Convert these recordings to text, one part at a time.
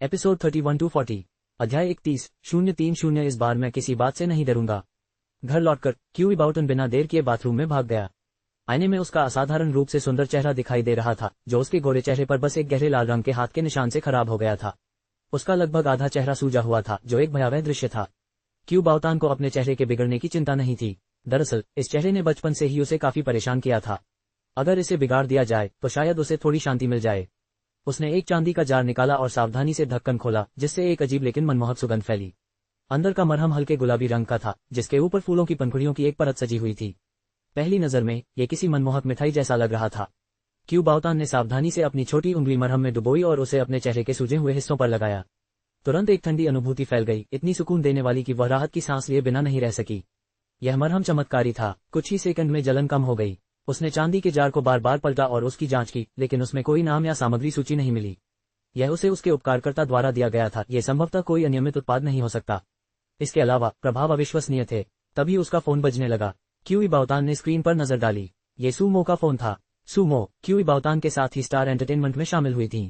Episode 31 to 40। अध्याय 31:030। इस बार मैं किसी बात से नहीं डरूंगा। घर लौटकर क्यूई बाउटन बिना देर किए बाथरूम में भाग गया। आईने में उसका असाधारण रूप से सुंदर चेहरा दिखाई दे रहा था, जो उसके गोरे चेहरे पर बस एक गहरे लाल रंग के हाथ के निशान से खराब हो गया था। उसका लगभग आधा चेहरा सूजा हुआ था, जो एक भयावह दृश्य था। क्यू बाउतान को अपने चेहरे के बिगड़ने की चिंता नहीं थी। दरअसल इस चेहरे ने बचपन से ही उसे काफी परेशान किया था। अगर इसे बिगाड़ दिया जाए तो शायद उसे थोड़ी शांति मिल जाए। उसने एक चांदी का जार निकाला और सावधानी से ढक्कन खोला, जिससे एक अजीब लेकिन मनमोहक सुगंध फैली। अंदर का मरहम हल्के गुलाबी रंग का था, जिसके ऊपर फूलों की पंखुड़ियों की एक परत सजी हुई थी। पहली नजर में ये किसी मनमोहक मिठाई जैसा लग रहा था। क्यू बाउतान ने सावधानी से अपनी छोटी उंगली मरहम में डुबोई और उसे अपने चेहरे के सूजे हुए हिस्सों पर लगाया। तुरंत एक ठंडी अनुभूति फैल गई, इतनी सुकून देने वाली कि वह राहत की सांस लिए बिना नहीं रह सकी। यह मरहम चमत्कारी था। कुछ ही सेकंड में जलन कम हो गई। उसने चांदी के जार को बार बार पलटा और उसकी जांच की, लेकिन उसमें कोई नाम या सामग्री सूची नहीं मिली। यह उसे उसके उपकारकर्ता द्वारा दिया गया था। यह संभवतः कोई अनियमित उत्पाद नहीं हो सकता। इसके अलावा प्रभाव अविश्वसनीय थे। तभी उसका फोन बजने लगा। क्यूई बाउतान ने स्क्रीन पर नजर डाली। ये सुमो का फोन था। सुमो क्यूई बाउतान के साथ ही स्टार एंटरटेनमेंट में शामिल हुई थी।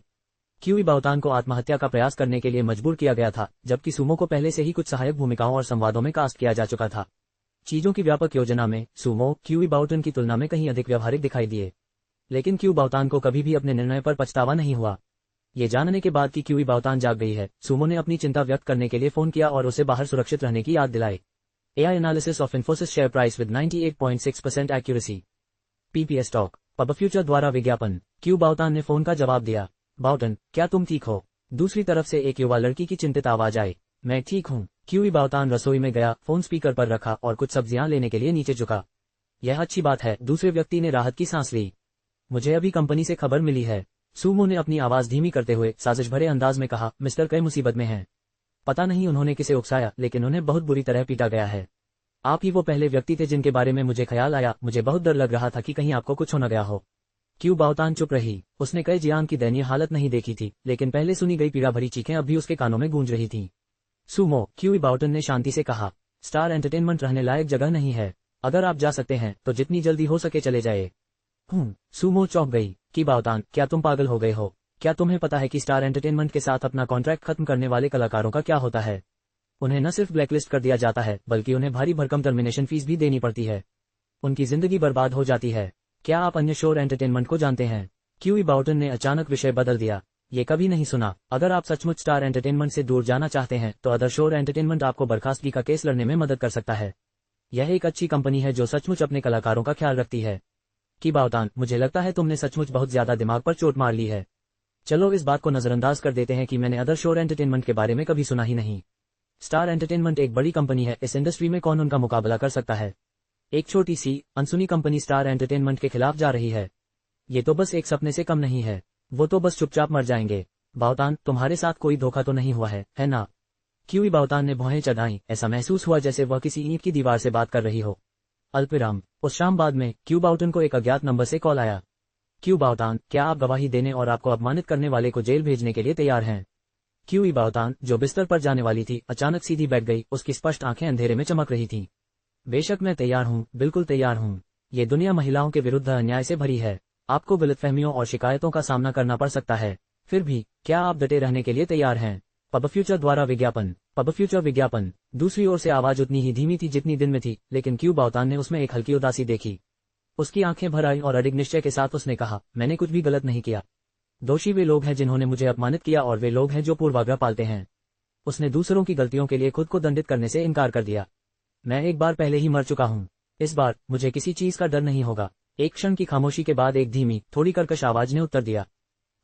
क्यूई बाउतान को आत्महत्या का प्रयास करने के लिए मजबूर किया गया था, जबकि सुमो को पहले से ही कुछ सहायक भूमिकाओं और संवादों में कास्ट किया जा चुका था। चीजों की व्यापक योजना में सुमो क्यूई बाउटन की तुलना में कहीं अधिक व्यवहारिक दिखाई दिए, लेकिन क्यू बाउतान को कभी भी अपने निर्णय पर पछतावा नहीं हुआ। ये जानने के बाद कि क्यूई बाउतान जाग गई है, सुमो ने अपनी चिंता व्यक्त करने के लिए फोन किया और उसे बाहर सुरक्षित रहने की याद दिलाई। AI analysis of Infosys share price with 98.6% accuracy. PPS stock pub future द्वारा विज्ञापन। क्यू बाउतान ने फोन का जवाब दिया। बाउटन, क्या तुम ठीक हो? दूसरी तरफ से एक युवा लड़की की चिंतित आवाज आई। मैं ठीक हूँ। क्यूई बाउतान रसोई में गया, फोन स्पीकर पर रखा और कुछ सब्जियां लेने के लिए नीचे झुका। यह अच्छी बात है, दूसरे व्यक्ति ने राहत की सांस ली। मुझे अभी कंपनी से खबर मिली है। सुमो ने अपनी आवाज धीमी करते हुए साजिश भरे अंदाज में कहा। मिस्टर कई मुसीबत में हैं। पता नहीं उन्होंने किसे उकसाया, लेकिन उन्हें बहुत बुरी तरह पीटा गया है। आप ही वो पहले व्यक्ति थे जिनके बारे में मुझे ख्याल आया। मुझे बहुत डर लग रहा था कि कहीं आपको कुछ हो न गया हो। क्यू बाउतान चुप रही। उसने कई जियान की दयनीय हालत नहीं देखी थी, लेकिन पहले सुनी गई पीड़ा भरी चीखें अब भी उसके कानों में गूंज रही थीं। सुमो क्यूई बाउटन ने शांति से कहा। स्टार एंटरटेनमेंट रहने लायक जगह नहीं है। अगर आप जा सकते हैं तो जितनी जल्दी हो सके चले जाए। सुमो चौंक गई। की बाउतान, क्या तुम पागल हो गए हो? क्या तुम्हें पता है कि स्टार एंटरटेनमेंट के साथ अपना कॉन्ट्रैक्ट खत्म करने वाले कलाकारों का क्या होता है? उन्हें न सिर्फ ब्लैकलिस्ट कर दिया जाता है, बल्कि उन्हें भारी भरकम टर्मिनेशन फीस भी देनी पड़ती है। उनकी जिंदगी बर्बाद हो जाती है। क्या आप अन्य शोर एंटरटेनमेंट को जानते हैं? क्यूई बाउटन ने अचानक विषय बदल दिया। ये कभी नहीं सुना। अगर आप सचमुच स्टार एंटरटेनमेंट से दूर जाना चाहते हैं तो अदर शोर एंटरटेनमेंट आपको बर्खास्तगी का केस लड़ने में मदद कर सकता है। यह एक अच्छी कंपनी है जो सचमुच अपने कलाकारों का ख्याल रखती है। की बाउतान, मुझे लगता है तुमने सचमुच बहुत ज्यादा दिमाग पर चोट मार ली है। चलो इस बात को नजरअंदाज कर देते हैं कि मैंने अदर शोर एंटरटेनमेंट के बारे में कभी सुना ही नहीं। स्टार एंटरटेनमेंट एक बड़ी कंपनी है। इस इंडस्ट्री में कौन उनका मुकाबला कर सकता है? एक छोटी सी अनसुनी कंपनी स्टार एंटरटेनमेंट के खिलाफ जा रही है। ये तो बस एक सपने से कम नहीं है। वो तो बस चुपचाप मर जाएंगे। बाउतान, तुम्हारे साथ कोई धोखा तो नहीं हुआ है ना? क्यूई बाउतान ने भौहें चढ़ाई। ऐसा महसूस हुआ जैसे वह किसी ईंट की दीवार से बात कर रही हो। अल्पविराम। उस शाम बाद में क्यू बाउटन को एक अज्ञात नंबर से कॉल आया। क्यू बाउतान, क्या आप गवाही देने और आपको अपमानित करने वाले को जेल भेजने के लिए तैयार हैं? क्यूई बाउतान, जो बिस्तर पर जाने वाली थी, अचानक सीधी बैठ गई। उसकी स्पष्ट आंखें अंधेरे में चमक रही थीं। बेशक मैं तैयार हूँ, बिल्कुल तैयार हूँ। ये दुनिया महिलाओं के विरुद्ध अन्याय से भरी है। आपको गलतफहमियों और शिकायतों का सामना करना पड़ सकता है। फिर भी क्या आप डटे रहने के लिए तैयार हैं? पब फ्यूचर द्वारा विज्ञापन। पब फ्यूचर विज्ञापन। दूसरी ओर से आवाज उतनी ही धीमी थी जितनी दिन में थी, लेकिन क्यू बाउतान ने उसमें एक हल्की उदासी देखी। उसकी आंखें भर आई और अडिग निश्चय के साथ उसने कहा, मैंने कुछ भी गलत नहीं किया। दोषी वे लोग हैं जिन्होंने मुझे अपमानित किया और वे लोग हैं जो पूर्वाग्रह पालते हैं। उसने दूसरों की गलतियों के लिए खुद को दंडित करने से इनकार कर दिया। मैं एक बार पहले ही मर चुका हूँ। इस बार मुझे किसी चीज का डर नहीं होगा। एक क्षण की खामोशी के बाद एक धीमी, थोड़ी कर्कश आवाज ने उत्तर दिया।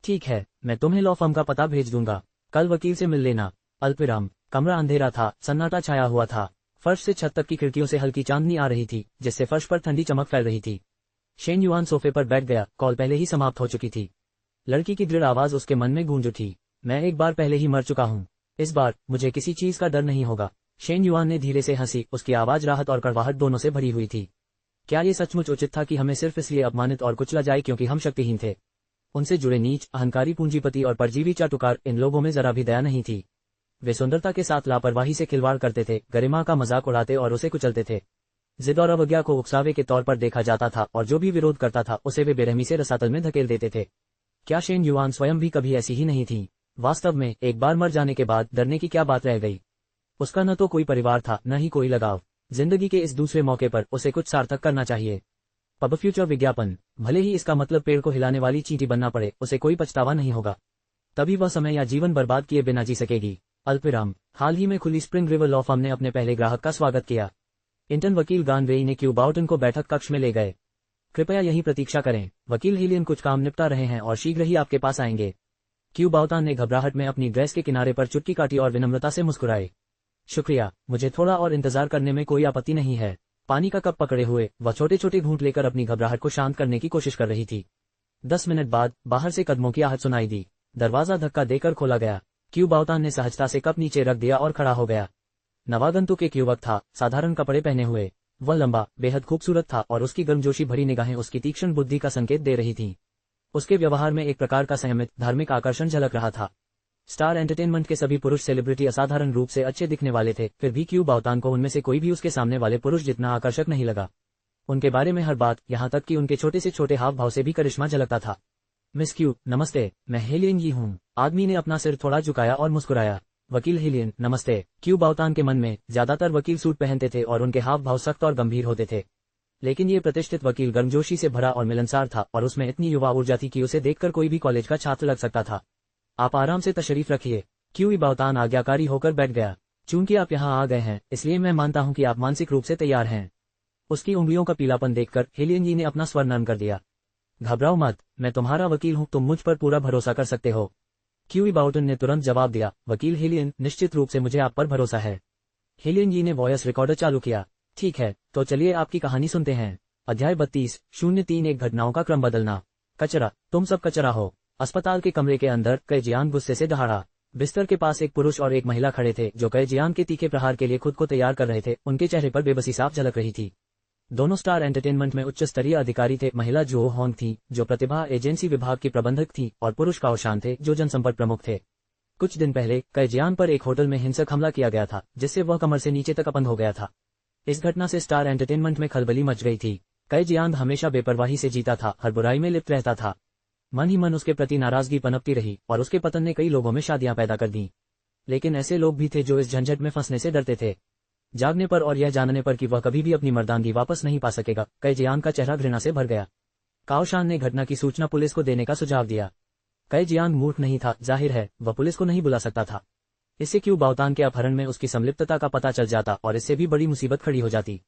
ठीक है, मैं तुम्हें लॉ फर्म का पता भेज दूंगा। कल वकील से मिल लेना। अल्पविराम। कमरा अंधेरा था, सन्नाटा छाया हुआ था। फर्श से छत तक की खिड़कियों से हल्की चांदनी आ रही थी, जिससे फर्श पर ठंडी चमक फैल रही थी। शेन युआन सोफे पर बैठ गया। कॉल पहले ही समाप्त हो चुकी थी। लड़की की दृढ़ आवाज उसके मन में गूंज उठी। मैं एक बार पहले ही मर चुका हूँ। इस बार मुझे किसी चीज का डर नहीं होगा। शेन युआन ने धीरे से हंसी। उसकी आवाज राहत और कड़वाहट दोनों से भरी हुई थी। क्या ये सचमुच उचित था कि हमें सिर्फ इसलिए अपमानित और कुचला जाए क्योंकि हम शक्तिहीन थे? उनसे जुड़े नीच, अहंकारी पूंजीपति और परजीवी चाटुकार, इन लोगों में जरा भी दया नहीं थी। वे सुंदरता के साथ लापरवाही से खिलवाड़ करते थे, गरिमा का मजाक उड़ाते और उसे कुचलते थे। जिद और अवज्ञा को उकसावे के तौर पर देखा जाता था और जो भी विरोध करता था उसे वे बेरहमी से रसातल में धकेल देते थे। क्या शेन युआन स्वयं भी कभी ऐसी ही नहीं थी? वास्तव में एक बार मर जाने के बाद डरने की क्या बात रह गई। उसका न तो कोई परिवार था, न ही कोई लगाव। जिंदगी के इस दूसरे मौके पर उसे कुछ सार्थक करना चाहिए। पब फ्यूचर विज्ञापन, भले ही इसका मतलब पेड़ को हिलाने वाली चींटी बनना पड़े, उसे कोई पछतावा नहीं होगा। तभी वह समय या जीवन बर्बाद किए बिना जी सकेगी। अल्पविराम। हाल ही में खुली स्प्रिंग रिवर लॉ फर्म ने अपने पहले ग्राहक का स्वागत किया। इंटर्न वकील गान वेई ने क्यू बाउटन को बैठक कक्ष में ले गए। कृपया यहीं प्रतीक्षा करें, वकील हिलियन कुछ काम निपटा रहे हैं और शीघ्र ही आपके पास आएंगे। क्यू बाउटन ने घबराहट में अपनी ड्रेस के किनारे पर चुटकी काटी और विनम्रता से मुस्कुराए। शुक्रिया, मुझे थोड़ा और इंतजार करने में कोई आपत्ति नहीं है। पानी का कप पकड़े हुए वह छोटे छोटे घूंट लेकर अपनी घबराहट को शांत करने की कोशिश कर रही थी। 10 मिनट बाद बाहर से कदमों की आहट सुनाई दी। दरवाजा धक्का देकर खोला गया। क्यू बाउटन ने सहजता से कप नीचे रख दिया और खड़ा हो गया। नवागंतुक एक युवक था, साधारण कपड़े पहने हुए। वह लंबा, बेहद खूबसूरत था और उसकी गर्मजोशी भरी निगाहें उसकी तीक्ष्ण बुद्धि का संकेत दे रही थीं। उसके व्यवहार में एक प्रकार का संयमित, धार्मिक आकर्षण झलक रहा था। स्टार एंटरटेनमेंट के सभी पुरुष सेलिब्रिटी असाधारण रूप से अच्छे दिखने वाले थे, फिर भी क्यू बाउटन को उनमें से कोई भी उसके सामने वाले पुरुष जितना आकर्षक नहीं लगा। उनके बारे में हर बात, यहाँ तक कि उनके छोटे से छोटे हाव भाव से भी करिश्मा झलकता था। मिस क्यू, नमस्ते, मैं हेलियन ही हूँ। आदमी ने अपना सिर थोड़ा झुकाया और मुस्कुराया। वकील हेलियन, नमस्ते। क्यू बाउटन के मन में, ज्यादातर वकील सूट पहनते थे और उनके हाव भाव सख्त और गंभीर होते थे, लेकिन ये प्रतिष्ठित वकील गर्मजोशी से भरा और मिलनसार था और उसमें इतनी युवा ऊर्जा थी कि उसे देखकर कोई भी कॉलेज का छात्र लग सकता था। आप आराम से तशरीफ रखिए। क्यू बाउटन आज्ञाकारी होकर बैठ गया। चूंकि आप यहाँ आ गए हैं, इसलिए मैं मानता हूँ कि आप मानसिक रूप से तैयार हैं। उसकी उंगलियों का पीलापन देखकर हेलियन जी ने अपना स्वर नरम कर दिया। घबराओ मत, मैं तुम्हारा वकील हूँ, तुम मुझ पर पूरा भरोसा कर सकते हो। क्यू बाउटन ने तुरंत जवाब दिया। वकील हेलियन, निश्चित रूप से मुझे आप पर भरोसा है। हेलियन जी ने वॉयस रिकॉर्डर चालू किया। ठीक है, तो चलिए आपकी कहानी सुनते हैं। अध्याय 32-031 घटनाओं का क्रम बदलना। कचरा, तुम सब कचरा हो। अस्पताल के कमरे के अंदर कैजियान गुस्से से दहाड़ा। बिस्तर के पास एक पुरुष और एक महिला खड़े थे जो कैजियान के तीखे प्रहार के लिए खुद को तैयार कर रहे थे। उनके चेहरे पर बेबसी साफ झलक रही थी। दोनों स्टार एंटरटेनमेंट में उच्च स्तरीय अधिकारी थे। महिला जो होंग थी, जो प्रतिभा एजेंसी विभाग की प्रबंधक थी, और पुरुष काओशान थे, जो जनसंपर्क प्रमुख थे। कुछ दिन पहले कैजियान पर एक होटल में हिंसक हमला किया गया था, जिससे वह कमर से नीचे तक अपंग हो गया था। इस घटना से स्टार एंटरटेनमेंट में खलबली मच गई थी। कैजियान हमेशा बेपरवाही से जीता था, हर बुराई में लिप्त रहता था। मन ही मन उसके प्रति नाराजगी पनपती रही और उसके पतन ने कई लोगों में शादियां पैदा कर दी। लेकिन ऐसे लोग भी थे जो इस झंझट में फंसने से डरते थे। जागने पर और यह जानने पर कि वह कभी भी अपनी मर्दानगी वापस नहीं पा सकेगा, कैजियान का चेहरा घृणा से भर गया। काओशान ने घटना की सूचना पुलिस को देने का सुझाव दिया। कैजियान मूर्ख नहीं था, जाहिर है वह पुलिस को नहीं बुला सकता था। इससे क्यू बाउटन के अपहरण में उसकी संलिप्तता का पता चल जाता और इससे भी बड़ी मुसीबत खड़ी हो जाती।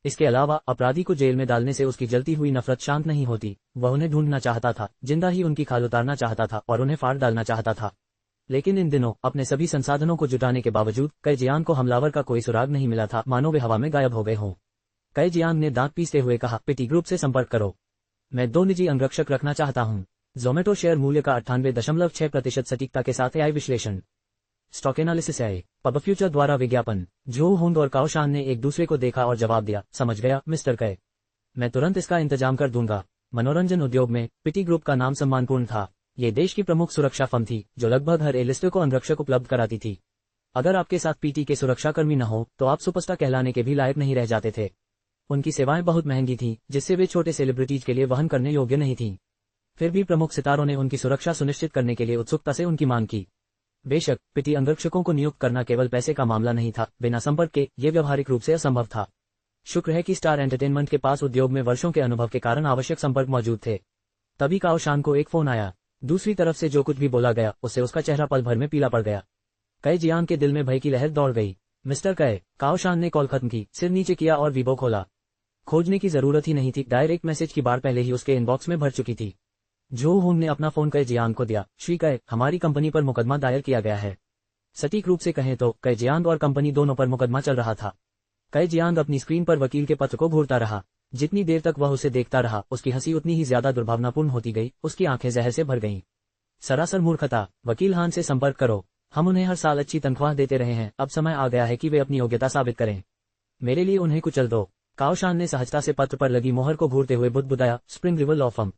इसके अलावा अपराधी को जेल में डालने से उसकी जलती हुई नफरत शांत नहीं होती। वह उन्हें ढूंढना चाहता था, जिंदा ही उनकी खाल उतारना चाहता था और उन्हें फाड़ डालना चाहता था। लेकिन इन दिनों अपने सभी संसाधनों को जुटाने के बावजूद कैजियान को हमलावर का कोई सुराग नहीं मिला था, मानो वे हवा में गायब हो गए हों। कैजियान ने दांत पीसते हुए कहा, पिटी ग्रुप से संपर्क करो। मैं 2 निजी अंगरक्षक रखना चाहता हूँ। जोमेटो शेयर मूल्य का 98.6% सटीकता के साथ AI विश्लेषण। Stock analysis AI। Pub future द्वारा विज्ञापन। जो होंग और काओशान ने एक दूसरे को देखा और जवाब दिया, समझ गया मिस्टर कै, मैं तुरंत इसका इंतजाम कर दूंगा। मनोरंजन उद्योग में पिटी ग्रुप का नाम सम्मानपूर्ण था। ये देश की प्रमुख सुरक्षा फर्म थी जो लगभग हर ए-लिस्टर को अंगरक्षक उपलब्ध कराती थी। अगर आपके साथ पीटी के सुरक्षाकर्मी न हो तो आप सुपरस्टार कहलाने के भी लायक नहीं रह जाते थे। उनकी सेवाएं बहुत महंगी थीं, जिससे वे छोटे सेलिब्रिटीज के लिए वहन करने योग्य नहीं थीं। फिर भी प्रमुख सितारों ने उनकी सुरक्षा सुनिश्चित करने के लिए उत्सुकता से उनकी मांग की। बेशक पिटी अंगरक्षकों को नियुक्त करना केवल पैसे का मामला नहीं था, बिना संपर्क के ये व्यवहारिक रूप से असंभव था। शुक्र है कि स्टार एंटरटेनमेंट के पास उद्योग में वर्षों के अनुभव के कारण आवश्यक संपर्क मौजूद थे। तभी काओशान को एक फोन आया। दूसरी तरफ से जो कुछ भी बोला गया उससे उसका चेहरा पल भर में पीला पड़ गया। कैजियान के दिल में भय की लहर दौड़ गई। मिस्टर कै, काओशान ने कॉल खत्म की, सिर नीचे किया और वीबो खोला। खोजने की जरूरत ही नहीं थी, डायरेक्ट मैसेज की बार पहले ही उसके इनबॉक्स में भर चुकी थी। जो होंग ने अपना फोन कैजियान को दिया। श्री कै, हमारी कंपनी पर मुकदमा दायर किया गया है। सटीक रूप से कहें तो कैजियान और कंपनी दोनों पर मुकदमा चल रहा था। कैजियान अपनी स्क्रीन पर वकील के पत्र को घूरता रहा। जितनी देर तक वह उसे देखता रहा, उसकी हंसी उतनी ही ज्यादा दुर्भावनापूर्ण होती गई। उसकी आंखें जहर से भर गईं। सरासर मूर्खता। वकील हान से संपर्क करो। हम उन्हें हर साल अच्छी तनख्वाह देते रहे हैं, अब समय आ गया है कि वे अपनी योग्यता साबित करें। मेरे लिए उन्हें कुचल दो। काओशान ने सहजता से पत्र पर लगी मोहर को घूरते हुए बुदबुदाया, स्प्रिंग रिवर लॉ फर्म।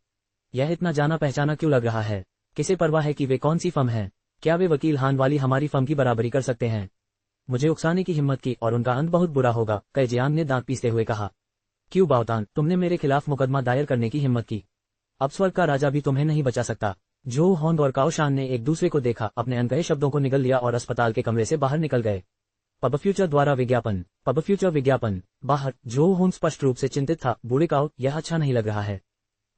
यह इतना जाना पहचाना क्यों लग रहा है? किसे परवाह है कि वे कौन सी फर्म है? क्या वे वकील हान वाली हमारी फर्म की बराबरी कर सकते हैं? मुझे उकसाने की हिम्मत की और उनका अंत बहुत बुरा होगा, कैजियान ने दांत पीसते हुए कहा। क्यों बाउटन, तुमने मेरे खिलाफ मुकदमा दायर करने की हिम्मत की? अब स्वर्ग का राजा भी तुम्हें नहीं बचा सकता। जो होंग और काओशान ने एक दूसरे को देखा, अपने अनकहे शब्दों को निगल लिया और अस्पताल के कमरे से बाहर निकल गए। पब फ्यूचर द्वारा विज्ञापन। पब फ्यूचर विज्ञापन। बाहर जो होंग स्पष्ट रूप से चिंतित था। बूढ़े काओ, यह अच्छा नहीं लग रहा है।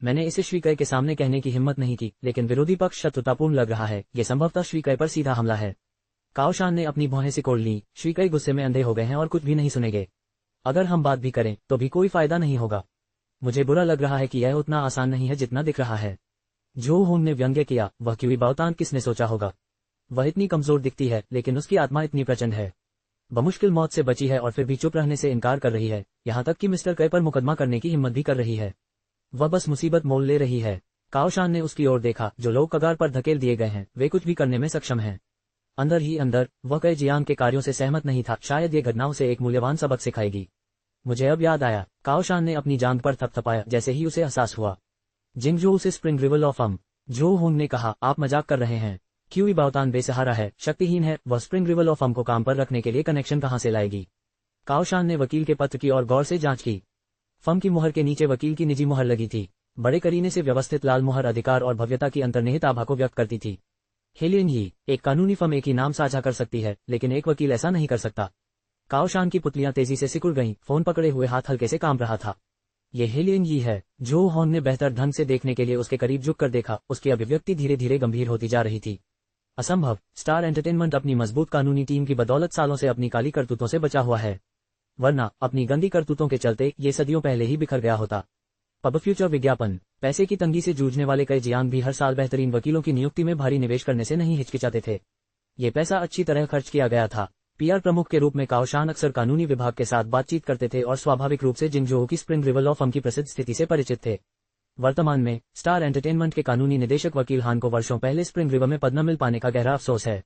मैंने इसे श्रीकय के सामने कहने की हिम्मत नहीं की, लेकिन विरोधी पक्ष शत्रुतापूर्ण लग रहा है। ये संभवतः श्रीकय पर सीधा हमला है। काओशान ने अपनी भौहें सिकोड़ ली। श्रीकय गुस्से में अंधे हो गए हैं और कुछ भी नहीं सुनेंगे। अगर हम बात भी करें तो भी कोई फायदा नहीं होगा। मुझे बुरा लग रहा है कि यह उतना आसान नहीं है जितना दिख रहा है। जो होंग ने व्यंग्य किया, वह क्यूई बाओतान किसने सोचा होगा। वह इतनी कमजोर दिखती है, लेकिन उसकी आत्मा इतनी प्रचंड है। बमुश्किल मौत से बची है और फिर भी चुप रहने से इनकार कर रही है, यहाँ तक कि मिस्टर कय पर मुकदमा करने की हिम्मत भी कर रही है। वह बस मुसीबत मोल ले रही है। काओशान ने उसकी ओर देखा। जो लोग कगार पर धकेल दिए गए हैं, वे कुछ भी करने में सक्षम हैं। अंदर ही अंदर वह कय जियांग के कार्यों से सहमत नहीं था। शायद ये घटना उसे एक मूल्यवान सबक सिखाएगी। मुझे अब याद आया। काओशान ने अपनी जांघ पर थपथपाया जैसे ही उसे एहसास हुआ। जिंगजोऊ से स्प्रिंग रिवर ऑफ अम। जो होंग ने कहा, आप मजाक कर रहे हैं। क्यूई बाओतान बेसहारा है, शक्तिहीन है। वह स्प्रिंग रिवर ऑफ अम को काम पर रखने के लिए कनेक्शन कहां से लाएगी। काओशान ने वकील के पत्र की और गौर से जांच की। फम की मुहर के नीचे वकील की निजी मुहर लगी थी। बड़े करीने से व्यवस्थित लाल मुहर अधिकार और भव्यता की अंतर्निहित आभा को व्यक्त करती थी। हेलियन ही, एक कानूनी फर्म एक ही नाम साझा कर सकती है, लेकिन एक वकील ऐसा नहीं कर सकता। काओशान की पुतलियां तेजी से सिकुड़ गईं। फोन पकड़े हुए हाथ हल्के से कांप रहा था। ये हेलियन ही है। जो होंग ने बेहतर ढंग से देखने के लिए उसके करीब झुककर देखा। उसकी अभिव्यक्ति धीरे धीरे गंभीर होती जा रही थी। असंभव। स्टार एंटरटेनमेंट अपनी मजबूत कानूनी टीम की बदौलत सालों से अपनी काली करतूतों से बचा हुआ है, वरना अपनी गंदी करतूतों के चलते ये सदियों पहले ही बिखर गया होता। पब फ्यूचर विज्ञापन। पैसे की तंगी से जूझने वाले कई जियांग भी हर साल बेहतरीन वकीलों की नियुक्ति में भारी निवेश करने से नहीं हिचकिचाते थे। ये पैसा अच्छी तरह खर्च किया गया था। पीआर प्रमुख के रूप में काओशान अक्सर कानूनी विभाग के साथ बातचीत करते थे और स्वाभाविक रूप से जिंगजोऊ की स्प्रिंग रिवर ऑफ अम की प्रसिद्ध स्थिति से परिचित थे। वर्तमान में स्टार एंटरटेनमेंट के कानूनी निदेशक वकील हान को वर्षों पहले स्प्रिंग रिवर में पद न मिल पाने का गहरा अफसोस है।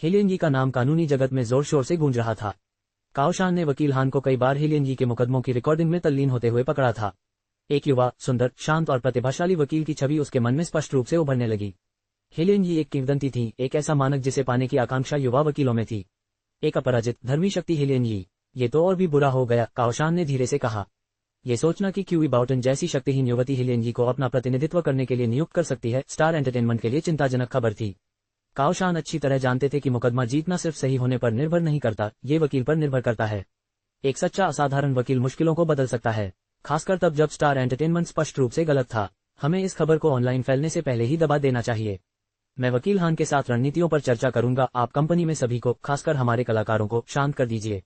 हेलियनजी का नाम कानूनी जगत में जोर शोर से गूंज रहा था। काओशान ने वकील हान को कई बार हेलियनजी के मुकदमों की रिकॉर्डिंग में तल्लीन होते हुए पकड़ा था। एक युवा, सुंदर, शांत और प्रतिभाशाली वकील की छवि उसके मन में स्पष्ट रूप से उभरने लगी। हेलियनजी एक किंवदंती थी, एक ऐसा मानक जिसे पाने की आकांक्षा युवा वकीलों में थी। एक अपराजित, धर्मी शक्ति हेलियनजी। ये तो और भी बुरा हो गया, काओशान ने धीरे से कहा। ये सोचना कि क्यूई बाउटन जैसी शक्तिहीन युवती हेलियनजी को अपना प्रतिनिधित्व करने के लिए नियुक्त कर सकती है, स्टार एंटरटेनमेंट के लिए चिंताजनक खबर थी। काओशान अच्छी तरह जानते थे कि मुकदमा जीतना सिर्फ सही होने पर निर्भर नहीं करता, ये वकील पर निर्भर करता है। एक सच्चा असाधारण वकील मुश्किलों को बदल सकता है, खासकर तब जब स्टार एंटरटेनमेंट स्पष्ट रूप से गलत था। हमें इस खबर को ऑनलाइन फैलने से पहले ही दबा देना चाहिए। मैं वकील हान के साथ रणनीतियों पर चर्चा करूंगा। आप कंपनी में सभी को, खासकर हमारे कलाकारों को, शांत कर दीजिए।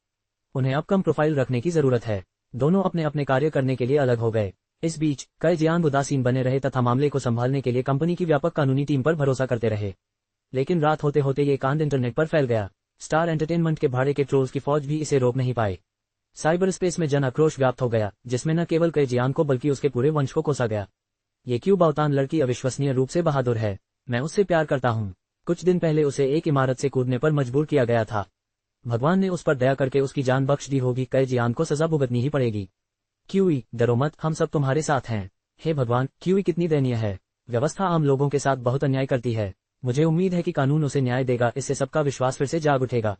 उन्हें अब कम प्रोफाइल रखने की जरूरत है। दोनों अपने अपने कार्य करने के लिए अलग हो गए। इस बीच कई जियांग उदासीन बने रहे तथा मामले को संभालने के लिए कंपनी की व्यापक कानूनी टीम पर भरोसा करते रहे। लेकिन रात होते होते ये कांड इंटरनेट पर फैल गया। स्टार एंटरटेनमेंट के भाड़े के ट्रोल्स की फौज भी इसे रोक नहीं पाए। साइबर स्पेस में जन आक्रोश व्याप्त हो गया, जिसमें न केवल कई जियांग को बल्कि उसके पूरे वंश को कोसा गया। ये क्यू बाओतान लड़की अविश्वसनीय रूप से बहादुर है। मैं उससे प्यार करता हूँ। कुछ दिन पहले उसे एक इमारत से कूदने पर मजबूर किया गया था। भगवान ने उस पर दया करके उसकी जान बख्श दी होगी। कई जियांग को सजा भुगतनी ही पड़ेगी। क्यूई, डरो मत, हम सब तुम्हारे साथ हैं। हे भगवान, क्यूई कितनी दयनीय है। व्यवस्था आम लोगों के साथ बहुत अन्याय करती है। मुझे उम्मीद है कि कानून उसे न्याय देगा, इससे सबका विश्वास फिर से जाग उठेगा।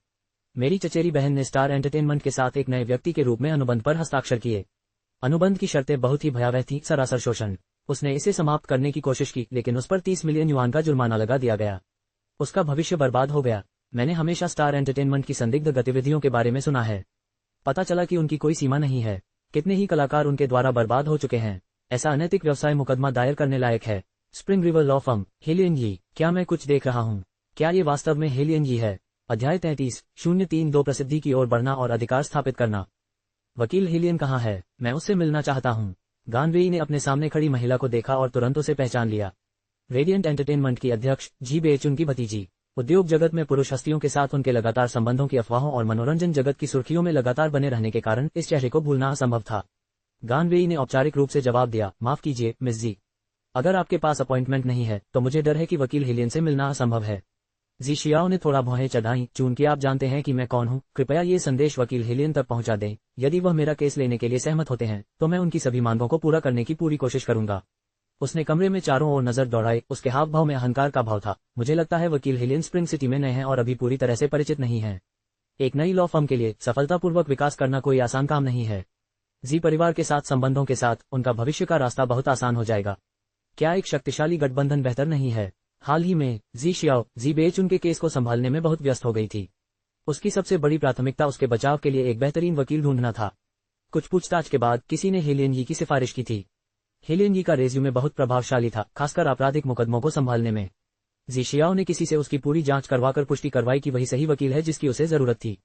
मेरी चचेरी बहन ने स्टार एंटरटेनमेंट के साथ एक नए व्यक्ति के रूप में अनुबंध पर हस्ताक्षर किए। अनुबंध की शर्तें बहुत ही भयावह थी, सरासर शोषण। उसने इसे समाप्त करने की कोशिश की, लेकिन उस पर 30 मिलियन युआन का जुर्माना लगा दिया गया। उसका भविष्य बर्बाद हो गया। मैंने हमेशा स्टार एंटरटेनमेंट की संदिग्ध गतिविधियों के बारे में सुना है। पता चला कि उनकी कोई सीमा नहीं है। कितने ही कलाकार उनके द्वारा बर्बाद हो चुके हैं। ऐसा अनैतिक व्यवसाय मुकदमा दायर करने लायक है। Spring river law firm. हेलियनजी, क्या मैं कुछ देख रहा हूँ? क्या ये वास्तव में हेलियनजी है? अध्याय 33:032 प्रसिद्धि की ओर बढ़ना और अधिकार स्थापित करना। वकील हेलियन कहाँ है? मैं उससे मिलना चाहता हूँ। गानवेई ने अपने सामने खड़ी महिला को देखा और तुरंत उसे पहचान लिया। रेडियंट एंटरटेनमेंट की अध्यक्ष जी बेचुन की भतीजी। उद्योग जगत में पुरुष हस्तियों के साथ उनके लगातार संबंधों की अफवाहों और मनोरंजन जगत की सुर्खियों में लगातार बने रहने के कारण इस चेहरे को भूलना असंभव था। गानवेई ने औपचारिक रूप से जवाब दिया, माफ कीजिए मिस जी, अगर आपके पास अपॉइंटमेंट नहीं है तो मुझे डर है कि वकील हेलियन से मिलना असंभव है। जी शियाओ ने थोड़ा भौहें चढ़ाई, चूंकि आप जानते हैं कि मैं कौन हूँ, कृपया ये संदेश वकील हेलियन तक पहुंचा दें। यदि वह मेरा केस लेने के लिए सहमत होते हैं तो मैं उनकी सभी मांगों को पूरा करने की पूरी कोशिश करूंगा। उसने कमरे में चारों ओर नजर दौड़ाई। उसके हाव भाव में अहंकार का भाव था। मुझे लगता है वकील हेलियन स्प्रिंग सिटी में नए हैं और अभी पूरी तरह से परिचित नहीं है। एक नई लॉ फर्म के लिए सफलतापूर्वक विकास करना कोई आसान काम नहीं है। जी परिवार के साथ संबंधों के साथ उनका भविष्य का रास्ता बहुत आसान हो जाएगा। क्या एक शक्तिशाली गठबंधन बेहतर नहीं है? हाल ही में जी शियाओ जी बेचुन के केस को संभालने में बहुत व्यस्त हो गई थी। उसकी सबसे बड़ी प्राथमिकता उसके बचाव के लिए एक बेहतरीन वकील ढूंढना था। कुछ पूछताछ के बाद किसी ने हेलियन यी की सिफारिश की थी। हेलियन यी का रेज्यूमे बहुत प्रभावशाली था, खासकर आपराधिक मुकदमों को संभालने में। जी शियाओ ने किसी से उसकी पूरी जांच करवाकर पुष्टि करवाई कि वही सही वकील है जिसकी उसे जरूरत थी।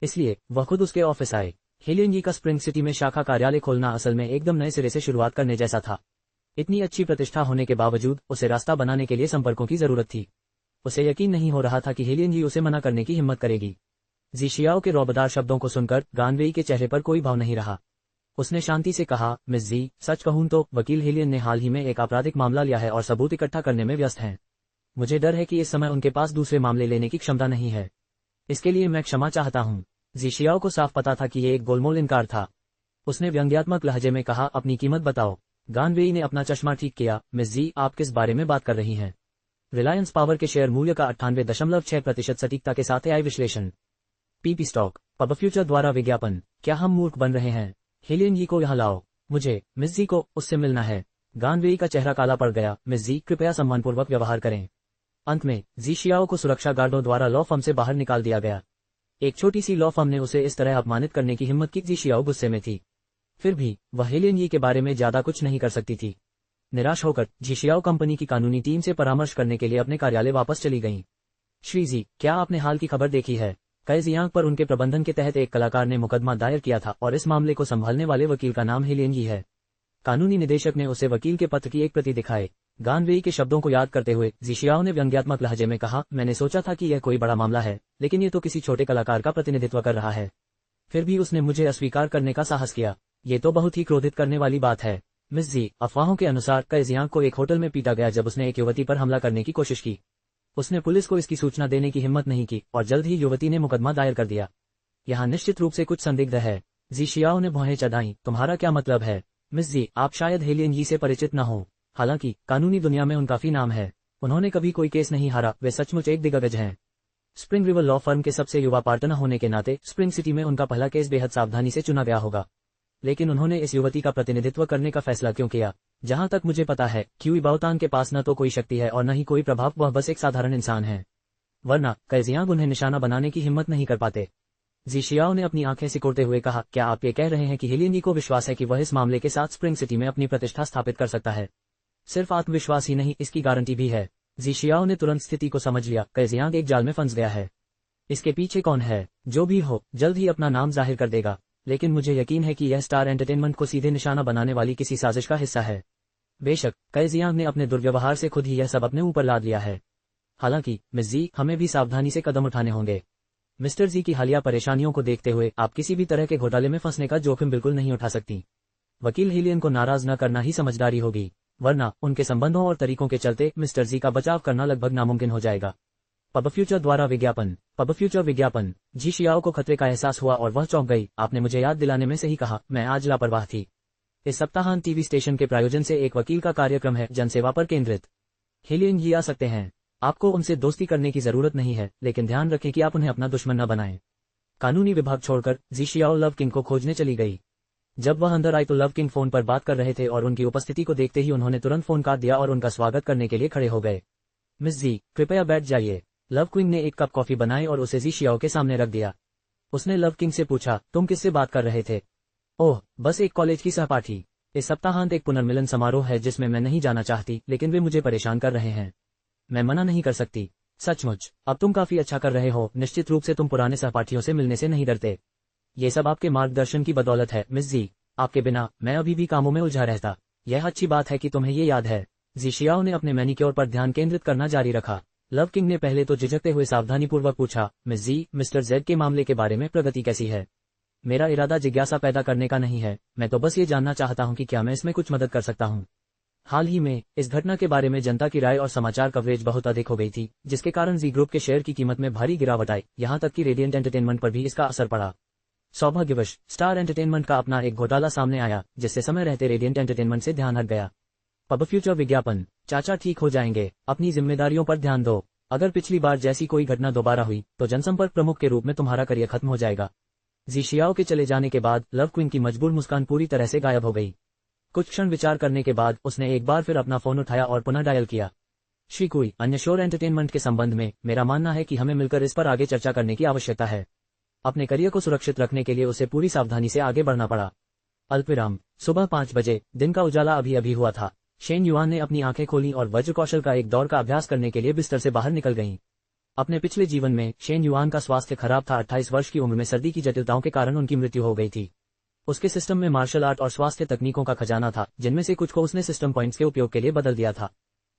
इसलिए वह खुद उसके ऑफिस आए। हेलियन यी का स्प्रिंग सिटी में शाखा कार्यालय खोलना असल में एकदम नए सिरे से शुरुआत करने जैसा था। इतनी अच्छी प्रतिष्ठा होने के बावजूद उसे रास्ता बनाने के लिए संपर्कों की जरूरत थी। उसे यकीन नहीं हो रहा था कि हेलियन यी उसे मना करने की हिम्मत करेगी। जी शियाओ के रौबदार शब्दों को सुनकर गानवेई के चेहरे पर कोई भाव नहीं रहा। उसने शांति से कहा, मिस जी, सच कहूं तो वकील हेलियन ने हाल ही में एक आपराधिक मामला लिया है और सबूत इकट्ठा करने में व्यस्त हैं। मुझे डर है कि इस समय उनके पास दूसरे मामले लेने की क्षमता नहीं है। इसके लिए मैं क्षमा चाहता हूं। जी शियाओ को साफ पता था कि ये एक गोलमोल इनकार था। उसने व्यंग्यात्मक लहजे में कहा, अपनी कीमत बताओ। गानवेई ने अपना चश्मा ठीक किया। मिस जी, आप किस बारे में बात कर रही हैं? रिलायंस पावर के शेयर मूल्य का 98.6% सटीकता के साथ AI विश्लेषण। पीपी स्टॉक, पब फ्यूचर द्वारा विज्ञापन। क्या हम मूर्ख बन रहे हैं? हेलियन यी को यहाँ लाओ। मुझे मिस जी को उससे मिलना है। गानवेई का चेहरा काला पड़ गया। मिस जी, कृपया सम्मानपूर्वक व्यवहार करें। अंत में जी शियाओ को सुरक्षा गार्डों द्वारा लॉ फर्म से बाहर निकाल दिया गया। एक छोटी सी लॉ फर्म ने उसे इस तरह अपमानित करने की हिम्मत की। जी शियाओ गुस्से में थी। फिर भी वह हेलियन यी के बारे में ज्यादा कुछ नहीं कर सकती थी। निराश होकर जी शियाओ कंपनी की कानूनी टीम से परामर्श करने के लिए अपने कार्यालय वापस चली गईं। श्री जी, क्या आपने हाल की खबर देखी है? कैजियांग पर उनके प्रबंधन के तहत एक कलाकार ने मुकदमा दायर किया था और इस मामले को संभालने वाले वकील का नाम हेलियन यी है। कानूनी निदेशक ने उसे वकील के पत्र की एक प्रति दिखाए। गानवेई के शब्दों को याद करते हुए जी शियाओ ने व्यंग्यात्मक लहजे में कहा, मैंने सोचा था कि यह कोई बड़ा मामला है, लेकिन ये तो किसी छोटे कलाकार का प्रतिनिधित्व कर रहा है। फिर भी उसने मुझे अस्वीकार करने का साहस किया। ये तो बहुत ही क्रोधित करने वाली बात है। मिस जी, अफवाहों के अनुसार कैजियांग को एक होटल में पीटा गया जब उसने एक युवती पर हमला करने की कोशिश की। उसने पुलिस को इसकी सूचना देने की हिम्मत नहीं की और जल्द ही युवती ने मुकदमा दायर कर दिया। यहाँ निश्चित रूप से कुछ संदिग्ध है। जी शियाओ ने भौहें चढ़ाई। तुम्हारा क्या मतलब है? मिस जी, आप शायद हेलियन यी से परिचित न हो। हालांकि कानूनी दुनिया में उनका काफी नाम है। उन्होंने कभी कोई केस नहीं हारा। वे सचमुच एक दिग्गज हैं। स्प्रिंग रिवर लॉ फर्म के सबसे युवा पार्टनर होने के नाते स्प्रिंग सिटी में उनका पहला केस बेहद सावधानी से चुना गया होगा। लेकिन उन्होंने इस युवती का प्रतिनिधित्व करने का फैसला क्यों किया? जहां तक मुझे पता है, क्यूई बाओतान के पास न तो कोई शक्ति है और न ही कोई प्रभाव। वह बस एक साधारण इंसान है। वरना कैजियांग उन्हें निशाना बनाने की हिम्मत नहीं कर पाते। जी शियाओ ने अपनी आंखें सिकोड़ते हुए कहा, क्या आप ये कह रहे हैं कि हेलियन यी को विश्वास है कि वह इस मामले के साथ स्प्रिंग सिटी में अपनी प्रतिष्ठा स्थापित कर सकता है? सिर्फ आत्मविश्वास ही नहीं, इसकी गारंटी भी है। जी शियाओ ने तुरंत स्थिति को समझ लिया। कैजियांग एक जाल में फंस गया है। इसके पीछे कौन है? जो भी हो, जल्द ही अपना नाम जाहिर कर देगा। लेकिन मुझे यकीन है कि यह स्टार एंटरटेनमेंट को सीधे निशाना बनाने वाली किसी साजिश का हिस्सा है। बेशक कैजियांग ने अपने दुर्व्यवहार से खुद ही यह सब अपने ऊपर लाद लिया है। हालांकि मिस जी, हमें भी सावधानी से कदम उठाने होंगे। मिस्टर जी की हालिया परेशानियों को देखते हुए आप किसी भी तरह के घोटाले में फंसने का जोखिम बिल्कुल नहीं उठा सकती। वकील हेलियन को नाराज न करना ही समझदारी होगी, वरना उनके संबंधों और तरीकों के चलते मिस्टर जी का बचाव करना लगभग नामुमकिन हो जाएगा। पब फ्यूचर द्वारा विज्ञापन। पब फ्यूचर विज्ञापन। जी शियाओ को खतरे का एहसास हुआ और वह चौंक गई। आपने मुझे याद दिलाने में सही कहा, मैं आज लापरवाह थी। इस सप्ताहांत टीवी स्टेशन के प्रायोजन से एक वकील का कार्यक्रम है, जनसेवा पर केंद्रित। हेलियन यी आ सकते हैं। आपको उनसे दोस्ती करने की जरूरत नहीं है, लेकिन ध्यान रखें कि आप उन्हें अपना दुश्मन न बनाएं। कानूनी विभाग छोड़कर जी शियाओ लव किंग को खोजने चली गई। जब वह अंदर आई तो लव किंग फोन पर बात कर रहे थे और उनकी उपस्थिति को देखते ही उन्होंने तुरंत फोन काट दिया और उनका स्वागत करने के लिए खड़े हो गए। मिस जी, कृपया बैठ जाइए। लव किंग ने एक कप कॉफी बनाई और उसे जी शियाओ के सामने रख दिया। उसने लव किंग से पूछा, तुम किससे बात कर रहे थे? ओह, बस एक कॉलेज की सहपाठी। इस सप्ताहांत एक पुनर्मिलन समारोह है जिसमें मैं नहीं जाना चाहती, लेकिन वे मुझे परेशान कर रहे हैं। मैं मना नहीं कर सकती। सचमुच, अब तुम काफी अच्छा कर रहे हो। निश्चित रूप से तुम पुराने सहपाठियों से मिलने से नहीं डरते। ये सब आपके मार्गदर्शन की बदौलत है मिस जी। आपके बिना मैं अभी भी कामों में उलझा रहता। यह अच्छी बात है कि तुम्हें ये याद है। जी शियाओ ने अपने मैनिक्योर पर ध्यान केंद्रित करना जारी रखा। लव किंग ने पहले तो झिझकते हुए सावधानीपूर्वक पूछा, मिस जी, मिस्टर जेड के मामले के बारे में प्रगति कैसी है? मेरा इरादा जिज्ञासा पैदा करने का नहीं है, मैं तो बस ये जानना चाहता हूँ कि क्या मैं इसमें कुछ मदद कर सकता हूँ। हाल ही में इस घटना के बारे में जनता की राय और समाचार कवरेज बहुत अधिक हो गई थी, जिसके कारण जी ग्रुप के शेयर की कीमत में भारी गिरावट आई। यहाँ तक कि रेडियंट एंटरटेनमेंट पर भी इसका असर पड़ा। सौभाग्यवश स्टार एंटरटेनमेंट का अपना एक घोटाला सामने आया, जिससे समय रहते रेडियंट एंटरटेनमेंट से ध्यान हट गया। पब फ्यूचर विज्ञापन। चाचा ठीक हो जाएंगे, अपनी जिम्मेदारियों पर ध्यान दो। अगर पिछली बार जैसी कोई घटना दोबारा हुई तो जनसंपर्क प्रमुख के रूप में तुम्हारा करियर खत्म हो जाएगा। जी शियाओ के चले जाने के बाद लव क्वीन की मजबूर मुस्कान पूरी तरह से गायब हो गई। कुछ क्षण विचार करने के बाद उसने एक बार फिर अपना फोन उठाया और पुनः डायल किया। श्री कुई, अन्य शोर एंटरटेनमेंट के संबंध में मेरा मानना है कि हमें मिलकर इस पर आगे चर्चा करने की आवश्यकता है। अपने करियर को सुरक्षित रखने के लिए उसे पूरी सावधानी से आगे बढ़ना पड़ा। अल्पविराम। सुबह 5 बजे, दिन का उजाला अभी अभी हुआ था। शेन युआन ने अपनी आंखें खोली और वज्र कौशल का एक दौर का अभ्यास करने के लिए बिस्तर से बाहर निकल गईं। अपने पिछले जीवन में शेन युआन का स्वास्थ्य खराब था। 28 वर्ष की उम्र में सर्दी की जटिलताओं के कारण उनकी मृत्यु हो गई थी। उसके सिस्टम में मार्शल आर्ट और स्वास्थ्य तकनीकों का खजाना था, जिनमें से कुछ को उसने सिस्टम पॉइंट्स के उपयोग के लिए बदल दिया था।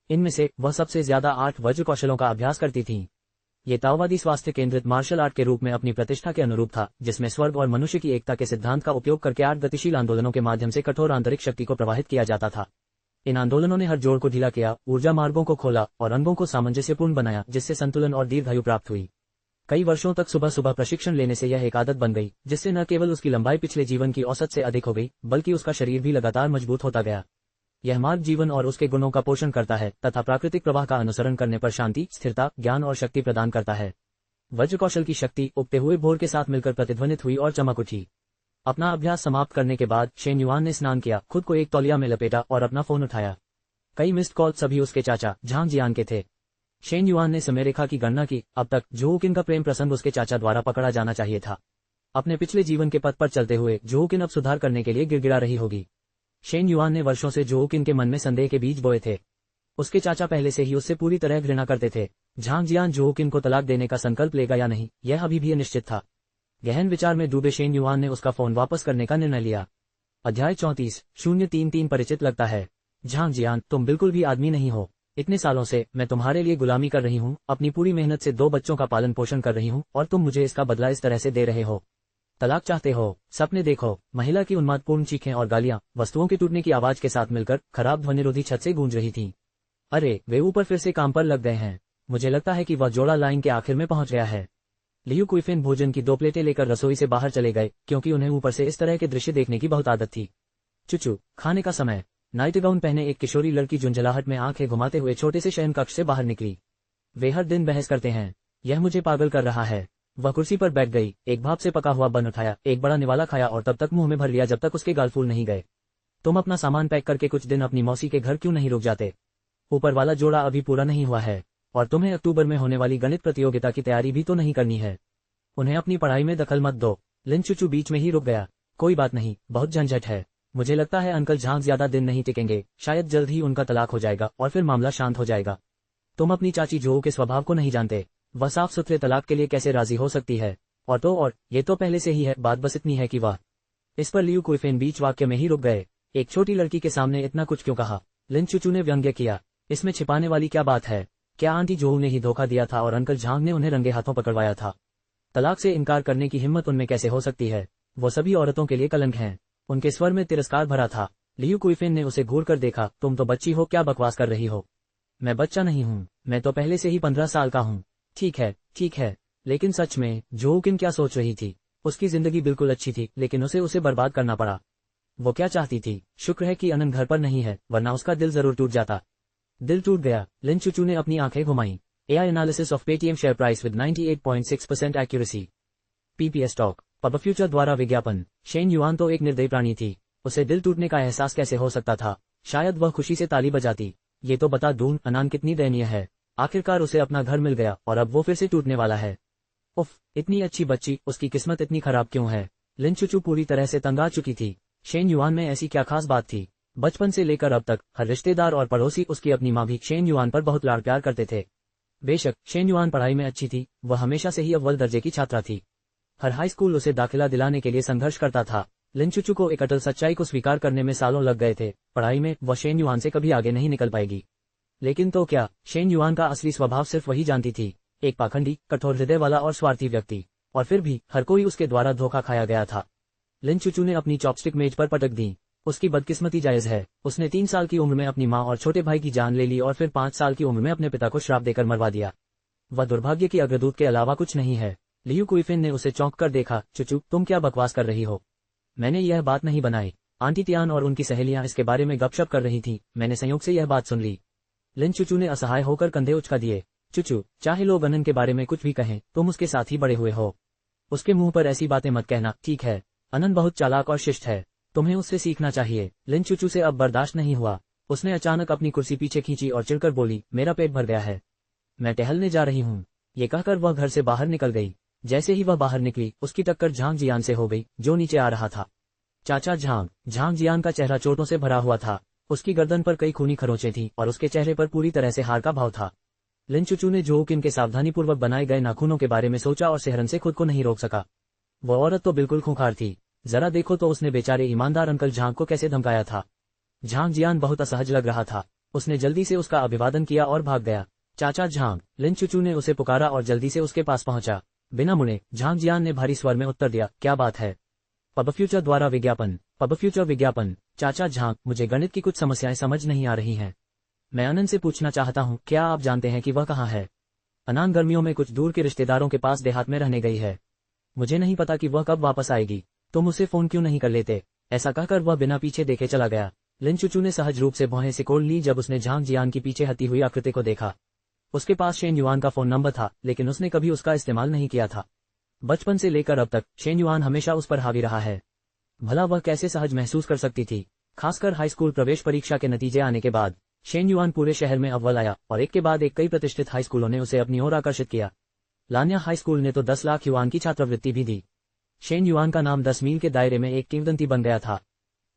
इनमें से वह सबसे ज्यादा 8 वज्र कौशलों का अभ्यास करती थीं। ये ताओवादी स्वास्थ्य केंद्रित मार्शल आर्ट के रूप में अपनी प्रतिष्ठा के अनुरूप था, जिसमें स्वर्ग और मनुष्य की एकता के सिद्धांत का उपयोग करके 8 गतिशील आंदोलनों के माध्यम से कठोर आंतरिक शक्ति को प्रवाहित किया जाता था। इन आंदोलनों ने हर जोड़ को ढीला किया, ऊर्जा मार्गों को खोला और अंगों को सामंजस्यपूर्ण बनाया, जिससे संतुलन और दीर्घायु प्राप्त हुई। कई वर्षों तक सुबह सुबह प्रशिक्षण लेने से यह एक आदत बन गई, जिससे न केवल उसकी लंबाई पिछले जीवन की औसत से अधिक हो गई, बल्कि उसका शरीर भी लगातार मजबूत होता गया। यह मार्ग जीवन और उसके गुणों का पोषण करता है तथा प्राकृतिक प्रवाह का अनुसरण करने पर शांति, स्थिरता, ज्ञान और शक्ति प्रदान करता है। वज्र कौशल की शक्ति उगते हुए भोर के साथ मिलकर प्रतिध्वनित हुई और चमक उठी। अपना अभ्यास समाप्त करने के बाद शेन युआन ने स्नान किया, खुद को एक तौलिया में लपेटा और अपना फोन उठाया। कई मिस्ड कॉल सभी उसके चाचा झांग जियान के थे। शेन युआन ने समय रेखा की गणना की। अब तक जोहुकिन का प्रेम प्रसंग उसके चाचा द्वारा पकड़ा जाना चाहिए था। अपने पिछले जीवन के पथ पर चलते हुए जोहुकिन अब सुधार करने के लिए गिड़गिड़ा रही होगी। शेन युआन ने वर्षों से जोहुकिन के मन में संदेह के बीज बोए थे। उसके चाचा पहले से ही उससे पूरी तरह घृणा करते थे। झांग जियान जोहुकिन को तलाक देने का संकल्प लेगा या नहीं, यह अभी भी अनिश्चित था। गहन विचार में डूबे शेन युआन ने उसका फोन वापस करने का निर्णय लिया। अध्याय 34:033 परिचित लगता है। झांग जियान, तुम बिल्कुल भी आदमी नहीं हो। इतने सालों से मैं तुम्हारे लिए गुलामी कर रही हूँ, अपनी पूरी मेहनत से 2 बच्चों का पालन पोषण कर रही हूँ, और तुम मुझे इसका बदला इस तरह से दे रहे हो। तलाक चाहते हो? सपने देखो। महिला की उन्मादपूर्ण चीखें और गालियां वस्तुओं के टूटने की आवाज के साथ मिलकर खराब ध्वनिरोधी छत से गूंज रही थीं। अरे, वे ऊपर फिर से काम पर लग गए हैं। मुझे लगता है कि वह जोड़ा लाइन के आखिर में पहुंच गया है। लियू कुइफेन भोजन की 2 प्लेटें लेकर रसोई से बाहर चले गए, क्योंकि उन्हें ऊपर से इस तरह के दृश्य देखने की बहुत आदत थी। चुचू, खाने का समय। नाइट गाउन पहने एक किशोरी लड़की झुंझलाहट में आंखें घुमाते हुए छोटे से शयन कक्ष से बाहर निकली। वे हर दिन बहस करते हैं। यह मुझे पागल कर रहा है। वह कुर्सी पर बैठ गई, एक भाप से पका हुआ बन उठाया, एक बड़ा निवाला खाया और तब तक मुंह में भर लिया जब तक उसके गाल फूल नहीं गए। तुम अपना सामान पैक करके कुछ दिन अपनी मौसी के घर क्यों नहीं रुक जाते? ऊपर वाला जोड़ा अभी पूरा नहीं हुआ है, और तुम्हें अक्टूबर में होने वाली गणित प्रतियोगिता की तैयारी भी तो नहीं करनी है। उन्हें अपनी पढ़ाई में दखल मत दो। लिन चुचू बीच में ही रुक गया। कोई बात नहीं, बहुत झंझट है। मुझे लगता है अंकल झांग ज्यादा दिन नहीं टिकेंगे, शायद जल्द ही उनका तलाक हो जाएगा और फिर मामला शांत हो जाएगा। तुम अपनी चाची जोहू के स्वभाव को नहीं जानते। वह साफ सुथरे तलाक के लिए कैसे राजी हो सकती है? और ये तो पहले से ही है। बात बस इतनी है कि वह। इस पर लियू कुइफेन बीच वाक्य में ही रुक गए। एक छोटी लड़की के सामने इतना कुछ क्यों कहा? लिन चुचू ने व्यंग्य किया। इसमें छिपाने वाली क्या बात है? क्या आंटी जोहू ने ही धोखा दिया था और अंकल झांग ने उन्हें रंगे हाथों पकड़वाया था? तलाक से इनकार करने की हिम्मत उनमें कैसे हो सकती है? वो सभी औरतों के लिए कलंक हैं। उनके स्वर में तिरस्कार भरा था। लियू कुइफेन ने उसे घूर कर देखा। तुम तो बच्ची हो, क्या बकवास कर रही हो? मैं बच्चा नहीं हूँ, मैं तो पहले से ही 15 साल का हूँ। ठीक है, लेकिन सच में जोहुकिन क्या सोच रही थी? उसकी जिंदगी बिल्कुल अच्छी थी, लेकिन उसे बर्बाद करना पड़ा। वो क्या चाहती थी? शुक्र है कि अनंत घर पर नहीं है, वरना उसका दिल जरूर टूट जाता। दिल टूट गया। लिन चुचू ने अपनी आंखें घुमाई। AI analysis of Paytm share price with 98.6% accuracy. PPS stock pub future द्वारा विज्ञापन। शेन युआन तो एक निर्दयी प्राणी थी। उसे दिल टूटने का एहसास कैसे हो सकता था? शायद वह खुशी से ताली बजाती। ये तो बता दूं, अनान कितनी दयनीय है। आखिरकार उसे अपना घर मिल गया और अब वो फिर से टूटने वाला है। उफ, इतनी अच्छी बच्ची, उसकी किस्मत इतनी खराब क्यों है? लिन चुचू पूरी तरह से तंग आ चुकी थी। शेन युआन में ऐसी क्या खास बात थी? बचपन से लेकर अब तक हर रिश्तेदार और पड़ोसी, उसकी अपनी माँ भी शेन युआन पर बहुत लाड़ प्यार करते थे। बेशक शेन युआन पढ़ाई में अच्छी थी, वह हमेशा से ही अव्वल दर्जे की छात्रा थी। हर हाई स्कूल उसे दाखिला दिलाने के लिए संघर्ष करता था। लिन चुचू को एक अटल सच्चाई को स्वीकार करने में सालों लग गए थे। पढ़ाई में वह शेन युआन से कभी आगे नहीं निकल पाएगी। लेकिन तो क्या, शेन युआन का असली स्वभाव सिर्फ वही जानती थी। एक पाखंडी, कठोर हृदय वाला और स्वार्थी व्यक्ति। और फिर भी हर कोई उसके द्वारा धोखा खाया गया था। लिन चुचू ने अपनी चॉपस्टिक मेज पर पटक दी। उसकी बदकिस्मती जायज है। उसने 3 साल की उम्र में अपनी माँ और छोटे भाई की जान ले ली और फिर 5 साल की उम्र में अपने पिता को श्राप देकर मरवा दिया। वह दुर्भाग्य की अग्रदूत के अलावा कुछ नहीं है। लियू कुइफेन ने उसे चौंक कर देखा। चुचू, तुम क्या बकवास कर रही हो? मैंने यह बात नहीं बनाई। आंटी तियान और उनकी सहेलियां इसके बारे में गपशप कर रही थीं। मैंने संयोग से यह बात सुन ली। लिन चुचू ने असहाय होकर कंधे उचका दिए। चुचू, चाहे लोग अनन के बारे में कुछ भी कहें, तुम उसके साथ ही बड़े हुए हो। उसके मुंह पर ऐसी बातें मत कहना, ठीक है? अनन बहुत चालाक और शिष्ट है, तुम्हें उससे सीखना चाहिए। लिन चुचू से अब बर्दाश्त नहीं हुआ। उसने अचानक अपनी कुर्सी पीछे खींची और चिढ़कर बोली, मेरा पेट भर गया है, मैं टहलने जा रही हूँ। ये कहकर वह घर से बाहर निकल गई। जैसे ही वह बाहर निकली, उसकी टक्कर झांग जियान से हो गई, जो नीचे आ रहा था। चाचा झांग। झांग जियान का चेहरा चोटों से भरा हुआ था। उसकी गर्दन पर कई खूनी खरोंचें थीं और उसके चेहरे पर पूरी तरह से हार का भाव था। लिन चुचू ने जो किन के सावधानीपूर्वक बनाए गए नाखूनों के बारे में सोचा और सेहरन से खुद को नहीं रोक सका। वो औरत तो बिल्कुल खूंखार थी। जरा देखो तो उसने बेचारे ईमानदार अंकल झांग को कैसे धमकाया था। झांग जियान बहुत असहज लग रहा था। उसने जल्दी से उसका अभिवादन किया और भाग गया। चाचा झांग। लिन चुचू ने उसे पुकारा और जल्दी से उसके पास पहुंचा। बिना मुड़े झांग जियान ने भारी स्वर में उत्तर दिया, क्या बात है? पब फ्यूचर द्वारा विज्ञापन। पब फ्यूचर विज्ञापन। चाचा झांग, मुझे गणित की कुछ समस्याएं समझ नहीं आ रही हैं। मैं अनन से पूछना चाहता हूँ, क्या आप जानते हैं कि वह कहाँ है? अनान गर्मियों में कुछ दूर के रिश्तेदारों के पास देहात में रहने गई है। मुझे नहीं पता कि वह कब वापस आएगी। तुम उसे फोन क्यों नहीं कर लेते? ऐसा कहकर वह बिना पीछे देखे चला गया। लिन चुचू ने सहज रूप से भौहें सिकोड़ ली जब उसने झांग जियान की पीछे हटी हुई आकृति को देखा। उसके पास शेन युआन का फोन नंबर था, लेकिन उसने कभी उसका इस्तेमाल नहीं किया था। बचपन से लेकर अब तक शेन युआन हमेशा उस पर हावी रहा है। भला वह कैसे सहज महसूस कर सकती थी, खासकर हाई स्कूल प्रवेश परीक्षा के नतीजे आने के बाद। शेन युआन पूरे शहर में अव्वल आया और एक के बाद एक कई प्रतिष्ठित हाई स्कूलों ने उसे अपनी ओर आकर्षित किया। लान्या हाई स्कूल ने तो 10 लाख युआन की छात्रवृत्ति भी दी। शेन युआन का नाम 10 मील के दायरे में एक किंवदंती बन गया था।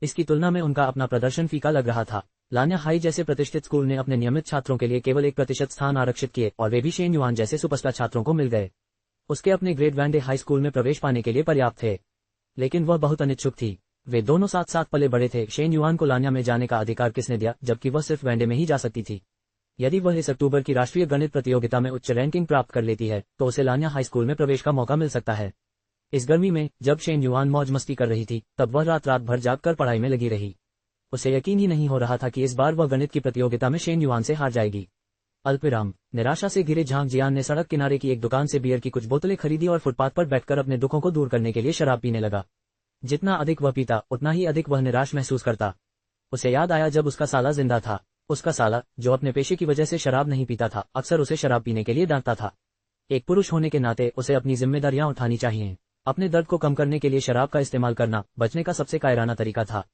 इसकी तुलना में उनका अपना प्रदर्शन फीका लग रहा था। लान्या हाई जैसे प्रतिष्ठित स्कूल ने अपने नियमित छात्रों के लिए केवल 1% स्थान आरक्षित किए और वे भी शेन युआन जैसे सुपरस्टार छात्रों को मिल गए। उसके अपने ग्रेड वैंडे हाई स्कूल में प्रवेश पाने के लिए पर्याप्त थे, लेकिन वह बहुत अनिच्छुक थी। वे दोनों साथ साथ पले बड़े थे। शेन युआन को लान्या में जाने का अधिकार किसने दिया, जबकि वह सिर्फ वैंडे में ही जा सकती थी। यदि वह इस अक्टूबर की राष्ट्रीय गणित प्रतियोगिता में उच्च रैंकिंग प्राप्त कर लेती है तो उसे लान्या हाई स्कूल में प्रवेश का मौका मिल सकता है। इस गर्मी में जब शेन युआन मौज मस्ती कर रही थी, तब वह रात रात भर जागकर पढ़ाई में लगी रही। उसे यकीन ही नहीं हो रहा था कि इस बार वह गणित की प्रतियोगिता में शेन युआन से हार जाएगी। अल्पविराम। निराशा से घिरे झांग जियान ने सड़क किनारे की एक दुकान से बियर की कुछ बोतलें खरीदी और फुटपाथ पर बैठकर अपने दुखों को दूर करने के लिए शराब पीने लगा। जितना अधिक वह पीता, उतना ही अधिक वह निराश महसूस करता। उसे याद आया जब उसका साला जिंदा था। उसका साला, जो अपने पेशे की वजह से शराब नहीं पीता था, अक्सर उसे शराब पीने के लिए डांटता था। एक पुरुष होने के नाते उसे अपनी जिम्मेदारियां उठानी चाहिए। अपने दर्द को कम करने के लिए शराब का इस्तेमाल करना बचने का सबसे कायराना तरीका था।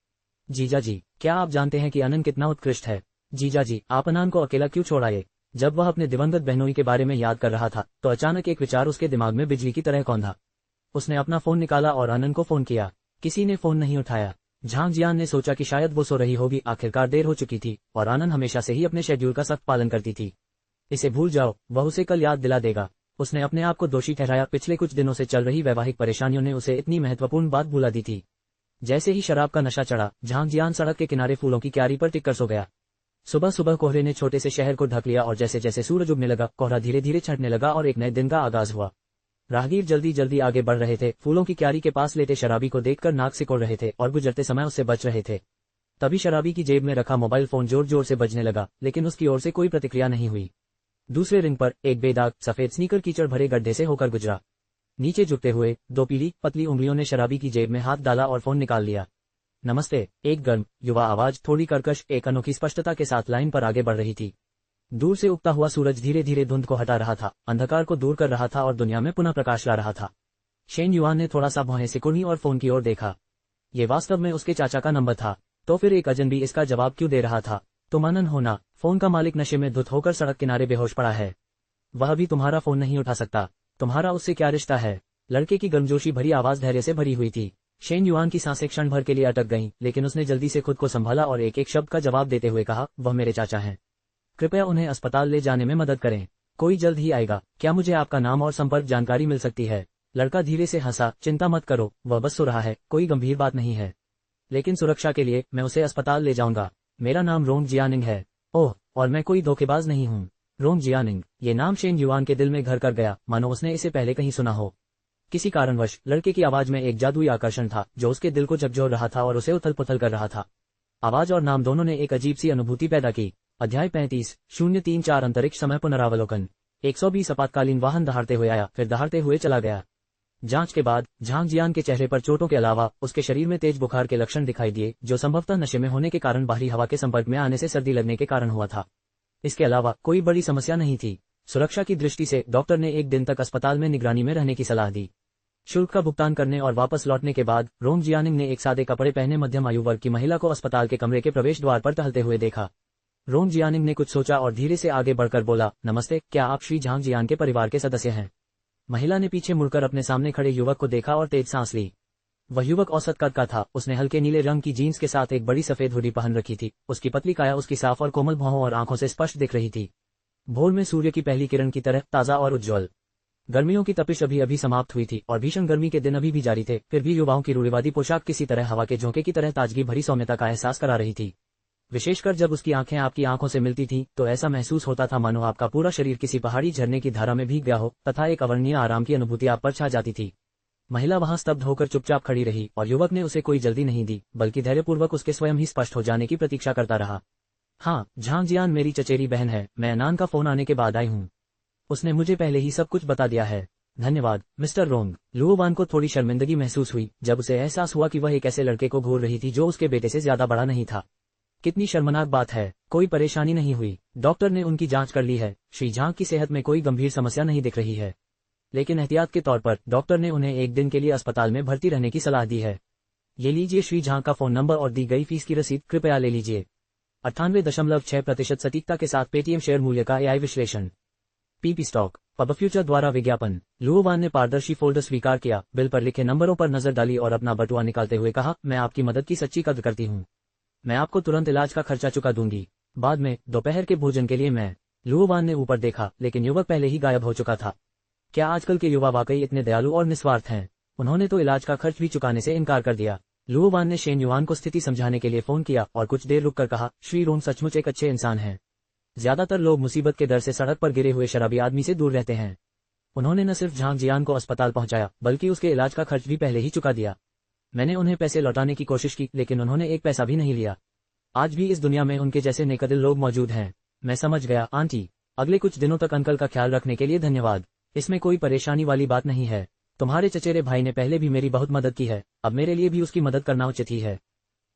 जीजा जी, क्या आप जानते हैं कि अनन कितना उत्कृष्ट है? जीजा जी, आप अनन को अकेला क्यों छोड़ आए? जब वह अपने दिवंगत बहनोई के बारे में याद कर रहा था तो अचानक एक विचार उसके दिमाग में बिजली की तरह कौंधा। उसने अपना फोन निकाला और आनन को फोन किया। किसी ने फोन नहीं उठाया। झांग जियान ने सोचा कि शायद वो सो रही होगी। आखिरकार देर हो चुकी थी और आनन हमेशा से ही अपने शेड्यूल का सख्त पालन करती थी। इसे भूल जाओ, वह उसे कल याद दिला देगा। उसने अपने आप को दोषी ठहराया। पिछले कुछ दिनों से चल रही वैवाहिक परेशानियों ने उसे इतनी महत्वपूर्ण बात भुला दी थी। जैसे ही शराब का नशा चढ़ा, झांग जियान सड़क के किनारे फूलों की क्यारी पर टिककर सो गया। सुबह सुबह कोहरे ने छोटे से शहर को ढक लिया और जैसे जैसे सूरज उगने लगा, कोहरा धीरे धीरे छंटने लगा और एक नए दिन का आगाज हुआ। राहगीर जल्दी जल्दी आगे बढ़ रहे थे। फूलों की क्यारी के पास लेटे शराबी को देखकर नाक सिकोड़ रहे थे और गुजरते समय उससे बच रहे थे। तभी शराबी की जेब में रखा मोबाइल फोन जोर जोर से बजने लगा, लेकिन उसकी ओर से कोई प्रतिक्रिया नहीं हुई। दूसरे रिंग पर एक बेदाग सफेद स्नीकर कीचड़ भरे गड्ढे से होकर गुजरा। नीचे झुकते हुए दो पीली पतली उंगलियों ने शराबी की जेब में हाथ डाला और फोन निकाल लिया। नमस्ते। एक गर्म युवा आवाज, थोड़ी कर्कश, एक अनोखी स्पष्टता के साथ लाइन पर आगे बढ़ रही थी। दूर से उगता हुआ सूरज धीरे धीरे धुंध को हटा रहा था, अंधकार को दूर कर रहा था और दुनिया में पुनः प्रकाश ला रहा था। शेन युआन ने थोड़ा सा भौहें सिकुड़ी और फोन की ओर देखा। ये वास्तव में उसके चाचा का नंबर था। तो फिर एक अजनबी इसका जवाब क्यों दे रहा था? तुम अनन हो ना? फोन का मालिक नशे में धुत होकर सड़क किनारे बेहोश पड़ा है। वह भी तुम्हारा फोन नहीं उठा सकता। तुम्हारा उससे क्या रिश्ता है? लड़के की गर्मजोशी भरी आवाज धैर्य से भरी हुई थी। शेन युआन की सांसें क्षण भर के लिए अटक गईं, लेकिन उसने जल्दी से खुद को संभाला और एक एक शब्द का जवाब देते हुए कहा, वह मेरे चाचा हैं। कृपया उन्हें अस्पताल ले जाने में मदद करें। कोई जल्द ही आएगा। क्या मुझे आपका नाम और संपर्क जानकारी मिल सकती है? लड़का धीरे से हंसा। चिंता मत करो, वह बस सो रहा है, कोई गंभीर बात नहीं है। लेकिन सुरक्षा के लिए मैं उसे अस्पताल ले जाऊंगा। मेरा नाम रोंग जियानिंग है। ओह, और मैं कोई धोखेबाज नहीं हूँ। रोंग जियानिंग। ये नाम शेन युआन के दिल में घर कर गया, मानो उसने इसे पहले कहीं सुना हो। किसी कारणवश लड़के की आवाज में एक जादुई आकर्षण था जो उसके दिल को झकझोर रहा था और उसे उथल पुथल कर रहा था। आवाज और नाम दोनों ने एक अजीब सी अनुभूति पैदा की। अध्याय 35:034 अंतरिक्ष समय पुनरावलोकन। 120 आपातकालीन वाहन दहाड़ते हुए आया, फिर दहाड़ते हुए चला गया। जांच के बाद झांग जियान के चेहरे पर चोटों के अलावा उसके शरीर में तेज बुखार के लक्षण दिखाई दिए, जो संभवतः नशे में होने के कारण बाहरी हवा के संपर्क में आने से सर्दी लगने के कारण हुआ था। इसके अलावा कोई बड़ी समस्या नहीं थी। सुरक्षा की दृष्टि से डॉक्टर ने एक दिन तक अस्पताल में निगरानी में रहने की सलाह दी। शुल्क का भुगतान करने और वापस लौटने के बाद रोंग जियानिंग ने एक सादे कपड़े पहने मध्यम आयु वर्ग की महिला को अस्पताल के कमरे के प्रवेश द्वार पर टहलते हुए देखा। रोंग जियानिंग ने कुछ सोचा और धीरे से आगे बढ़कर बोला, नमस्ते, क्या आप श्री झांग जियान के परिवार के सदस्य हैं? महिला ने पीछे मुड़कर अपने सामने खड़े युवक को देखा और तेज सांस ली। वह युवक औसत कद का था। उसने हल्के नीले रंग की जीन्स के साथ एक बड़ी सफेद हुडी पहन रखी थी। उसकी पतली काया उसकी साफ और कोमल भौहों और आंखों से स्पष्ट दिख रही थी। भोर में सूर्य की पहली किरण की तरह ताजा और उज्ज्वल। गर्मियों की तपिश अभी अभी समाप्त हुई थी और भीषण गर्मी के दिन अभी भी जारी थे, फिर भी युवाओं की रूढ़िवादी पोशाक किसी तरह हवा के झोंके की तरह ताजगी भरी सौम्यता का एहसास करा रही थी। विशेषकर जब उसकी आंखें आपकी आंखों से मिलती थीं, तो ऐसा महसूस होता था मानो आपका पूरा शरीर किसी पहाड़ी झरने की धारा में भीग गया हो तथा एक अवर्णनीय आराम की अनुभूति आप पर छा जाती थी। महिला वहां स्तब्ध होकर चुपचाप खड़ी रही और युवक ने उसे कोई जल्दी नहीं दी, बल्कि धैर्यपूर्वक उसके स्वयं ही स्पष्ट हो जाने की प्रतीक्षा करता रहा। हाँ, झांग जियान मेरी चचेरी बहन है। मैं अनान का फोन आने के बाद आई हूँ। उसने मुझे पहले ही सब कुछ बता दिया है। धन्यवाद, मिस्टर रोंग। लुओवान को थोड़ी शर्मिंदगी महसूस हुई जब उसे एहसास हुआ कि वह एक ऐसे लड़के को घूर रही थी जो उसके बेटे से ज्यादा बड़ा नहीं था। कितनी शर्मनाक बात है। कोई परेशानी नहीं हुई। डॉक्टर ने उनकी जांच कर ली है। श्री झांग की सेहत में कोई गंभीर समस्या नहीं दिख रही है, लेकिन एहतियात के तौर पर डॉक्टर ने उन्हें एक दिन के लिए अस्पताल में भर्ती रहने की सलाह दी है। ये लीजिए श्री झांग का फोन नंबर और दी गई फीस की रसीद, कृपया ले लीजिए। 98.6% सटीकता के साथ पेटीएम शेयर मूल्य का एआई विश्लेषण। पीपी स्टॉक पब फ्यूचर द्वारा विज्ञापन। लुओवान ने पारदर्शी फोल्डर स्वीकार किया, बिल पर लिखे नंबरों पर नजर डाली और अपना बटुआ निकालते हुए कहा, मैं आपकी मदद की सच्ची कद्र करती हूँ। मैं आपको तुरंत इलाज का खर्चा चुका दूंगी। बाद में दोपहर के भोजन के लिए मैं। लुओवान ने ऊपर देखा, लेकिन युवक पहले ही गायब हो चुका था। क्या आजकल के युवा वाकई इतने दयालु और निस्वार्थ हैं? उन्होंने तो इलाज का खर्च भी चुकाने से इनकार कर दिया। लुओवान ने शेन युआन को स्थिति समझाने के लिए फोन किया और कुछ देर रुककर कहा, श्री रोंग सचमुच एक अच्छे इंसान हैं। ज्यादातर लोग मुसीबत के डर से सड़क पर गिरे हुए शराबी आदमी से दूर रहते हैं। उन्होंने न सिर्फ झांग जियान को अस्पताल पहुंचाया, बल्कि उसके इलाज का खर्च भी पहले ही चुका दिया। मैंने उन्हें पैसे लौटाने की कोशिश की, लेकिन उन्होंने एक पैसा भी नहीं लिया। आज भी इस दुनिया में उनके जैसे नेकदिल लोग मौजूद हैं। मैं समझ गया आंटी। अगले कुछ दिनों तक अंकल का ख्याल रखने के लिए धन्यवाद। इसमें कोई परेशानी वाली बात नहीं है। तुम्हारे चचेरे भाई ने पहले भी मेरी बहुत मदद की है, अब मेरे लिए भी उसकी मदद करना उचित ही है।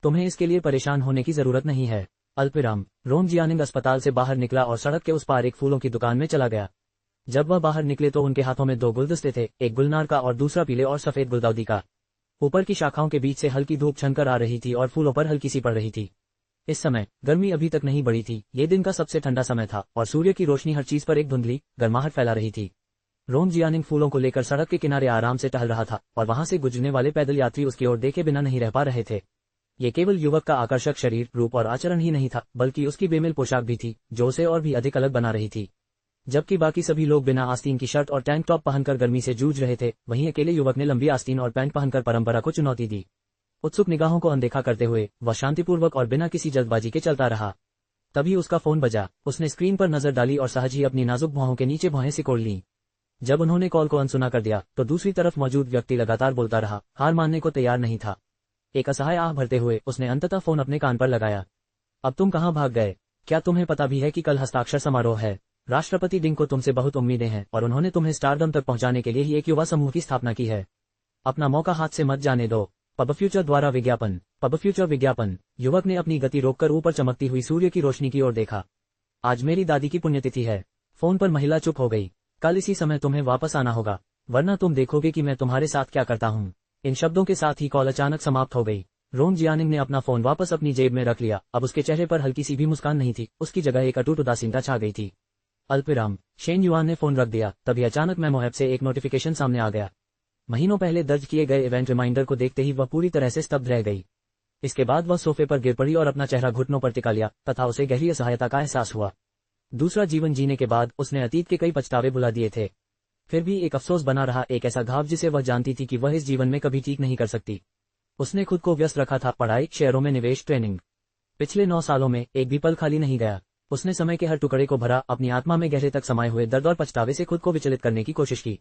तुम्हें इसके लिए परेशान होने की जरूरत नहीं है। अल्पविराम। रोंग जियानिंग अस्पताल से बाहर निकला और सड़क के उस पार एक फूलों की दुकान में चला गया। जब वह बाहर निकले तो उनके हाथों में दो गुलदस्ते थे, एक गुलनार का और दूसरा पीले और सफेद गुलदाउदी का। ऊपर की शाखाओं के बीच से हल्की धूप छनकर आ रही थी और फूलों पर हल्की सी पड़ रही थी। इस समय गर्मी अभी तक नहीं बढ़ी थी। ये दिन का सबसे ठंडा समय था और सूर्य की रोशनी हर चीज पर एक धुंधली गर्माहट फैला रही थी। रोंग जियानिंग फूलों को लेकर सड़क के किनारे आराम से टहल रहा था और वहां से गुजरने वाले पैदल यात्री उसकी ओर देखे बिना नहीं रह पा रहे थे। ये केवल युवक का आकर्षक शरीर, रूप और आचरण ही नहीं था, बल्कि उसकी बेमेल पोशाक भी थी, जो उसे और भी अधिक अलग बना रही थी। जबकि बाकी सभी लोग बिना आस्तीन की शर्ट और टैंक टॉप पहनकर गर्मी से जूझ रहे थे, वहीं अकेले युवक ने लंबी आस्तीन और पैंट पहनकर परंपरा को चुनौती दी। उत्सुक निगाहों को अनदेखा करते हुए वह शांतिपूर्वक और बिना किसी जल्दबाजी के चलता रहा। तभी उसका फोन बजा। उसने स्क्रीन पर नजर डाली और सहज ही अपनी नाजुक भौहों के नीचे भौहें सिकोड़ लीं। जब उन्होंने कॉल को अनसुना कर दिया तो दूसरी तरफ मौजूद व्यक्ति लगातार बोलता रहा, हार मानने को तैयार नहीं था। एक असहाय आह भरते हुए उसने अंततः फोन अपने कान पर लगाया। अब तुम कहाँ भाग गए? क्या तुम्हें पता भी है कि कल हस्ताक्षर समारोह है? राष्ट्रपति डिंग को तुमसे बहुत उम्मीदें हैं और उन्होंने तुम्हें स्टारडम तक पहुंचाने के लिए ही एक युवा समूह की स्थापना की है। अपना मौका हाथ से मत जाने दो। पब फ्यूचर द्वारा विज्ञापन। पब फ्यूचर विज्ञापन। युवक ने अपनी गति रोककर ऊपर चमकती हुई सूर्य की रोशनी की ओर देखा। आज मेरी दादी की पुण्यतिथि है। फोन पर महिला चुप हो गई। कल इसी समय तुम्हें वापस आना होगा, वरना तुम देखोगे कि मैं तुम्हारे साथ क्या करता हूँ। इन शब्दों के साथ ही कॉल अचानक समाप्त हो गई। रोंग जियानिंग ने अपना फोन वापस अपनी जेब में रख लिया। अब उसके चेहरे पर हल्की सी भी मुस्कान नहीं थी, उसकी जगह एक अटूट उदासीनता छा गई थी। अल्पविराम। शेन युआन ने फोन रख दिया। तभी अचानक मेमो ऐप से एक नोटिफिकेशन सामने आ गया। महीनों पहले दर्ज किए गए इवेंट रिमाइंडर को देखते ही वह पूरी तरह से स्तब्ध रह गई। इसके बाद वह सोफे पर गिर पड़ी और अपना चेहरा घुटनों पर टिका लिया तथा उसे गहरी असहायता का एहसास हुआ। दूसरा जीवन जीने के बाद उसने अतीत के कई पछतावे भुला दिए थे। फिर भी एक अफसोस बना रहा, एक ऐसा घाव जिसे वह जानती थी कि वह इस जीवन में कभी ठीक नहीं कर सकती। उसने खुद को व्यस्त रखा था, पढ़ाई, शेयरों में निवेश, ट्रेनिंग। पिछले 9 सालों में एक भी पल खाली नहीं गया। उसने समय के हर टुकड़े को भरा, अपनी आत्मा में गहरे तक समाये हुए दर्द और पछतावे से खुद को विचलित करने की कोशिश की।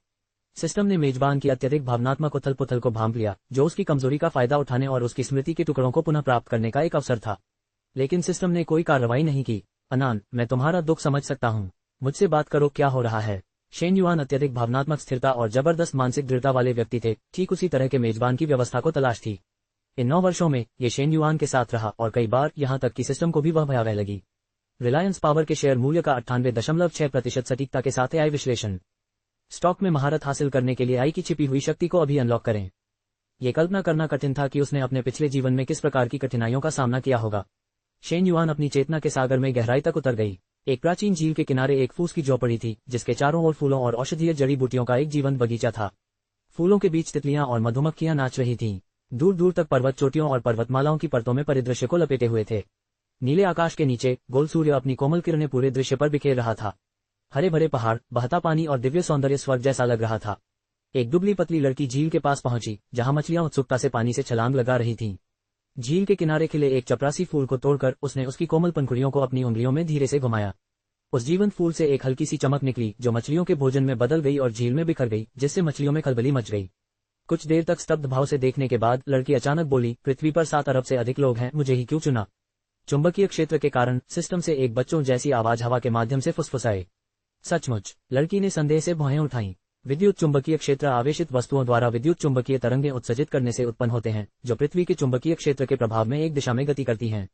सिस्टम ने मेजबान की अत्यधिक भावनात्मक उथल पुथल को भांप लिया, जो उसकी कमजोरी का फायदा उठाने और उसकी स्मृति के टुकड़ों को पुनः प्राप्त करने का एक अवसर था। लेकिन सिस्टम ने कोई कार्रवाई नहीं की। अनान, मैं तुम्हारा दुख समझ सकता हूँ। मुझसे बात करो, क्या हो रहा है? शेन युआन अत्यधिक भावनात्मक स्थिरता और जबरदस्त मानसिक दृढ़ता वाले व्यक्ति थे। ठीक उसी तरह के मेजबान की व्यवस्था को तलाश थी। इन 9 वर्षों में ये शेन युआन के साथ रहा और कई बार यहाँ तक कि सिस्टम को भी वह भयावह लगी। रिलायंस पावर के शेयर मूल्य का 98.6% सटीकता के साथ एआई विश्लेषण। स्टॉक में महारत हासिल करने के लिए आई की छिपी हुई शक्ति को अभी अनलॉक करें। ये कल्पना करना कठिन था कि उसने अपने पिछले जीवन में किस प्रकार की कठिनाइयों का सामना किया होगा। शेन युआन अपनी चेतना के सागर में गहराई तक उतर गई। एक प्राचीन झील के किनारे एक फूस की झोपड़ी थी, जिसके चारों ओर फूलों और औषधीय जड़ी बूटियों का एक जीवंत बगीचा था। फूलों के बीच तितलियां और मधुमक्खियां नाच रही थीं। दूर दूर तक पर्वत चोटियों और पर्वतमालाओं की परतों में परिदृश्य को लपेटे हुए थे। नीले आकाश के नीचे गोल सूर्य अपनी कोमल किरणें पूरे दृश्य पर बिखेर रहा था। हरे भरे पहाड़, बहता पानी और दिव्य सौंदर्य स्वर्ग जैसा लग रहा था। एक दुबली पतली लड़की झील के पास पहुंची, जहां मछलियां उत्सुकता से पानी से छलांग लगा रही थीं। झील के किनारे खिले एक चपरासी फूल को तोड़कर उसने उसकी कोमल पंखुड़ियों को अपनी उंगलियों में धीरे से घुमाया। उस जीवंत फूल से एक हल्की सी चमक निकली, जो मछलियों के भोजन में बदल गई और झील में बिखर गई, जिससे मछलियों में खलबली मच गई। कुछ देर तक स्तब्ध भाव से देखने के बाद लड़की अचानक बोली, पृथ्वी पर 7 अरब से अधिक लोग हैं, मुझे ही क्यों चुना? चुंबकीय क्षेत्र के कारण सिस्टम से एक बच्चों जैसी आवाज हवा के माध्यम से फुसफुसाई। सचमुच? लड़की ने संदेह से भौहें उठाईं। विद्युत चुंबकीय क्षेत्र आवेशित वस्तुओं द्वारा विद्युत चुंबकीय तरंगें उत्सर्जित करने से उत्पन्न होते हैं, जो पृथ्वी के चुंबकीय क्षेत्र के प्रभाव में एक दिशा में गति करती हैं।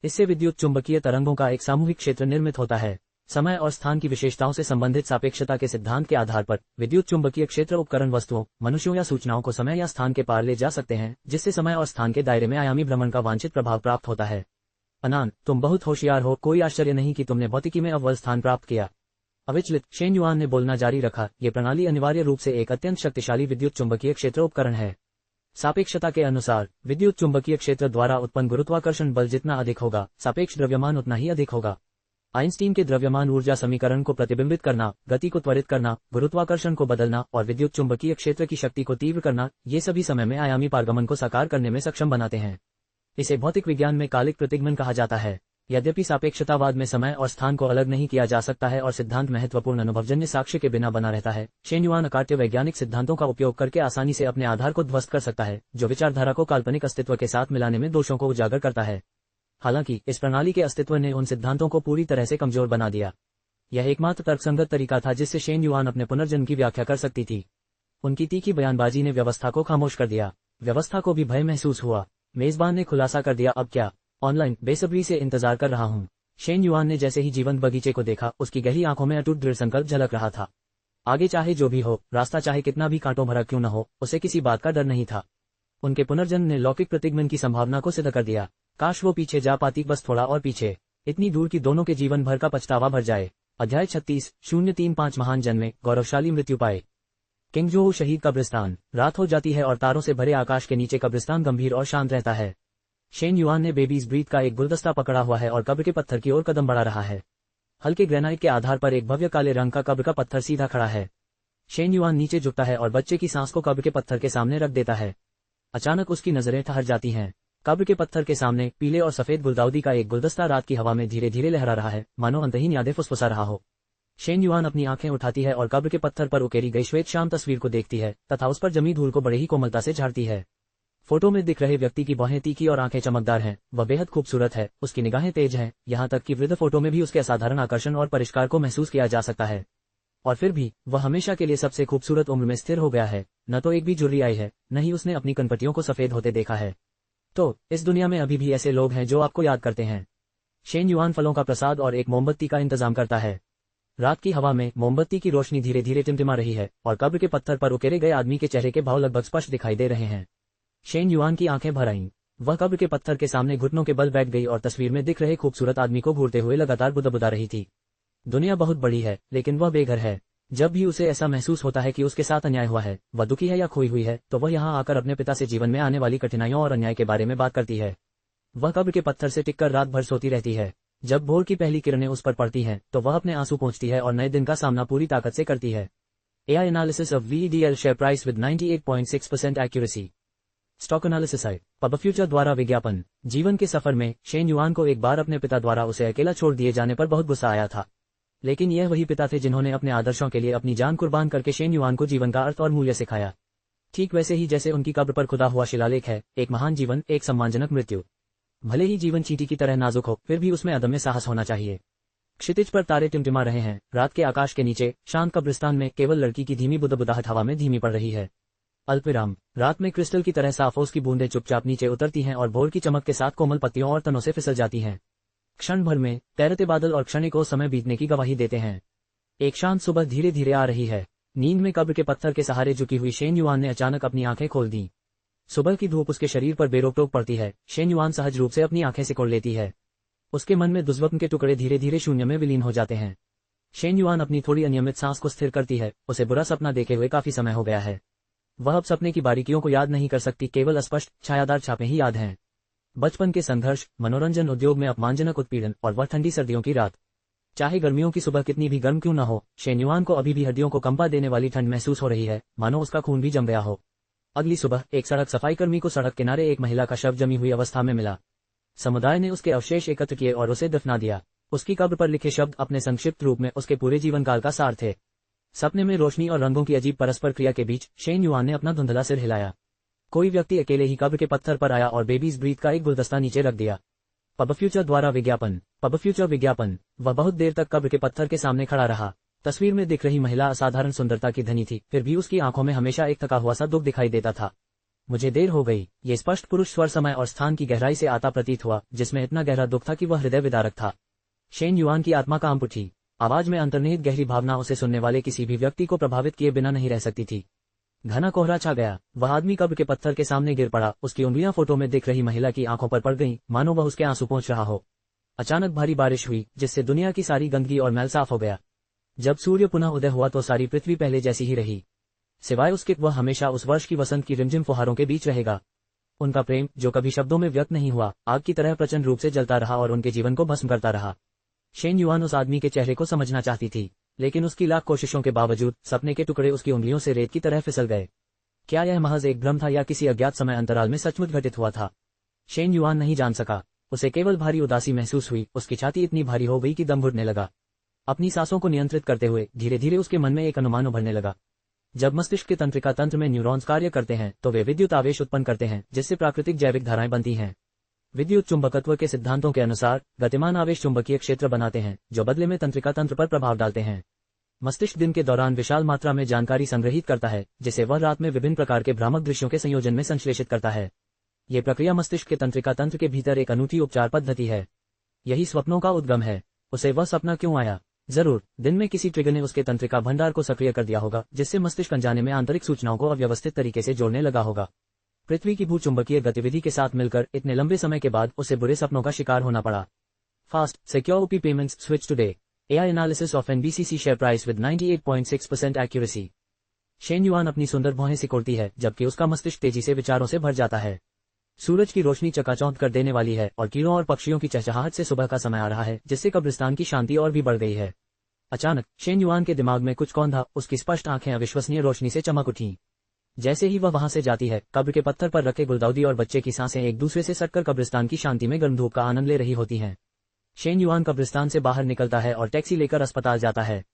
इससे विद्युत चुंबकीय तरंगों का एक सामूहिक क्षेत्र निर्मित होता है। समय और स्थान की विशेषताओं से संबंधित सापेक्षता के सिद्धांत के आधार पर विद्युत चुंबकीय क्षेत्र उपकरण वस्तुओं, मनुष्यों या सूचनाओं को समय या स्थान के पार ले जा सकते हैं, जिससे समय और स्थान के दायरे में आयामी भ्रमण का वांछित प्रभाव प्राप्त होता है। अनान, तुम बहुत होशियार हो, कोई आश्चर्य नहीं कि तुमने भौतिकी में अव्वल स्थान प्राप्त किया। अविचलित, शेन युआन ने बोलना जारी रखा, ये प्रणाली अनिवार्य रूप से एक अत्यंत शक्तिशाली विद्युत चुंबकीय क्षेत्र उपकरण है। सापेक्षता के अनुसार विद्युत चुंबकीय क्षेत्र द्वारा उत्पन्न गुरुत्वाकर्षण बल जितना अधिक होगा, सापेक्ष द्रव्यमान उतना ही अधिक होगा। आइंस्टीन के द्रव्यमान ऊर्जा समीकरण को प्रतिबिंबित करना, गति को त्वरित करना, गुरुत्वाकर्षण को बदलना और विद्युत चुंबकीय क्षेत्र की शक्ति को तीव्र करना, ये सभी समय में आयामी पारगमन को साकार करने में सक्षम बनाते हैं। इसे भौतिक विज्ञान में कालिक प्रतिगमन कहा जाता है। यद्यपि सापेक्षतावाद में समय और स्थान को अलग नहीं किया जा सकता है और सिद्धांत महत्वपूर्ण अनुभवजन्य साक्ष्य के बिना बना रहता है, शेन युआन अकाट्य वैज्ञानिक सिद्धांतों का उपयोग करके आसानी से अपने आधार को ध्वस्त कर सकता है, जो विचारधारा को काल्पनिक अस्तित्व के साथ मिलाने में दोषों को उजागर करता है। हालांकि इस प्रणाली के अस्तित्व ने उन सिद्धांतों को पूरी तरह से कमजोर बना दिया। यह एकमात्र तर्कसंगत तरीका था जिससे शेन युआन अपने पुनर्जन्म की व्याख्या कर सकती थी। उनकी तीखी बयानबाजी ने व्यवस्था को खामोश कर दिया। व्यवस्था को भी भय महसूस हुआ। मेजबान ने खुलासा कर दिया, अब क्या? ऑनलाइन, बेसब्री से इंतजार कर रहा हूँ। शेन युआन ने जैसे ही जीवंत बगीचे को देखा, उसकी गहरी आंखों में अटूट दृढ़ संकल्प झलक रहा था। आगे चाहे जो भी हो, रास्ता चाहे कितना भी कांटों भरा क्यों न हो, उसे किसी बात का डर नहीं था। उनके पुनर्जन्म ने लौकिक प्रतिगमन की संभावना को सिद्ध कर दिया। काश वो पीछे जा पाती, बस थोड़ा और पीछे, इतनी दूर की दोनों के जीवन भर का पछतावा भर जाए। अध्याय 36, 035 महान जन्मे, गौरवशाली मृत्यु पाए। किंगजोहू शहीद कब्रिस्तान। रात हो जाती है और तारों से भरे आकाश के नीचे कब्रिस्तान गंभीर और शांत रहता है। शेन युआन ने बेबीज ब्रीथ का एक गुलदस्ता पकड़ा हुआ है और कब्र के पत्थर की ओर कदम बढ़ा रहा है। हल्के ग्रेनाइट के आधार पर एक भव्य काले रंग का कब्र का पत्थर सीधा खड़ा है। शेन युआन नीचे झुकता है और बच्चे की सांस को कब्र के पत्थर के सामने रख देता है। अचानक उसकी नजरें ठहर जाती हैं। कब्र के पत्थर के सामने पीले और सफेद गुलदाउदी का एक गुलदस्ता रात की हवा में धीरे धीरे लहरा रहा है, मानो अंतहीन यादें फुसफुसा रहा हो। शेन युआन अपनी आंखें उठाती है और कब्र के पत्थर पर उकेरी गई श्वेत शाम तस्वीर को देखती है तथा उस पर जमी धूल को बड़े ही कोमलता से झाड़ती है। फोटो में दिख रहे व्यक्ति की भौहें तीखी और आंखें चमकदार हैं। वह बेहद खूबसूरत है, उसकी निगाहें तेज हैं, यहाँ तक कि वृद्ध फोटो में भी उसके असाधारण आकर्षण और परिष्कार को महसूस किया जा सकता है। और फिर भी वह हमेशा के लिए सबसे खूबसूरत उम्र में स्थिर हो गया है। न तो एक भी झुर्री आई है, न ही उसने अपनी कनपटियों को सफेद होते देखा है। तो इस दुनिया में अभी भी ऐसे लोग हैं जो आपको याद करते हैं। शेन युआन फलों का प्रसाद और एक मोमबत्ती का इंतजाम करता है। रात की हवा में मोमबत्ती की रोशनी धीरे धीरे टिमटिमा रही है और कब्र के पत्थर पर उकेरे गए आदमी के चेहरे के भाव लगभग स्पष्ट दिखाई दे रहे हैं। शेन युआन की आंखें भर आईं। वह कब्र के पत्थर के सामने घुटनों के बल बैठ गई और तस्वीर में दिख रहे खूबसूरत आदमी को घूरते हुए लगातार बुदबुदा रही थी। दुनिया बहुत बड़ी है, लेकिन वह बेघर है। जब भी उसे ऐसा महसूस होता है कि उसके साथ अन्याय हुआ है, वह दुखी है या खोई हुई है, तो वह यहाँ आकर अपने पिता से जीवन में आने वाली कठिनाइयों और अन्याय के बारे में बात करती है। वह कब्र के पत्थर से टिककर रात भर सोती रहती है। जब भोर की पहली किरणें उस पर पड़ती हैं, तो वह अपने आंसू पोंछती है और नए दिन का सामना पूरी ताकत से करती है। AI analysis of VDL share price with 98.6% accuracy. Stock analysis है। पब फ्यूचर द्वारा विज्ञापन। जीवन के सफर में शेन युआन को एक बार अपने पिता द्वारा उसे अकेला छोड़ दिए जाने पर बहुत गुस्सा आया था। लेकिन यह वही पिता थे जिन्होंने अपने आदर्शों के लिए अपनी जान कुर्बान करके शेन युआन को जीवन का अर्थ और मूल्य सिखाया। ठीक वैसे ही जैसे उनकी कब्र पर खुदा हुआ शिलालेख है, एक महान जीवन, एक सम्मानजनक मृत्यु। भले ही जीवन चींटी की तरह नाजुक हो, फिर भी उसमें अदम्य साहस होना चाहिए। क्षितिज पर तारे टिमटिमा रहे हैं। रात के आकाश के नीचे शांत कब्रिस्तान में केवल लड़की की धीमी बुदबुदाहट हवा में धीमी पड़ रही है। अल्पविराम। रात में क्रिस्टल की तरह साफ ओस की बूंदें चुपचाप नीचे उतरती हैं और भोर की चमक के साथ कोमल पत्तियों और तनों से फिसल जाती हैं। क्षण भर में तैरते बादल और क्षणिक समय बीतने की गवाही देते हैं। एक शांत सुबह धीरे धीरे आ रही है। नींद में कब्र के पत्थर के सहारे झुकी हुई शेन युआन ने अचानक अपनी आंखें खोल दी। सुबह की धूप उसके शरीर पर बेरोक-टोक पड़ती है। शेन युआन सहज रूप से अपनी आंखें सिकोड़ लेती है। उसके मन में दुष्वप्न के टुकड़े धीरे धीरे शून्य में विलीन हो जाते हैं। शेन युआन अपनी थोड़ी अनियमित सांस को स्थिर करती है। उसे बुरा सपना देखे हुए काफी समय हो गया है। वह अब सपने की बारीकियों को याद नहीं कर सकती, केवल अस्पष्ट छायादार छापे ही याद हैं। बचपन के संघर्ष, मनोरंजन उद्योग में अपमानजनक उत्पीड़न और वह ठंडी सर्दियों की रात। चाहे गर्मियों की सुबह कितनी भी गर्म क्यों न हो, शेन युआन को अभी भी हड्डियों को कंपा देने वाली ठंड महसूस हो रही है, मानो उसका खून भी जम गया हो। अगली सुबह एक सड़क सफाईकर्मी को सड़क किनारे एक महिला का शव जमी हुई अवस्था में मिला। समुदाय ने उसके अवशेष एकत्र किए और उसे दफना दिया। उसकी कब्र पर लिखे शब्द अपने संक्षिप्त रूप में उसके पूरे जीवन काल का सार थे। सपने में रोशनी और रंगों की अजीब परस्पर क्रिया के बीच शेन युआन ने अपना धुंधला सिर हिलाया। कोई व्यक्ति अकेले ही कब्र के पत्थर पर आया और बेबीज ब्रीथ का एक गुलदस्ता नीचे रख दिया। पब फ्यूचर द्वारा विज्ञापन। पब फ्यूचर विज्ञापन। वह बहुत देर तक कब्र के पत्थर के सामने खड़ा रहा। तस्वीर में दिख रही महिला असाधारण सुंदरता की धनी थी, फिर भी उसकी आंखों में हमेशा एक थका हुआ सा दुख दिखाई देता था। मुझे देर हो गई, ये स्पष्ट पुरुष स्वर समय और स्थान की गहराई से आता प्रतीत हुआ, जिसमें इतना गहरा दुख था कि वह हृदय विदारक था। शेन युआन की आत्मा कांप उठी। आवाज में अंतर्निहित गहरी भावना उसे सुनने वाले किसी भी व्यक्ति को प्रभावित किए बिना नहीं रह सकती थी। घना कोहरा छा गया। वह आदमी कब्र के पत्थर के सामने गिर पड़ा। उसकी उंगलियां फोटो में दिख रही महिला की आंखों पर पड़ गईं, मानो वह उसके आंसू पोंछ रहा हो। अचानक भारी बारिश हुई, जिससे दुनिया की सारी गंदगी और मैल साफ हो गया। जब सूर्य पुनः उदय हुआ तो सारी पृथ्वी पहले जैसी ही रही। सिवाय उसके वह हमेशा उस वर्ष की वसंत की रिमझिम फुहारों के बीच रहेगा। उनका प्रेम, जो कभी शब्दों में व्यक्त नहीं हुआ, आग की तरह प्रचंड रूप से जलता रहा और उनके जीवन को भस्म करता रहा। शेन युआन उस आदमी के चेहरे को समझना चाहती थी, लेकिन उसकी लाख कोशिशों के बावजूद सपने के टुकड़े उसकी उंगलियों से रेत की तरह फिसल गए। क्या यह महज एक भ्रम था या किसी अज्ञात समय अंतराल में सचमुच घटित हुआ था? शेन युआन नहीं जान सका। उसे केवल भारी उदासी महसूस हुई। उसकी छाती इतनी भारी हो गई कि दम घुटने लगा। अपनी सांसों को नियंत्रित करते हुए धीरे धीरे उसके मन में एक अनुमान उभरने लगा। जब मस्तिष्क के तंत्रिका तंत्र में न्यूरॉन्स कार्य करते हैं तो वे विद्युत आवेश उत्पन्न करते हैं, जिससे प्राकृतिक जैविक धाराएं बनती हैं। विद्युत चुंबकत्व के सिद्धांतों के अनुसार गतिमान आवेश चुंबकीय क्षेत्र बनाते हैं, जो बदले में तंत्रिका तंत्र पर प्रभाव डालते हैं। मस्तिष्क दिन के दौरान विशाल मात्रा में जानकारी संग्रहित करता है, जिसे वह रात में विभिन्न प्रकार के भ्रामक दृश्यों के संयोजन में संश्लेषित करता है। ये प्रक्रिया मस्तिष्क के तंत्रिका तंत्र के भीतर एक अनूठी उपचार पद्धति है। यही स्वप्नों का उद्गम है। उसे वह सपना क्यों आया? जरूर दिन में किसी ट्रिगर ने उसके तंत्रिका भंडार को सक्रिय कर दिया होगा, जिससे मस्तिष्क अनजाने में आंतरिक सूचनाओं को अव्यवस्थित तरीके से जोड़ने लगा होगा। पृथ्वी की भूचुंबकीय गतिविधि के साथ मिलकर इतने लंबे समय के बाद उसे बुरे सपनों का शिकार होना पड़ा। Fast secure OP payments switch today. AI analysis of NBCC share price with 98.6% accuracy. Shane yuan अपनी सुंदर भौहें सिकोड़ती है, जबकि उसका मस्तिष्क तेजी से विचारों से भर जाता है। सूरज की रोशनी चकाचौंध कर देने वाली है और कीड़ों और पक्षियों की चहचहाहट से सुबह का समय आ रहा है, जिससे कब्रिस्तान की शांति और भी बढ़ गई है। अचानक शेन युआन के दिमाग में कुछ कौंधा। उसकी स्पष्ट आंखें अविश्वसनीय रोशनी से चमक उठीं। जैसे ही वह वहां से जाती है, कब्र के पत्थर पर रखे गुलदाउदी और बच्चे की सांसें एक दूसरे से सटकर कब्रिस्तान की शांति में गर्म धूप का आनंद ले रही होती हैं। शेन युआन कब्रिस्तान से बाहर निकलता है और टैक्सी लेकर अस्पताल जाता है।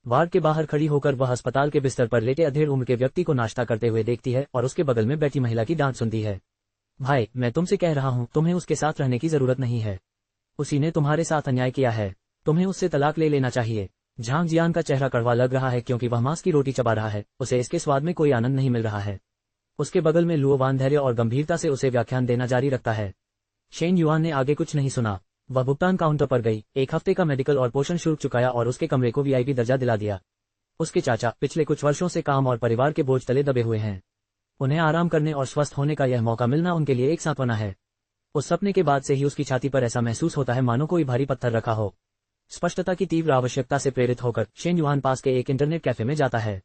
वार्ड के बाहर खड़ी होकर वह अस्पताल के बिस्तर पर लेटे अधेड़ उम्र के व्यक्ति को नाश्ता करते हुए देखती है और उसके बगल में बैठी महिला की डांट सुनती है। भाई, मैं तुमसे कह रहा हूं, तुम्हें उसके साथ रहने की जरूरत नहीं है। उसी ने तुम्हारे साथ अन्याय किया है। तुम्हें उससे तलाक ले लेना चाहिए। झांग जियान का चेहरा कड़वा लग रहा है क्योंकि वह मांस की रोटी चबा रहा है। उसे इसके स्वाद में कोई आनंद नहीं मिल रहा है। उसके बगल में लुओ वान धैर्य और गंभीरता से उसे व्याख्यान देना जारी रखता है। शेन युआन ने आगे कुछ नहीं सुना। वह भुगतान काउंटर पर गई, एक हफ्ते का मेडिकल और पोषण शुल्क चुकाया और उसके कमरे को VIP दर्जा दिला दिया। उसके चाचा पिछले कुछ वर्षों से काम और परिवार के बोझ तले दबे हुए हैं। उन्हें आराम करने और स्वस्थ होने का यह मौका मिलना उनके लिए एक सांत्वना है। उस सपने के बाद से ही उसकी छाती पर ऐसा महसूस होता है मानो कोई भारी पत्थर रखा हो। स्पष्टता की तीव्र आवश्यकता से प्रेरित होकर शेन युआन पास के एक इंटरनेट कैफे में जाता है।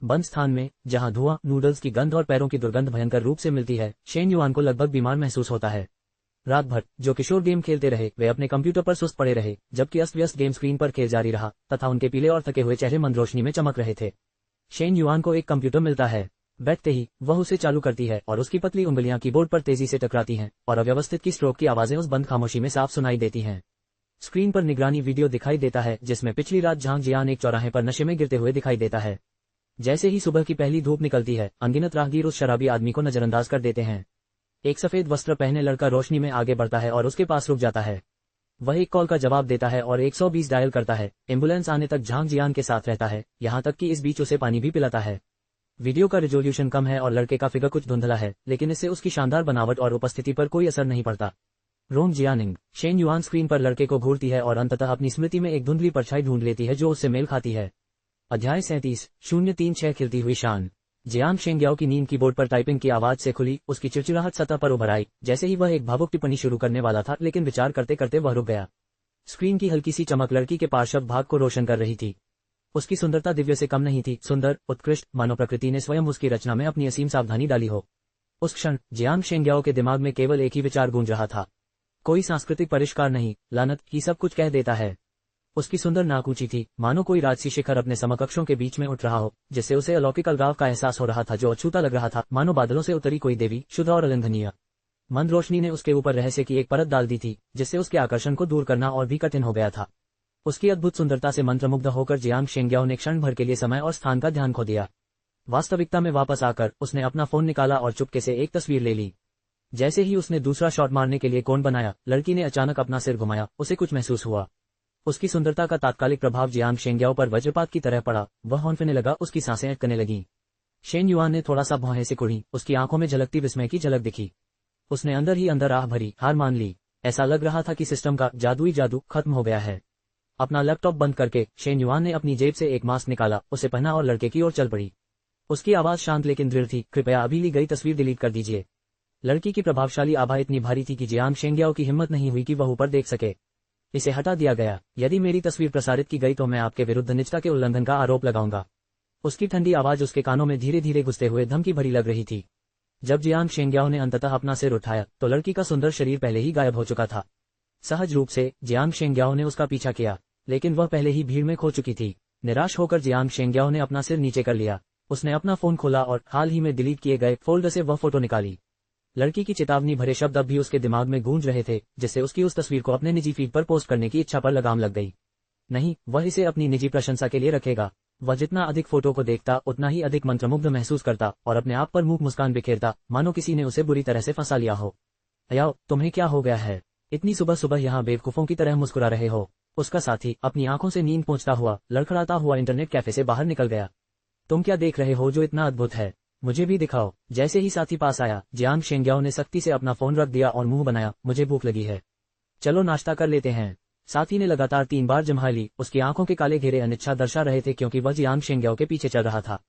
बंद स्थान में, जहां धुआं, नूडल्स की गंध और पैरों की दुर्गंध भयंकर रूप से मिलती है, शेन युआन को लगभग बीमार महसूस होता है। रात भर जो किशोर गेम खेलते रहे वे अपने कंप्यूटर पर सुस्त पड़े रहे, जबकि अस्त व्यस्त गेम स्क्रीन पर खेल जारी रहा तथा उनके पीले और थके हुए चेहरे मंद रोशनी में चमक रहे थे। शेन युआन को एक कंप्यूटर मिलता है। बैठते ही वह उसे चालू करती है और उसकी पतली उंगलियां कीबोर्ड पर तेजी से टकराती हैं और अव्यवस्थित की स्ट्रोक की आवाजें उस बंद खामोशी में साफ सुनाई देती हैं। स्क्रीन पर निगरानी वीडियो दिखाई देता है, जिसमें पिछली रात झांग जियान एक चौराहे पर नशे में गिरते हुए दिखाई देता है। जैसे ही सुबह की पहली धूप निकलती है, अनगिनत राहगीर उस शराबी आदमी को नजरअंदाज कर देते हैं। एक सफेद वस्त्र पहने लड़का रोशनी में आगे बढ़ता है और उसके पास रुक जाता है। वह एक कॉल का जवाब देता है और 120 डायल करता है। एम्बुलेंस आने तक झांग जियान के साथ रहता है, यहाँ तक कि इस बीच उसे पानी भी पिलाता है। वीडियो का रिजोल्यूशन कम है और लड़के का फिगर कुछ धुंधला है, लेकिन इससे उसकी शानदार बनावट और उपस्थिति पर कोई असर नहीं पड़ता। रोंग जियानिंग। शेन युआन स्क्रीन पर लड़के को घूरती है और अंततः अपनी स्मृति में एक धुंधली परछाई ढूंढ लेती है जो उससे मेल खाती है। अध्याय 37:036 खिलती हुई शान। जियांग शेंग्याओ की नींद कीबोर्ड पर टाइपिंग की आवाज से खुली, उसकी चिड़चिड़ाहट सतह पर उभर आई। जैसे ही वह एक भावुक टिप्पणी शुरू करने वाला था, लेकिन विचार करते करते वह रुक गया। स्क्रीन की हल्की सी चमक लड़की के पार्श्व भाग को रोशन कर रही थी। उसकी सुंदरता दिव्य से कम नहीं थी, सुंदर, उत्कृष्ट, मानो प्रकृति ने स्वयं उसकी रचना में अपनी असीम सावधानी डाली हो। उस क्षण जियांग शेंग्याओ के दिमाग में केवल एक ही विचार गूंज रहा था, कोई सांस्कृतिक परिष्कार नहीं, लानत ही सब कुछ कह देता है। उसकी सुंदर नाक ऊंची थी, मानो कोई राजसी शिखर अपने समकक्षों के बीच में उठ रहा हो, जिससे उसे अलौकिक अलगाव का एहसास हो रहा था जो अछूता लग रहा था, मानो बादलों से उतरी कोई देवी, शुद्ध और अलंघनीय। मंद रोशनी ने उसके ऊपर रहस्य की एक परत डाल दी थी, जिससे उसके आकर्षण को दूर करना और भी कठिन हो गया था। उसकी अद्भुत सुंदरता से मंत्रमुग्ध होकर जियांग शेंग्याओ ने क्षण भर के लिए समय और स्थान का ध्यान खो दिया। वास्तविकता में वापस आकर उसने अपना फोन निकाला और चुपके से एक तस्वीर ले ली। जैसे ही उसने दूसरा शॉट मारने के लिए कोण बनाया, लड़की ने अचानक अपना सिर घुमाया। उसे कुछ महसूस हुआ। उसकी सुंदरता का तात्कालिक प्रभाव जियांग शेंग्याओ पर वज्रपात की तरह पड़ा। वह हौंफने लगा, उसकी सांसें अटकने लगीं। शेन युआन ने थोड़ा सा भौहें से कुड़ी, उसकी आंखों में झलकती विस्मय की झलक दिखी। उसने अंदर ही अंदर आह भरी, हार मान ली। ऐसा लग रहा था कि सिस्टम का जादुई जादू खत्म हो गया है। अपना लैपटॉप बंद करके शेन युआन ने अपनी जेब से एक मास्क निकाला, उसे पहना और लड़के की ओर चल पड़ी। उसकी आवाज शांत लेकिन दृढ़ थी, कृपया अभी ली गई तस्वीर डिलीट कर दीजिए। लड़की की प्रभावशाली आभा इतनी भारी थी कि जियांग शेंग्याओ की हिम्मत नहीं हुई कि वह ऊपर देख सके। इसे हटा दिया गया। यदि मेरी तस्वीर प्रसारित की गई तो मैं आपके विरुद्ध निजता के उल्लंघन का आरोप लगाऊंगा। उसकी ठंडी आवाज उसके कानों में धीरे धीरे घुसते हुए धमकी भरी लग रही थी। जब जियांग शेंग्याओ ने अंततः अपना सिर उठाया तो लड़की का सुंदर शरीर पहले ही गायब हो चुका था। सहज रूप से जियांग शेंग्याओ ने उसका पीछा किया, लेकिन वह पहले ही भीड़ में खो चुकी थी। निराश होकर जियांग शेंग्याओ ने अपना सिर नीचे कर लिया। उसने अपना फोन खोला और हाल ही में डिलीट किए गए फोल्डर से वह फोटो निकाली। लड़की की चेतावनी भरे शब्द अब भी उसके दिमाग में गूंज रहे थे, जिससे उसकी उस तस्वीर को अपने निजी फीड पर पोस्ट करने की इच्छा पर लगाम लग गई। नहीं, वह इसे अपनी निजी प्रशंसा के लिए रखेगा। वह जितना अधिक फोटो को देखता उतना ही अधिक मंत्रमुग्ध महसूस करता और अपने आप पर मुंह मुस्कान बिखेरता, मानो किसी ने उसे बुरी तरह से फंसा लिया हो। अयाओ, तुम्हें क्या हो गया है? इतनी सुबह सुबह यहाँ बेवकूफों की तरह मुस्कुरा रहे हो। उसका साथी अपनी आंखों से नींद पोंछता हुआ लड़खड़ाता हुआ इंटरनेट कैफे से बाहर निकल गया। तुम क्या देख रहे हो जो इतना अद्भुत है? मुझे भी दिखाओ। जैसे ही साथी पास आया, जियांग शेंग्याओ ने सख्ती से अपना फोन रख दिया और मुंह बनाया, मुझे भूख लगी है, चलो नाश्ता कर लेते हैं। साथी ने लगातार 3 बार जम्हा ली। उसकी आंखों के काले घेरे अनिच्छा दर्शा रहे थे क्योंकि वह जियांग शेंग्याओ के पीछे चल रहा था।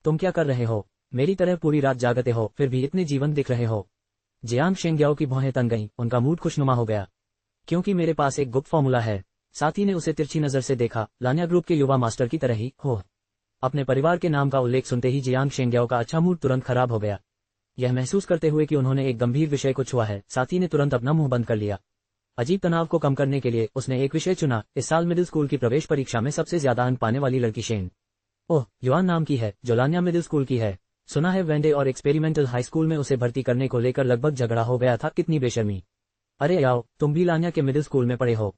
तुम क्या कर रहे हो? मेरी तरह पूरी रात जागते हो, फिर भी इतने जीवंत दिख रहे हो। जियांग शेंग्याओ की भौहें तन गईं, उनका मूड खुशनुमा हो गया। क्योंकि मेरे पास एक गुप्त फॉर्मूला है। साथी ने उसे तिरछी नजर से देखा, लान्या ग्रुप के युवा मास्टर की तरह ही हो। अपने परिवार के नाम का उल्लेख सुनते ही जियांग शेंग्याओ का अच्छा मूड तुरंत खराब हो गया। यह महसूस करते हुए कि उन्होंने एक गंभीर विषय को छुआ है, साथी ने तुरंत अपना मुंह बंद कर लिया। अजीब तनाव को कम करने के लिए उसने एक विषय चुना। इस साल मिडिल स्कूल की प्रवेश परीक्षा में सबसे ज्यादा अंक पाने वाली लड़की शेन ओह युआन नाम की है, जो लान्या मिडिल स्कूल की है। सुना है वेंडे और एक्सपेरिमेंटल हाई स्कूल में उसे भर्ती करने को लेकर लगभग झगड़ा हो गया था। कितनी बेशर्मी। अरे याओ, तुम भी लान्या के मिडिल स्कूल में पढ़े हो।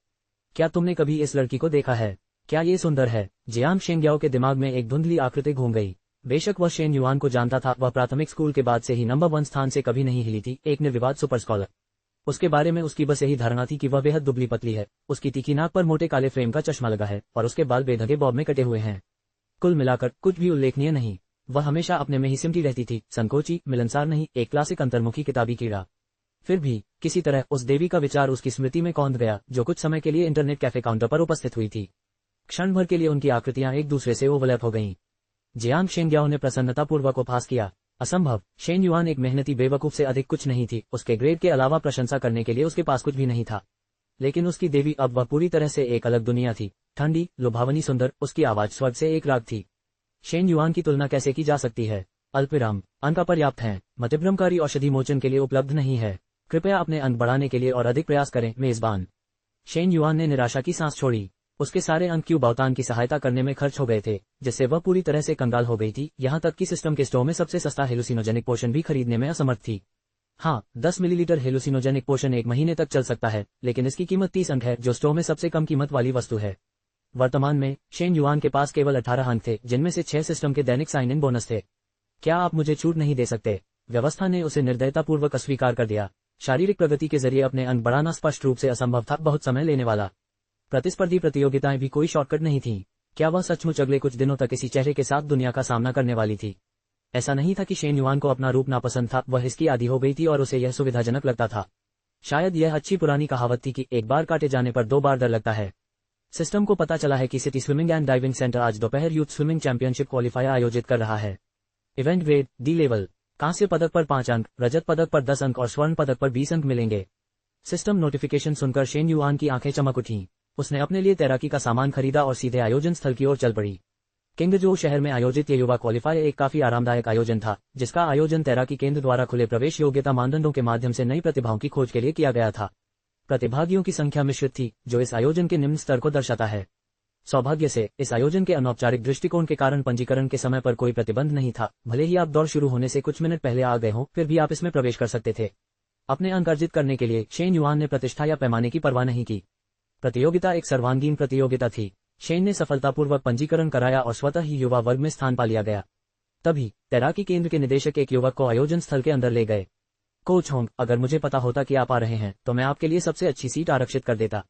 क्या तुमने कभी इस लड़की को देखा है? क्या ये सुंदर है? जियांग शेंग्याओ के दिमाग में एक धुंधली आकृति घूम गई। बेशक वह शेन युआन को जानता था, वह प्राथमिक स्कूल के बाद से ही नंबर 1 स्थान से कभी नहीं हिली थी, एक निर्विवाद सुपर स्कॉलर। उसके बारे में उसकी बस यही धारणा थी कि वह बेहद दुबली पतली है, उसकी तीखी नाक पर मोटे काले फ्रेम का चश्मा लगा है और उसके बाल बेढंगे बॉब में कटे हुए हैं। कुल मिलाकर कुछ भी उल्लेखनीय नहीं। वह हमेशा अपने में ही सिमटी रहती थी, संकोची, मिलनसार नहीं, एक क्लासिक अंतर्मुखी किताबी कीड़ा। फिर भी किसी तरह उस देवी का विचार उसकी स्मृति में कौंध गया, जो कुछ समय के लिए इंटरनेट कैफे काउंटर पर उपस्थित हुई थी। क्षण भर के लिए उनकी आकृतियां एक दूसरे से ओवरलैप हो गईं। जियांग शेंग्याओ ने प्रसन्नतापूर्वक उपहास किया। असंभव, शेन युआन एक मेहनती बेवकूफ से अधिक कुछ नहीं थी। उसके ग्रेड के अलावा प्रशंसा करने के लिए उसके पास कुछ भी नहीं था। लेकिन उसकी देवी अब वह पूरी तरह से एक अलग दुनिया थी। ठंडी, लुभावनी, सुंदर, उसकी आवाज स्वर्ग से एक राग थी। शेन युआन की तुलना कैसे की जा सकती है? अल्पविराम, अंक अपर्याप्त हैं, मतिभ्रमकारी औषधि मोचन के लिए उपलब्ध नहीं है। कृपया अपने अंक बढ़ाने के लिए और अधिक प्रयास करें, मेजबान। शेन युआन ने निराशा की सांस छोड़ी। उसके सारे अंक क्यू बाउतान की सहायता करने में खर्च हो गए थे, जिससे वह पूरी तरह से कंगाल हो गई थी, यहाँ तक कि सिस्टम के स्टोर में सबसे सस्ता हेलुसिनोजेनिक पोषण भी खरीदने में असमर्थ थी। हाँ, 10 मिलीलीटर हेलुसिनोजेनिक पोषण 1 महीने तक चल सकता है, लेकिन इसकी कीमत 30 अंक है, जो स्टोर में सबसे कम कीमत वाली वस्तु है। वर्तमान में शेन युआन के पास केवल 18 अंक थे, जिनमें से 6 सिस्टम के दैनिक साइन इन बोनस थे। क्या आप मुझे छूट नहीं दे सकते? व्यवस्था ने उसे निर्दयतापूर्वक अस्वीकार कर दिया। शारीरिक प्रगति के जरिए अपने अंक बढ़ाना स्पष्ट रूप से असंभव था, बहुत समय लेने वाला। प्रतिस्पर्धी प्रतियोगिताएं भी कोई शॉर्टकट नहीं थी। क्या वह सचमुच अगले कुछ दिनों तक इसी चेहरे के साथ दुनिया का सामना करने वाली थी? ऐसा नहीं था कि शेन युआन को अपना रूप नापसंद था, वह इसकी आदी हो गई थी और उसे यह सुविधाजनक लगता था। शायद यह अच्छी पुरानी कहावत थी कि एक बार काटे जाने पर 2 बार डर लगता है। सिस्टम को पता चला है कि city swimming and diving centre आज दोपहर यूथ स्विमिंग चैंपियनशिप क्वालिफायर आयोजित कर रहा है। इवेंट ग्रेड डी लेवल, कांस्य पदक पर 5 अंक, रजत पदक पर 10 अंक और स्वर्ण पदक पर 20 अंक मिलेंगे। सिस्टम नोटिफिकेशन सुनकर शेन युआन की आंखें चमक उठीं। उसने अपने लिए तैराकी का सामान खरीदा और सीधे आयोजन स्थल की ओर चल पड़ी। किंगजो शहर में आयोजित ये युवा क्वालिफायर एक काफी आरामदायक आयोजन था, जिसका आयोजन तैराकी केंद्र द्वारा खुले प्रवेश योग्यता मानदंडों के माध्यम से नई प्रतिभाओं की खोज के लिए किया गया था। प्रतिभागियों की संख्या मिश्रित थी, जो इस आयोजन के निम्न स्तर को दर्शाता है। सौभाग्य से इस आयोजन के अनौपचारिक दृष्टिकोण के कारण पंजीकरण के समय पर कोई प्रतिबंध नहीं था। भले ही आप दौड़ शुरू होने से कुछ मिनट पहले आ गए हों, फिर भी आप इसमें प्रवेश कर सकते थे। अपने अंक अर्जित करने के लिए शेन युआन ने प्रतिष्ठा या पैमाने की परवाह नहीं की। प्रतियोगिता एक सर्वांगीण प्रतियोगिता थी। शेन ने सफलतापूर्वक पंजीकरण कराया और स्वतः ही युवा वर्ग में स्थान पा लिया गया। तभी तैराकी केंद्र के निदेशक एक युवक को आयोजन स्थल के अंदर ले गए। कोच होंग, अगर मुझे पता होता कि आप आ रहे हैं तो मैं आपके लिए सबसे अच्छी सीट आरक्षित कर देता।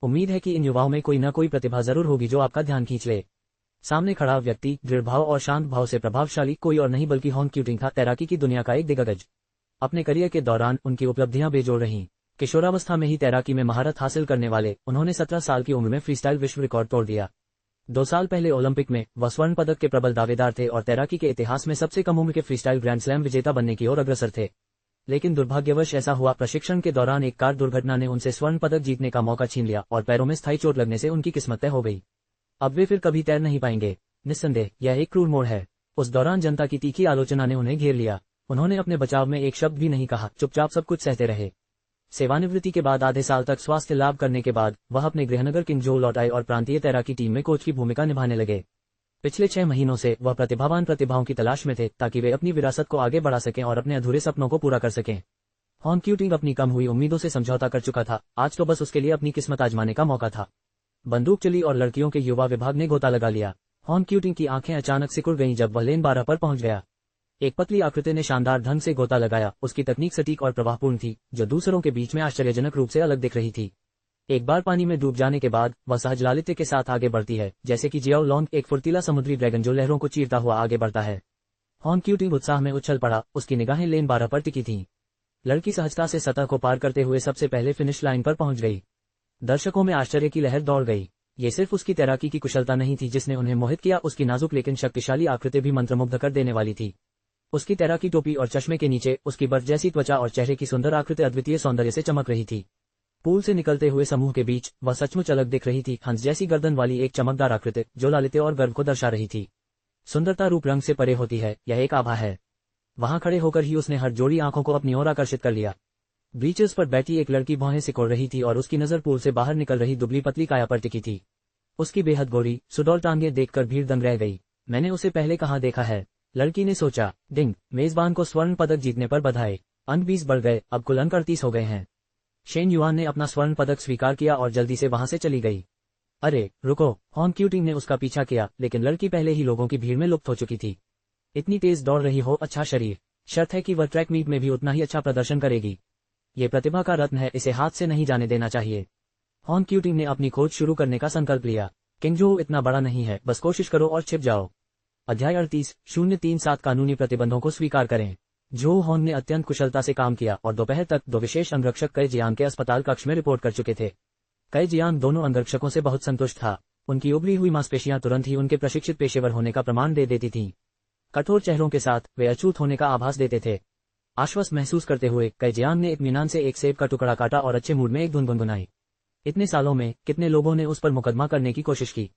उम्मीद है कि इन युवाओं में कोई न कोई प्रतिभा जरूर होगी जो आपका ध्यान खींच ले। सामने खड़ा व्यक्ति दृढ़ भाव और शांत भाव से प्रभावशाली कोई और नहीं बल्कि होंग क्यूटिंग था, तैराकी की दुनिया का एक दिग्गज। अपने करियर के दौरान उनकी उपलब्धियां बेजोड़ रहीं। किशोरावस्था में ही तैराकी में महारत हासिल करने वाले उन्होंने 17 साल की उम्र में फ्रीस्टाइल विश्व रिकॉर्ड तोड़ दिया। 2 साल पहले ओलंपिक में वह स्वर्ण पदक के प्रबल दावेदार थे और तैराकी के इतिहास में सबसे कम उम्र के फ्रीस्टाइल ग्रैंड स्लैम विजेता बनने की ओर अग्रसर थे। लेकिन दुर्भाग्यवश ऐसा हुआ, प्रशिक्षण के दौरान एक कार दुर्घटना ने उनसे स्वर्ण पदक जीतने का मौका छीन लिया और पैरों में स्थायी चोट लगने से उनकी किस्मत तय हो गई। अब वे फिर कभी तैर नहीं पाएंगे। निस्संदेह यह एक क्रूर मोड़ है। उस दौरान जनता की तीखी आलोचना ने उन्हें घेर लिया। उन्होंने अपने बचाव में एक शब्द भी नहीं कहा, चुपचाप सब कुछ सहते रहे। सेवानिवृत्ति के बाद आधे साल तक स्वास्थ्य लाभ करने के बाद वह अपने गृहनगर किंगजो लौट आए और प्रांतीय तैराकी टीम में कोच की भूमिका निभाने लगे। पिछले 6 महीनों से वह प्रतिभावान प्रतिभाओं की तलाश में थे, ताकि वे अपनी विरासत को आगे बढ़ा सकें और अपने अधूरे सपनों को पूरा कर सकें। होंग क्यूटिंग अपनी कम हुई उम्मीदों से समझौता कर चुका था। आज तो बस उसके लिए अपनी किस्मत आजमाने का मौका था। बंदूक चली और लड़कियों के युवा विभाग ने गोता लगा लिया। होंग क्यूटिंग की आंखें अचानक सिकुड़ गईं जब वह लेन 12 पर पहुंच गया। एक पतली आकृति ने शानदार ढंग से गोता लगाया। उसकी तकनीक सटीक और प्रवाहपूर्ण थी, जो दूसरों के बीच में आश्चर्यजनक रूप से अलग दिख रही थी। एक बार पानी में डूब जाने के बाद वह सहज लालित्य के साथ आगे बढ़ती है, जैसे कि जियाओ लॉन्ग एक फुर्तीला समुद्री ड्रैगन जो लहरों को चीरता हुआ आगे बढ़ता है। होंग क्यूटिंग उत्साह में उछल पड़ा। उसकी निगाहें लेन 12 पर टिकी थीं। लड़की सहजता से सतह को पार करते हुए सबसे पहले फिनिश लाइन पर पहुंच गई। दर्शकों में आश्चर्य की लहर दौड़ गई। ये सिर्फ उसकी तैराकी की कुशलता नहीं थी जिसने उन्हें मोहित किया, उसकी नाजुक लेकिन शक्तिशाली आकृति भी मंत्रमुग्ध कर देने वाली थी। उसकी तैराकी टोपी और चश्मे के नीचे उसकी बर्फ जैसी त्वचा और चेहरे की सुंदर आकृति अद्वितीय सौंदर्य से चमक रही थी। पूल से निकलते हुए समूह के बीच वह सचमुच अलग दिख रही थी, हंस जैसी गर्दन वाली एक चमकदार आकृति जो लालित्य और गर्व को दर्शा रही थी। सुंदरता रूप रंग से परे होती है, यह एक आभा है। वहां खड़े होकर ही उसने हर जोड़ी आंखों को अपनी ओर आकर्षित कर लिया। ब्रीचेस पर बैठी एक लड़की भौहें सिकोड़ रही थी और उसकी नजर पूल से बाहर निकल रही दुबली पतली काया पर टिकी थी। उसकी बेहद गोरी सुडौल टांगें देखकर भीड़ दंग रह गई। मैंने उसे पहले कहाँ देखा है, लड़की ने सोचा। डिंग, मेजबान को स्वर्ण पदक जीतने पर बधाई। अंक 20 बढ़ गए, अब कुल अंक 38 हो गए हैं। शेन युआन ने अपना स्वर्ण पदक स्वीकार किया और जल्दी से वहां से चली गई। अरे रुको, होंग क्यूटिंग ने उसका पीछा किया, लेकिन लड़की पहले ही लोगों की भीड़ में लुप्त हो चुकी थी। इतनी तेज दौड़ रही हो, अच्छा शरीर, शर्त है कि वह ट्रैक मीट में भी उतना ही अच्छा प्रदर्शन करेगी। ये प्रतिभा का रत्न है, इसे हाथ से नहीं जाने देना चाहिए। होंग क्यूटिंग ने अपनी खोज शुरू करने का संकल्प लिया। किंगजो इतना बड़ा नहीं है, बस कोशिश करो और छिप जाओ। अध्याय 38:037 कानूनी प्रतिबंधों को स्वीकार करें। जो होंग ने अत्यंत कुशलता से काम किया और दोपहर तक 2 विशेष अंगरक्षक कई जियांग के अस्पताल कक्ष में रिपोर्ट कर चुके थे। कई जियांग दोनों अंगरक्षकों से बहुत संतुष्ट था। उनकी उभरी हुई मांसपेशियां तुरंत ही उनके प्रशिक्षित पेशेवर होने का प्रमाण दे देती थीं। कठोर चेहरों के साथ वे अछूत होने का आभास देते थे। आश्वस्त महसूस करते हुए कई जियांग ने इत्मीनान से एक सेब का टुकड़ा काटा और अच्छे मूड में एक धुन गुनगुनाई। इतने सालों में कितने लोगों ने उस पर मुकदमा करने की कोशिश की,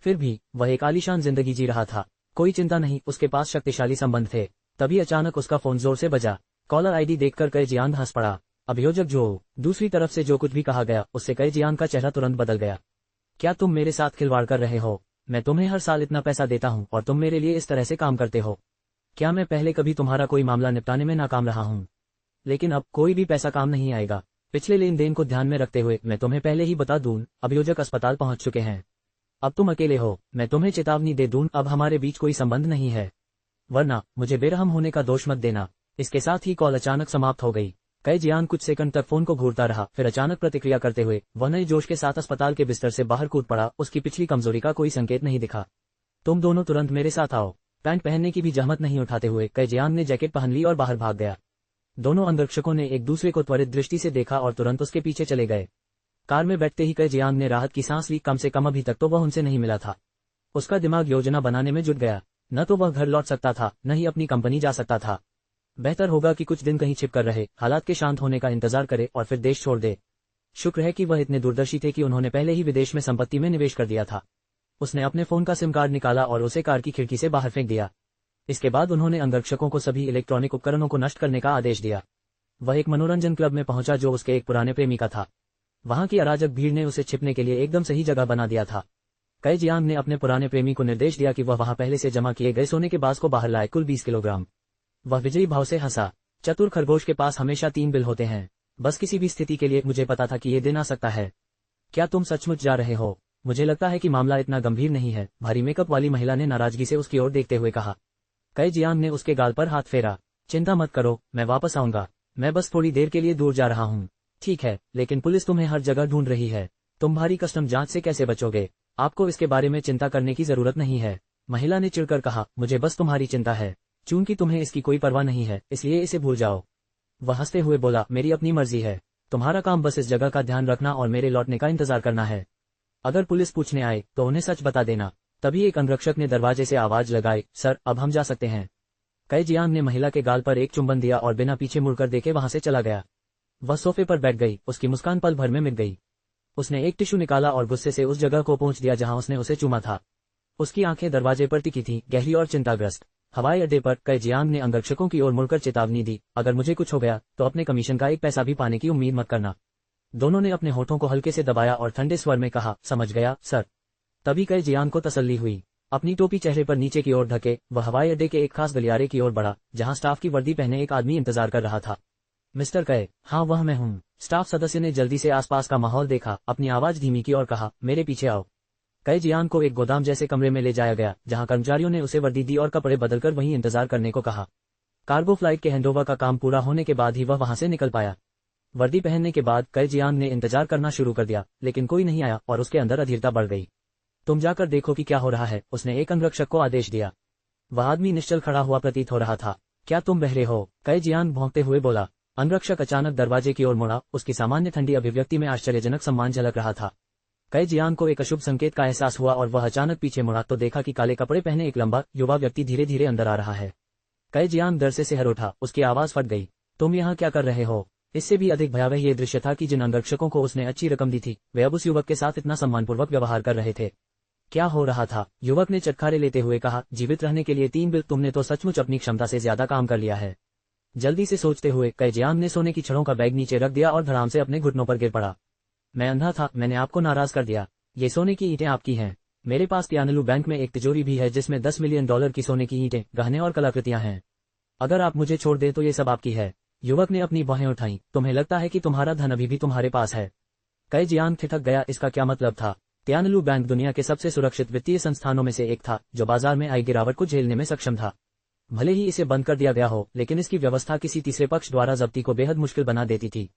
फिर भी वह एक आलीशान जिंदगी जी रहा था। कोई चिंता नहीं, उसके पास शक्तिशाली संबंध थे। तभी अचानक उसका फोन जोर से बजा। कॉलर आईडी देखकर कई जियांग हंस पड़ा। अभियोजक जो। दूसरी तरफ से जो कुछ भी कहा गया उससे कई जियांग का चेहरा तुरंत बदल गया। क्या तुम मेरे साथ खिलवाड़ कर रहे हो? मैं तुम्हें हर साल इतना पैसा देता हूँ और तुम मेरे लिए इस तरह से काम करते हो। क्या मैं पहले कभी तुम्हारा कोई मामला निपटाने में नाकाम रहा हूँ? लेकिन अब कोई भी पैसा काम नहीं आएगा। पिछले लेन देन को ध्यान में रखते हुए मैं तुम्हें पहले ही बता दूं, अभियोजक अस्पताल पहुंच चुके हैं। अब तुम अकेले हो। मैं तुम्हें चेतावनी दे दूं, अब हमारे बीच कोई संबंध नहीं है, वरना मुझे बेरहम होने का दोष मत देना। इसके साथ ही कॉल अचानक समाप्त हो गई। कई जियांग कुछ सेकंड तक फोन को घूरता रहा, फिर अचानक प्रतिक्रिया करते हुए वह नए जोश के साथ अस्पताल के बिस्तर से बाहर कूद पड़ा। उसकी पिछली कमजोरी का कोई संकेत नहीं दिखा। तुम दोनों तुरंत मेरे साथ आओ। पैंट पहनने की भी जहमत नहीं उठाते हुए कई जियांग ने जैकेट पहन ली और बाहर भाग गया। दोनों अंगरक्षकों ने एक दूसरे को त्वरित दृष्टि से देखा और तुरंत उसके पीछे चले गए। कार में बैठते ही कई जियांग ने राहत की सांस ली, कम से कम अभी तक तो वह उनसे नहीं मिला था। उसका दिमाग योजना बनाने में जुट गया। न तो वह घर लौट सकता था, न ही अपनी कंपनी जा सकता था। बेहतर होगा कि कुछ दिन कहीं छिप कर रहे, हालात के शांत होने का इंतजार करे और फिर देश छोड़ दे। शुक्र है कि वह इतने दूरदर्शी थे कि उन्होंने पहले ही विदेश में संपत्ति में निवेश कर दिया था। उसने अपने फोन का सिम कार्ड निकाला और उसे कार की खिड़की से बाहर फेंक दिया। इसके बाद उन्होंने अंगरक्षकों को सभी इलेक्ट्रॉनिक उपकरणों को नष्ट करने का आदेश दिया। वह एक मनोरंजन क्लब में पहुंचा जो उसके एक पुराने प्रेमी का था। वहां की अराजक भीड़ ने उसे छिपने के लिए एकदम सही जगह बना दिया था। कई जियांग ने अपने पुराने प्रेमी को निर्देश दिया कि वह वहां पहले से जमा किए गए सोने के बाज को बाहर लाए, कुल 20 किलोग्राम। वह विजयी भाव से हंसा। चतुर खरगोश के पास हमेशा 3 बिल होते हैं। बस किसी भी स्थिति के लिए मुझे पता था कि ये दिन आ सकता है। क्या तुम सचमुच जा रहे हो? मुझे लगता है कि मामला इतना गंभीर नहीं है, भारी मेकअप वाली महिला ने नाराजगी से उसकी ओर देखते हुए कहा। कई जियांग ने उसके गाल पर हाथ फेरा। चिंता मत करो, मैं वापस आऊंगा। मैं बस थोड़ी देर के लिए दूर जा रहा हूँ। ठीक है, लेकिन पुलिस तुम्हें हर जगह ढूंढ रही है। तुम भारी कस्टम जांच से कैसे बचोगे? आपको इसके बारे में चिंता करने की जरूरत नहीं है, महिला ने चिढ़कर कहा। मुझे बस तुम्हारी चिंता है। चूंकि तुम्हें इसकी कोई परवाह नहीं है, इसलिए इसे भूल जाओ। वह हंसते हुए बोला, मेरी अपनी मर्जी है। तुम्हारा काम बस इस जगह का ध्यान रखना और मेरे लौटने का इंतजार करना है। अगर पुलिस पूछने आए तो उन्हें सच बता देना। तभी एक अंगरक्षक ने दरवाजे से आवाज लगाई, सर अब हम जा सकते हैं। कई जियांग ने महिला के गाल पर एक चुंबन दिया और बिना पीछे मुड़कर देखे वहां से चला गया। वह सोफे पर बैठ गई, उसकी मुस्कान पल भर में मिट गई। उसने एक टिश्यू निकाला और गुस्से से उस जगह को पहुंच दिया जहां उसने उसे चूमा था। उसकी आंखें दरवाजे पर टिकी थीं, गहरी और चिंताग्रस्त। हवाई अड्डे पर कई जियांग ने अंगरक्षकों की ओर मुड़कर चेतावनी दी, अगर मुझे कुछ हो गया तो अपने कमीशन का 1 पैसा भी पाने की उम्मीद मत करना। दोनों ने अपने होठों को हल्के से दबाया और ठंडे स्वर में कहा, समझ गया सर। तभी कई जियांग को तसल्ली हुई। अपनी टोपी चेहरे पर नीचे की ओर ढके वह हवाई अड्डे के एक खास गलियारे की ओर बढ़ा जहां स्टाफ की वर्दी पहने एक आदमी इंतजार कर रहा था। मिस्टर कय, हाँ वह मैं हूँ। स्टाफ सदस्य ने जल्दी से आसपास का माहौल देखा, अपनी आवाज धीमी की और कहा, मेरे पीछे आओ। कई जियांग को एक गोदाम जैसे कमरे में ले जाया गया जहां कर्मचारियों ने उसे वर्दी दी और कपड़े बदलकर वहीं इंतजार करने को कहा। कार्गो फ्लाइट के हैंडओवर का काम पूरा होने के बाद ही वह वहां से निकल पाया। वर्दी पहनने के बाद कई जियांग ने इंतजार करना शुरू कर दिया, लेकिन कोई नहीं आया और उसके अंदर अधीरता बढ़ गई। तुम जाकर देखो कि क्या हो रहा है, उसने एक अंगरक्षक को आदेश दिया। वह आदमी निश्चल खड़ा हुआ प्रतीत हो रहा था। क्या तुम बहरे हो? कई जियांग भौंकते हुए बोला। अंगरक्षक अचानक दरवाजे की ओर मुड़ा, उसकी सामान्य ठंडी अभिव्यक्ति में आश्चर्यजनक सम्मान झलक रहा था। कई जियांग को एक अशुभ संकेत का एहसास हुआ और वह अचानक पीछे मुड़ा तो देखा कि काले कपड़े पहने एक लंबा युवा व्यक्ति धीरे धीरे अंदर आ रहा है। कई जियांग डर से सिहर उठा, उसकी आवाज फट गई। तुम यहाँ क्या कर रहे हो? इससे भी अधिक भयावह ये दृश्य था कि जिन अंगरक्षकों को उसने अच्छी रकम दी थी वे अब उस युवक के साथ इतना सम्मानपूर्वक व्यवहार कर रहे थे। क्या हो रहा था? युवक ने चटखारे लेते हुए कहा, जीवित रहने के लिए 3 बिल, तुमने तो सचमुच अपनी क्षमता से ज्यादा काम कर लिया है। जल्दी से सोचते हुए कई जियांग ने सोने की छड़ों का बैग नीचे रख दिया और धड़ाम से अपने घुटनों पर गिर पड़ा। मैं अंधा था, मैंने आपको नाराज कर दिया। ये सोने की ईंटें आपकी हैं। मेरे पास तियानलू बैंक में एक तिजोरी भी है जिसमें $10 मिलियन की सोने की ईंटें, गहने और कलाकृतियां हैं। अगर आप मुझे छोड़ दें तो ये सब आपकी है। युवक ने अपनी बाहें उठाई। तुम्हें लगता है कि तुम्हारा धन अभी भी तुम्हारे पास है? कई जियांग ठिठक गया, इसका क्या मतलब था? तियानलू बैंक दुनिया के सबसे सुरक्षित वित्तीय संस्थानों में से एक था जो बाजार में आई गिरावट को झेलने में सक्षम था। भले ही इसे बंद कर दिया गया हो, लेकिन इसकी व्यवस्था किसी तीसरे पक्ष द्वारा जब्ती को बेहद मुश्किल बना देती थी।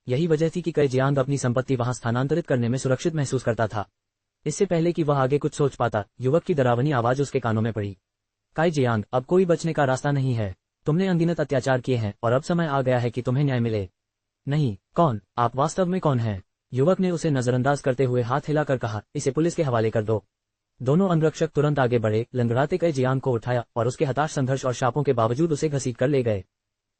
यही वजह थी कि कई जियांग अपनी संपत्ति वहां स्थानांतरित करने में सुरक्षित महसूस करता था। इससे पहले कि वह आगे कुछ सोच पाता, युवक की डरावनी आवाज उसके कानों में पड़ी। काई जियांग, अब कोई बचने का रास्ता नहीं है। तुमने अनगिनत अत्याचार किए हैं और अब समय आ गया है कि तुम्हें न्याय मिले। नहीं, कौन? आप वास्तव में कौन हैं? युवक ने उसे नजरअंदाज करते हुए हाथ हिलाकर कहा, इसे पुलिस के हवाले कर दो। दोनों अंगरक्षक तुरंत आगे बढ़े, लंगड़ाते कई जियांग को उठाया और उसके हताश संघर्ष और शापों के बावजूद उसे घसीट कर ले गए।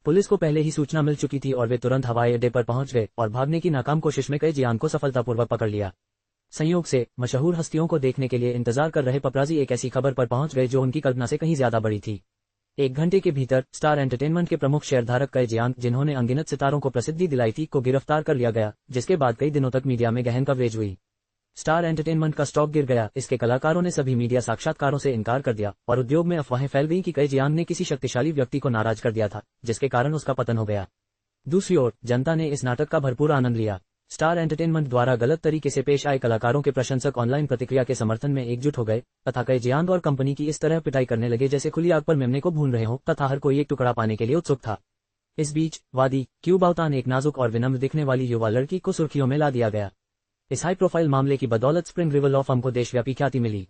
पुलिस को पहले ही सूचना मिल चुकी थी और वे तुरंत हवाई अड्डे पर पहुंच गए और भागने की नाकाम कोशिश में कई जियांग को सफलतापूर्वक पकड़ लिया। संयोग से मशहूर हस्तियों को देखने के लिए इंतजार कर रहे पपराजी एक ऐसी खबर पर पहुंच गए जो उनकी कल्पना से कहीं ज्यादा बड़ी थी। 1 घंटे के भीतर स्टार एंटरटेनमेंट के प्रमुख शेयरधारक कई जियांग, जिन्होंने अनगिनत सितारों को प्रसिद्धि दिलाई थी, को गिरफ्तार कर लिया गया, जिसके बाद कई दिनों तक मीडिया में गहन कवरेज हुई। स्टार एंटरटेनमेंट का स्टॉक गिर गया, इसके कलाकारों ने सभी मीडिया साक्षात्कारों से इनकार कर दिया और उद्योग में अफवाहें फैल गईं कि कई जियांग ने किसी शक्तिशाली व्यक्ति को नाराज कर दिया था, जिसके कारण उसका पतन हो गया। दूसरी ओर जनता ने इस नाटक का भरपूर आनंद लिया। स्टार एंटरटेनमेंट द्वारा गलत तरीके से पेश आए कलाकारों के प्रशंसक ऑनलाइन प्रतिक्रिया के समर्थन में एकजुट हो गए तथा कई जियांग और कंपनी की इस तरह पिटाई करने लगे जैसे खुली आग पर मेमने को भून रहे हो तथा हर कोई एक टुकड़ा पाने के लिए उत्सुक था। इस बीच वादी क्यू बाउतान, एक नाजुक और विनम्र दिखने वाली युवा लड़की को सुर्खियों में ला दिया गया। इस हाई प्रोफाइल मामले की बदौलत स्प्रिंग रिवर लॉ फर्म को देशव्यापी ख्याति मिली।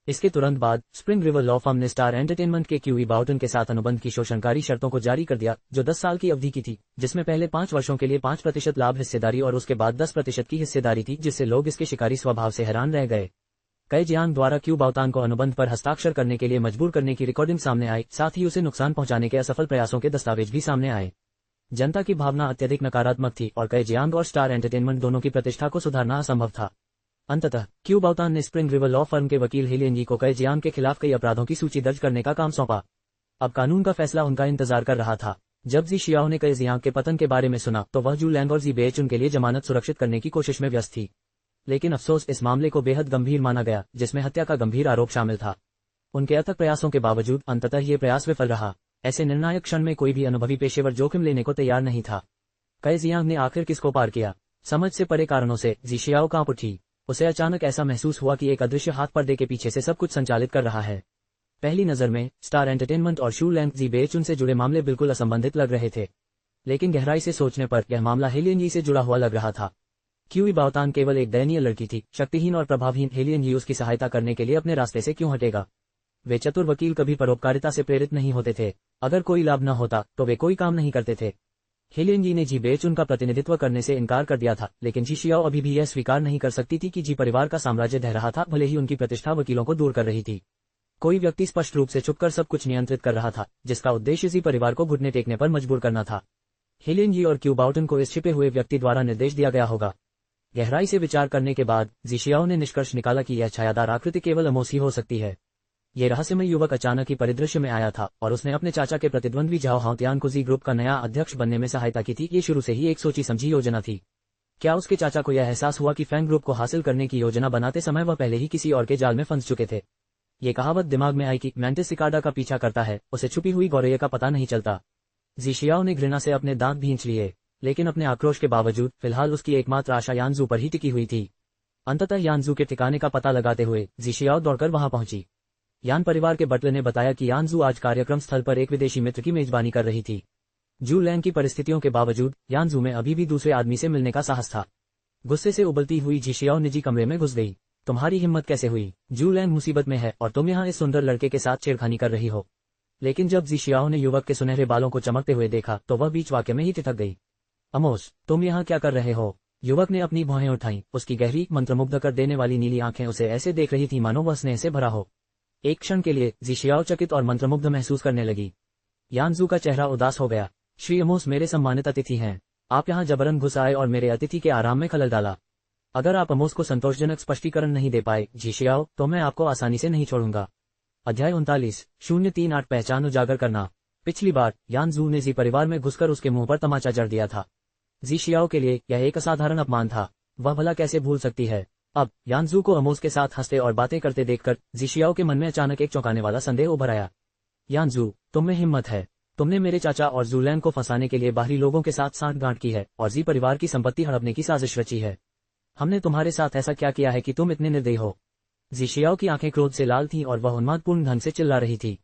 इसके तुरंत बाद स्प्रिंग रिवर लॉ फर्म ने स्टार एंटरटेनमेंट के क्यूई बाउटन के साथ अनुबंध की शोषणकारी शर्तों को जारी कर दिया, जो 10 साल की अवधि की थी, जिसमें पहले 5 वर्षों के लिए 5% लाभ हिस्सेदारी और उसके बाद 10% की हिस्सेदारी थी, जिससे लोग इसके शिकारी स्वभाव से हैरान रह गए। कई जियांग द्वारा क्यू बाउतान को अनुबंध पर हस्ताक्षर करने के लिए मजबूर करने की रिकॉर्डिंग सामने आई, साथ ही उसे नुकसान पहुंचाने के असफल प्रयासों के दस्तावेज भी सामने आए। जनता की भावना अत्यधिक नकारात्मक थी और कई जियांग और स्टार एंटरटेनमेंट दोनों की प्रतिष्ठा को सुधारना असंभव था। अंततः क्यू बाउतान ने स्प्रिंग रिवर लॉ फर्म के वकील हेलियनजी को कई जियांग के खिलाफ कई अपराधों की सूची दर्ज करने का काम सौंपा। अब कानून का फैसला उनका इंतजार कर रहा था। जब जी शियाओ ने कई जियांग के पतन के बारे में सुना तो वह जू लैंग और जी बेचुन के लिए जमानत सुरक्षित करने की कोशिश में व्यस्त थी। लेकिन अफसोस, इस मामले को बेहद गंभीर माना गया, जिसमें हत्या का गंभीर आरोप शामिल था। उनके अथक प्रयासों के बावजूद अंततः ये प्रयास विफल रहा। ऐसे निर्णायक क्षण में कोई भी अनुभवी पेशेवर जोखिम लेने को तैयार नहीं था। कई जियांग ने आखिर किसको पार किया? समझ से परे कारणों से जी शियाओ कांप उठी। उसे अचानक ऐसा महसूस हुआ कि एक अदृश्य हाथ पर्दे के पीछे से सब कुछ संचालित कर रहा है। पहली नजर में स्टार एंटरटेनमेंट और शू लैंग जी बेचुन से जुड़े मामले बिल्कुल असंबंधित लग रहे थे, लेकिन गहराई से सोचने पर यह मामला हेलियनजी से जुड़ा हुआ लग रहा था। क्यूई बाउतान केवल एक दयनीय लड़की थी, शक्तिहीन और प्रभावहीन। हेलियनजी उसकी सहायता करने के लिए अपने रास्ते से क्यों हटेगा? वे चतुर वकील कभी परोपकारिता से प्रेरित नहीं होते थे। अगर कोई लाभ न होता तो वे कोई काम नहीं करते थे। हेलियनजी ने जी बेचुन का प्रतिनिधित्व करने से इनकार कर दिया था, लेकिन जी शियाओ अभी भी यह स्वीकार नहीं कर सकती थी कि जी परिवार का साम्राज्य ढह रहा था, भले ही उनकी प्रतिष्ठा वकीलों को दूर कर रही थी। कोई व्यक्ति स्पष्ट रूप से छुपकर सब कुछ नियंत्रित कर रहा था, जिसका उद्देश्य जी परिवार को घुटने टेकने पर मजबूर करना था। हेलियनजी और क्यू बाउटन को इस छिपे हुए व्यक्ति द्वारा निर्देश दिया गया होगा। गहराई से विचार करने के बाद जी शियाओ ने निष्कर्ष निकाला कि यह छायादार आकृति केवल अमोस ही हो सकती है। ये रहस्यमय युवक अचानक ही परिदृश्य में आया था और उसने अपने चाचा के प्रतिद्वंद्वी झाओ हाओतियान को जी ग्रुप का नया अध्यक्ष बनने में सहायता की थी। ये शुरू से ही एक सोची समझी योजना थी। क्या उसके चाचा को यह एहसास हुआ कि फैंग ग्रुप को हासिल करने की योजना बनाते समय वह पहले ही किसी और के जाल में फंस चुके थे? ये कहावत दिमाग में आई कि मैंटिस सिकाडा का पीछा करता है, उसे छुपी हुई गौरैया का पता नहीं चलता। जी शियाओ ने घृणा से अपने दांत भींच लिए, लेकिन अपने आक्रोश के बावजूद फिलहाल उसकी एकमात्र आशा यानजू पर ही टिकी हुई थी। अंततः यानजू के ठिकाने का पता लगाते हुए जी शियाओ दौड़कर वहां पहुंची। यान परिवार के बटलर ने बताया कि यानजू आज कार्यक्रम स्थल पर एक विदेशी मित्र की मेजबानी कर रही थी। जू लैंग की परिस्थितियों के बावजूद यानजू में अभी भी दूसरे आदमी से मिलने का साहस था। गुस्से से उबलती हुई जी शियाओ निजी कमरे में घुस गई। तुम्हारी हिम्मत कैसे हुई? जू लैंग मुसीबत में है और तुम यहाँ इस सुंदर लड़के के साथ छेड़खानी कर रही हो। लेकिन जब जी शियाओ ने युवक के सुनहरे बालों को चमकते हुए देखा तो वह बीच वाक्य में ही ठिठक गई। अमोस, तुम यहाँ क्या कर रहे हो? युवक ने अपनी भौहें उठाई। उसकी गहरी, मंत्रमुग्ध कर देने वाली नीली आंखें उसे ऐसे देख रही थी मानो वह स्नेह से भरा हो। एक क्षण के लिए जी शियाओ चकित और मंत्रमुग्ध महसूस करने लगी। यानजू का चेहरा उदास हो गया। श्री अमोस मेरे सम्मानित अतिथि हैं। आप यहाँ जबरन घुस आए और मेरे अतिथि के आराम में खलल डाला। अगर आप अमोस को संतोषजनक स्पष्टीकरण नहीं दे पाए जी शियाओ, तो मैं आपको आसानी से नहीं छोड़ूंगा। अध्याय 39:038 पहचान उजागर करना। पिछली बार यानजू ने जी परिवार में घुसकर उसके मुंह पर तमाचा जड़ दिया था। जी शियाओ के लिए यह एक असाधारण अपमान था। वह भला कैसे भूल सकती है? अब यानजू को अमोस के साथ हंसते और बातें करते देखकर जी शियाओ के मन में अचानक एक चौंकाने वाला संदेह उभर आया। यानजू, तुम में हिम्मत है। तुमने मेरे चाचा और जूलैंग को फंसाने के लिए बाहरी लोगों के साथ सांठगांठ की है और जी परिवार की संपत्ति हड़पने की साजिश रची है। हमने तुम्हारे साथ ऐसा क्या किया है कि तुम इतने निर्दयी हो? जी शियाओ की आंखें क्रोध से लाल थीं और वह उन्मादपूर्ण ढंग से चिल्ला रही थी।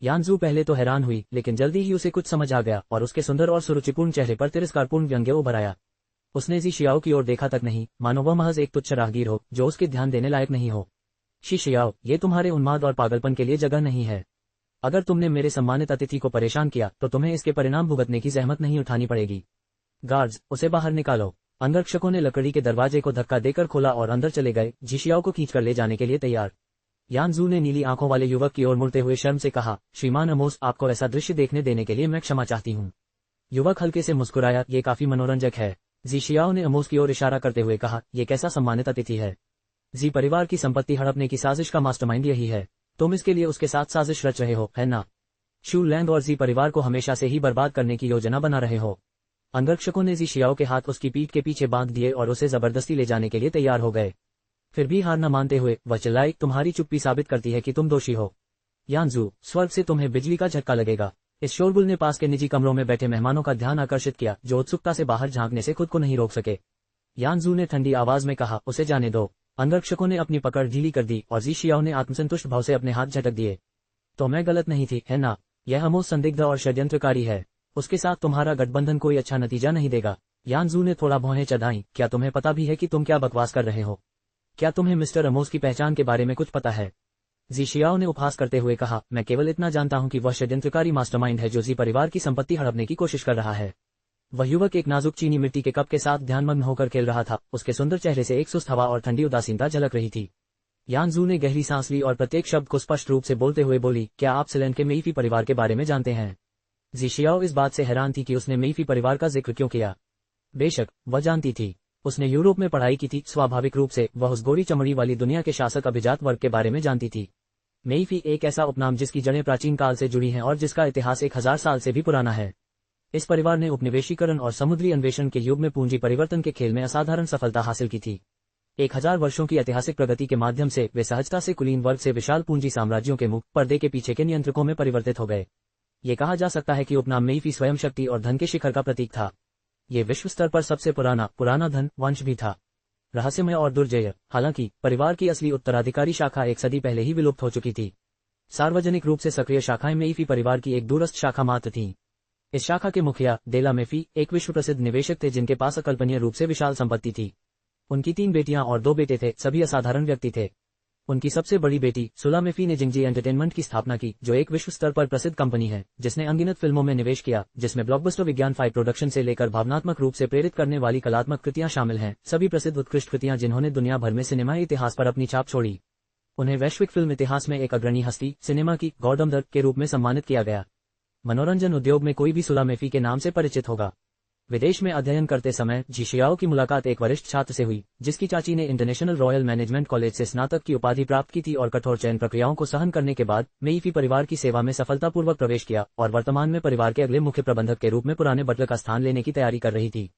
यानजू पहले तो हैरान हुई, लेकिन जल्दी ही उसे कुछ समझ आ गया और उसके सुंदर और सुरुचिपूर्ण चेहरे पर तिरस्कारपूर्ण व्यंग्य उभर आया। उसने जी शियाओ की ओर देखा तक नहीं, मानो वह महज एक तुच्छ राहगीर हो जो उसके ध्यान देने लायक नहीं हो। शी शियाओ, ये तुम्हारे उन्माद और पागलपन के लिए जगह नहीं है। अगर तुमने मेरे सम्मानित अतिथि को परेशान किया तो तुम्हें इसके परिणाम भुगतने की जहमत नहीं उठानी पड़ेगी। गार्ड्स, उसे बाहर निकालो। अंगरक्षकों ने लकड़ी के दरवाजे को धक्का देकर खोला और अंदर चले गए, जी शियाओ को खींचकर ले जाने के लिए तैयार। यानजू ने नीली आंखों वाले युवक की ओर मुड़ते हुए शर्म से कहा, श्रीमान अमोस, आपको ऐसा दृश्य देखने देने के लिए मैं क्षमा चाहती हूँ। युवक हल्के से मुस्कुराया, ये काफी मनोरंजक है। जी शियाओ ने अमोस की ओर इशारा करते हुए कहा, ये कैसा सम्मानित अतिथि है। जी परिवार की संपत्ति हड़पने की साजिश का मास्टरमाइंड यही है। तुम इसके लिए उसके साथ साजिश रच रहे हो, है ना? शू लैंग और जी परिवार को हमेशा से ही बर्बाद करने की योजना बना रहे हो। अंगरक्षकों ने जी शियाओ के हाथ उसकी पीठ के पीछे बांध दिए और उसे जबरदस्ती ले जाने के लिए तैयार हो गए। फिर भी हार न मानते हुए वह चिल्लाई, तुम्हारी चुप्पी साबित करती है कि तुम दोषी हो। यानजू, स्वर्ग से तुम्हें बिजली का झटका लगेगा। इस शोरगुल ने पास के निजी कमरों में बैठे मेहमानों का ध्यान आकर्षित किया, जो उत्सुकता से बाहर झांकने से खुद को नहीं रोक सके। यानजू ने ठंडी आवाज में कहा, उसे जाने दो। अंगरक्षकों ने अपनी पकड़ ढीली कर दी और जी शियाओ ने आत्मसंतुष्ट भाव से अपने हाथ झटक दिए। तो मैं गलत नहीं थी, है ना? यह अमोस संदिग्ध और षड्यंत्रकारी है। उसके साथ तुम्हारा गठबंधन कोई अच्छा नतीजा नहीं देगा। यानजू ने थोड़ा भौहें चढ़ाई, क्या तुम्हें पता भी है कि तुम क्या बकवास कर रहे हो? क्या तुम्हें मिस्टर अमोस की पहचान के बारे में कुछ पता है? ज़िशियाओ ने उपहास करते हुए कहा, मैं केवल इतना जानता हूं कि वह षड्यंत्रकारी मास्टरमाइंड है जो जी परिवार की संपत्ति हड़पने की कोशिश कर रहा है। वह युवक एक नाजुक चीनी मिट्टी के कप के साथ ध्यानमग्न होकर खेल रहा था। उसके सुंदर चेहरे से एक सुस्त हवा और ठंडी उदासीनता झलक रही थी। यानजू ने गहरी सांस ली और प्रत्येक शब्द को स्पष्ट रूप से बोलते हुए बोली, क्या आप सिलेन के मेईफी परिवार के बारे में जानते हैं? ज़िशियाओ इस बात से हैरान थी कि उसने मेईफी परिवार का जिक्र क्यों किया। बेशक वह जानती थी, उसने यूरोप में पढ़ाई की थी। स्वाभाविक रूप से वह उस गोरी चमड़ी वाली दुनिया के शासक अभिजात वर्ग के बारे में जानती थी। मेईफी एक ऐसा उपनाम जिसकी जड़ें प्राचीन काल से जुड़ी हैं और जिसका इतिहास 1000 साल से भी पुराना है। इस परिवार ने उपनिवेशीकरण और समुद्री अन्वेषण के युग में पूंजी परिवर्तन के खेल में असाधारण सफलता हासिल की थी। 1000 वर्षों की ऐतिहासिक प्रगति के माध्यम से वे सहजता से कुलीन वर्ग से विशाल पूंजी साम्राज्यों के मुख पर्दे के पीछे के नियंत्रकों में परिवर्तित हो गए। ये कहा जा सकता है कि उपनाम मेईफी स्वयं शक्ति और धन के शिखर का प्रतीक था। ये विश्व स्तर पर सबसे पुराना धन वंश भी था। रहस्यमय और दुर्जय। हालांकि परिवार की असली उत्तराधिकारी शाखा एक सदी पहले ही विलुप्त हो चुकी थी। सार्वजनिक रूप से सक्रिय शाखाएं मेईफी परिवार की एक दूरस्थ शाखा मात्र थीं। इस शाखा के मुखिया डेला मेफी एक विश्व प्रसिद्ध निवेशक थे जिनके पास अकल्पनीय रूप से विशाल संपत्ति थी। उनकी 3 बेटियां और 2 बेटे थे, सभी असाधारण व्यक्ति थे। उनकी सबसे बड़ी बेटी सुला मेफी ने जिंगजी एंटरटेनमेंट की स्थापना की, जो एक विश्व स्तर पर प्रसिद्ध कंपनी है जिसने अनगिनत फिल्मों में निवेश किया, जिसमें ब्लॉकबस्टर विज्ञान फाइव प्रोडक्शन से लेकर भावनात्मक रूप से प्रेरित करने वाली कलात्मक कृतियां शामिल हैं, सभी प्रसिद्ध उत्कृष्ट कृतियां जिन्होंने दुनिया भर में सिनेमाई इतिहास पर अपनी छाप छोड़ी। उन्हें वैश्विक फिल्म इतिहास में एक अग्रणी हस्ती, सिनेमा की गॉडमदर के रूप में सम्मानित किया गया। मनोरंजन उद्योग में कोई भी सुला मेफी के नाम से परिचित होगा। विदेश में अध्ययन करते समय ज़िशियाओ की मुलाकात एक वरिष्ठ छात्र से हुई, जिसकी चाची ने इंटरनेशनल रॉयल मैनेजमेंट कॉलेज से स्नातक की उपाधि प्राप्त की थी और कठोर चयन प्रक्रियाओं को सहन करने के बाद मेईफी परिवार की सेवा में सफलतापूर्वक प्रवेश किया और वर्तमान में परिवार के अगले मुख्य प्रबंधक के रूप में पुराने बटलर का स्थान लेने की तैयारी कर रही थी।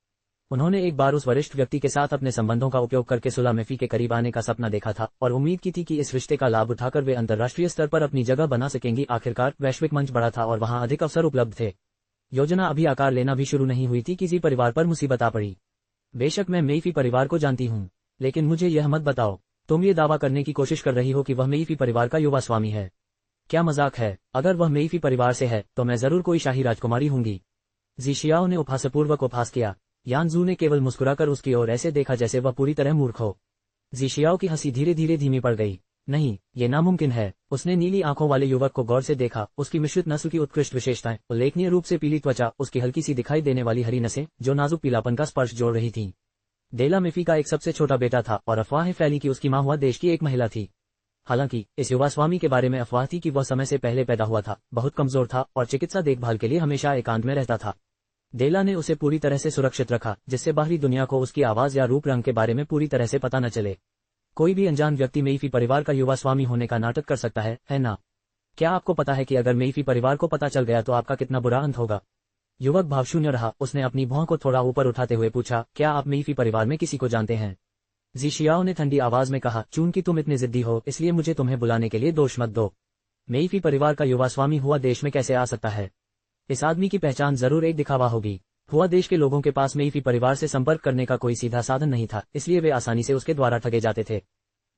उन्होंने एक बार उस वरिष्ठ व्यक्ति के साथ अपने संबंधों का उपयोग करके सुला मेफी के करीब आने का सपना देखा था और उम्मीद की थी कि इस रिश्ते का लाभ उठाकर वे अंतर्राष्ट्रीय स्तर पर अपनी जगह बना सकेंगी। आखिरकार वैश्विक मंच बढ़ा था और वहां अधिक अवसर उपलब्ध थे। योजना अभी आकार लेना भी शुरू नहीं हुई थी कि जी परिवार पर मुसीबत आ पड़ी। बेशक मैं मेईफी परिवार को जानती हूँ, लेकिन मुझे यह मत बताओ, तुम ये दावा करने की कोशिश कर रही हो कि वह मेईफी परिवार का युवा स्वामी है। क्या मजाक है? अगर वह मेईफी परिवार से है तो मैं जरूर कोई शाही राजकुमारी हूंगी। ज़िशियाओ ने उपहासपूर्वक उपहास किया। यानजू ने केवल मुस्कुराकर उसकी ओर ऐसे देखा जैसे वह पूरी तरह मूर्ख हो। ज़िशियाओ की हंसी धीरे धीरे धीमी पड़ गई। नहीं, ये नामुमकिन है। उसने नीली आंखों वाले युवक को गौर से देखा। उसकी मिश्रित नस्ल की उत्कृष्ट विशेषताएं, उल्लेखनीय रूप से पीली त्वचा, उसकी हल्की सी दिखाई देने वाली हरी नसें जो नाजुक पीलापन का स्पर्श जोड़ रही थीं। डेला मेफी का एक सबसे छोटा बेटा था और अफवाहें फैली कि उसकी मां वह देश की एक महिला थी। हालांकि इस युवा स्वामी के बारे में अफवाह थी कि वह समय से पहले पैदा हुआ था, बहुत कमजोर था और चिकित्सा देखभाल के लिए हमेशा एकांत में रहता था। डेला ने उसे पूरी तरह से सुरक्षित रखा, जिससे बाहरी दुनिया को उसकी आवाज या रूप रंग के बारे में पूरी तरह से पता न चले। कोई भी अनजान व्यक्ति मेईफी परिवार का युवा स्वामी होने का नाटक कर सकता है ना? क्या आपको पता है कि अगर मेईफी परिवार को पता चल गया तो आपका कितना बुरा अंत होगा? युवक भावशून्य रहा। उसने अपनी भौं को थोड़ा ऊपर उठाते हुए पूछा, क्या आप मेईफी परिवार में किसी को जानते हैं? ज़िशियाओ ने ठंडी आवाज में कहा, चूंकि तुम इतने जिद्दी हो इसलिए मुझे तुम्हें बुलाने के लिए दोष मत दो। मेईफी परिवार का युवा स्वामी हुआ देश में कैसे आ सकता है? इस आदमी की पहचान जरूर एक दिखावा होगी। हुआ देश के लोगों के पास मेईफी परिवार से संपर्क करने का कोई सीधा साधन नहीं था, इसलिए वे आसानी से उसके द्वारा ठगे जाते थे।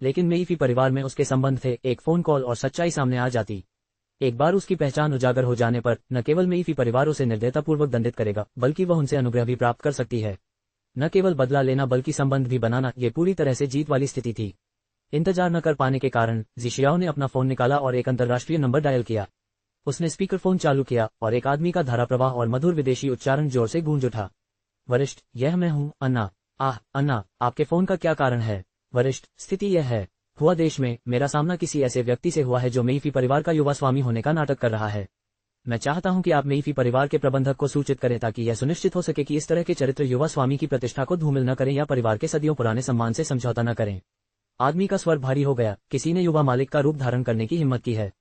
लेकिन मेईफी परिवार में उसके संबंध थे। एक फोन कॉल और सच्चाई सामने आ जाती। एक बार उसकी पहचान उजागर हो जाने पर न केवल मेईफी परिवार उसे निर्दयतापूर्वक दंडित करेगा, बल्कि वह उनसे अनुग्रह भी प्राप्त कर सकती है। न केवल बदला लेना बल्कि संबंध भी बनाना, ये पूरी तरह से जीत वाली स्थिति थी। इंतजार न कर पाने के कारण ज़िशियाओ ने अपना फोन निकाला और एक अंतर्राष्ट्रीय नंबर डायल किया। उसने स्पीकर फोन चालू किया और एक आदमी का धारा प्रवाह और मधुर विदेशी उच्चारण जोर से गूंज उठा। वरिष्ठ, यह मैं हूँ, अन्ना। अन्ना, आपके फोन का क्या कारण है? वरिष्ठ, स्थिति यह है, हुआ देश में मेरा सामना किसी ऐसे व्यक्ति से हुआ है जो मेईफी परिवार का युवा स्वामी होने का नाटक कर रहा है। मैं चाहता हूं कि आप मेईफी परिवार के प्रबंधक को सूचित करें ताकि यह सुनिश्चित हो सके कि इस तरह के चरित्र युवा स्वामी की प्रतिष्ठा को धूमिल न करें या परिवार के सदियों पुराने सम्मान से समझौता न करें। आदमी का स्वर भारी हो गया। किसी ने युवा मालिक का रूप धारण करने की हिम्मत की है।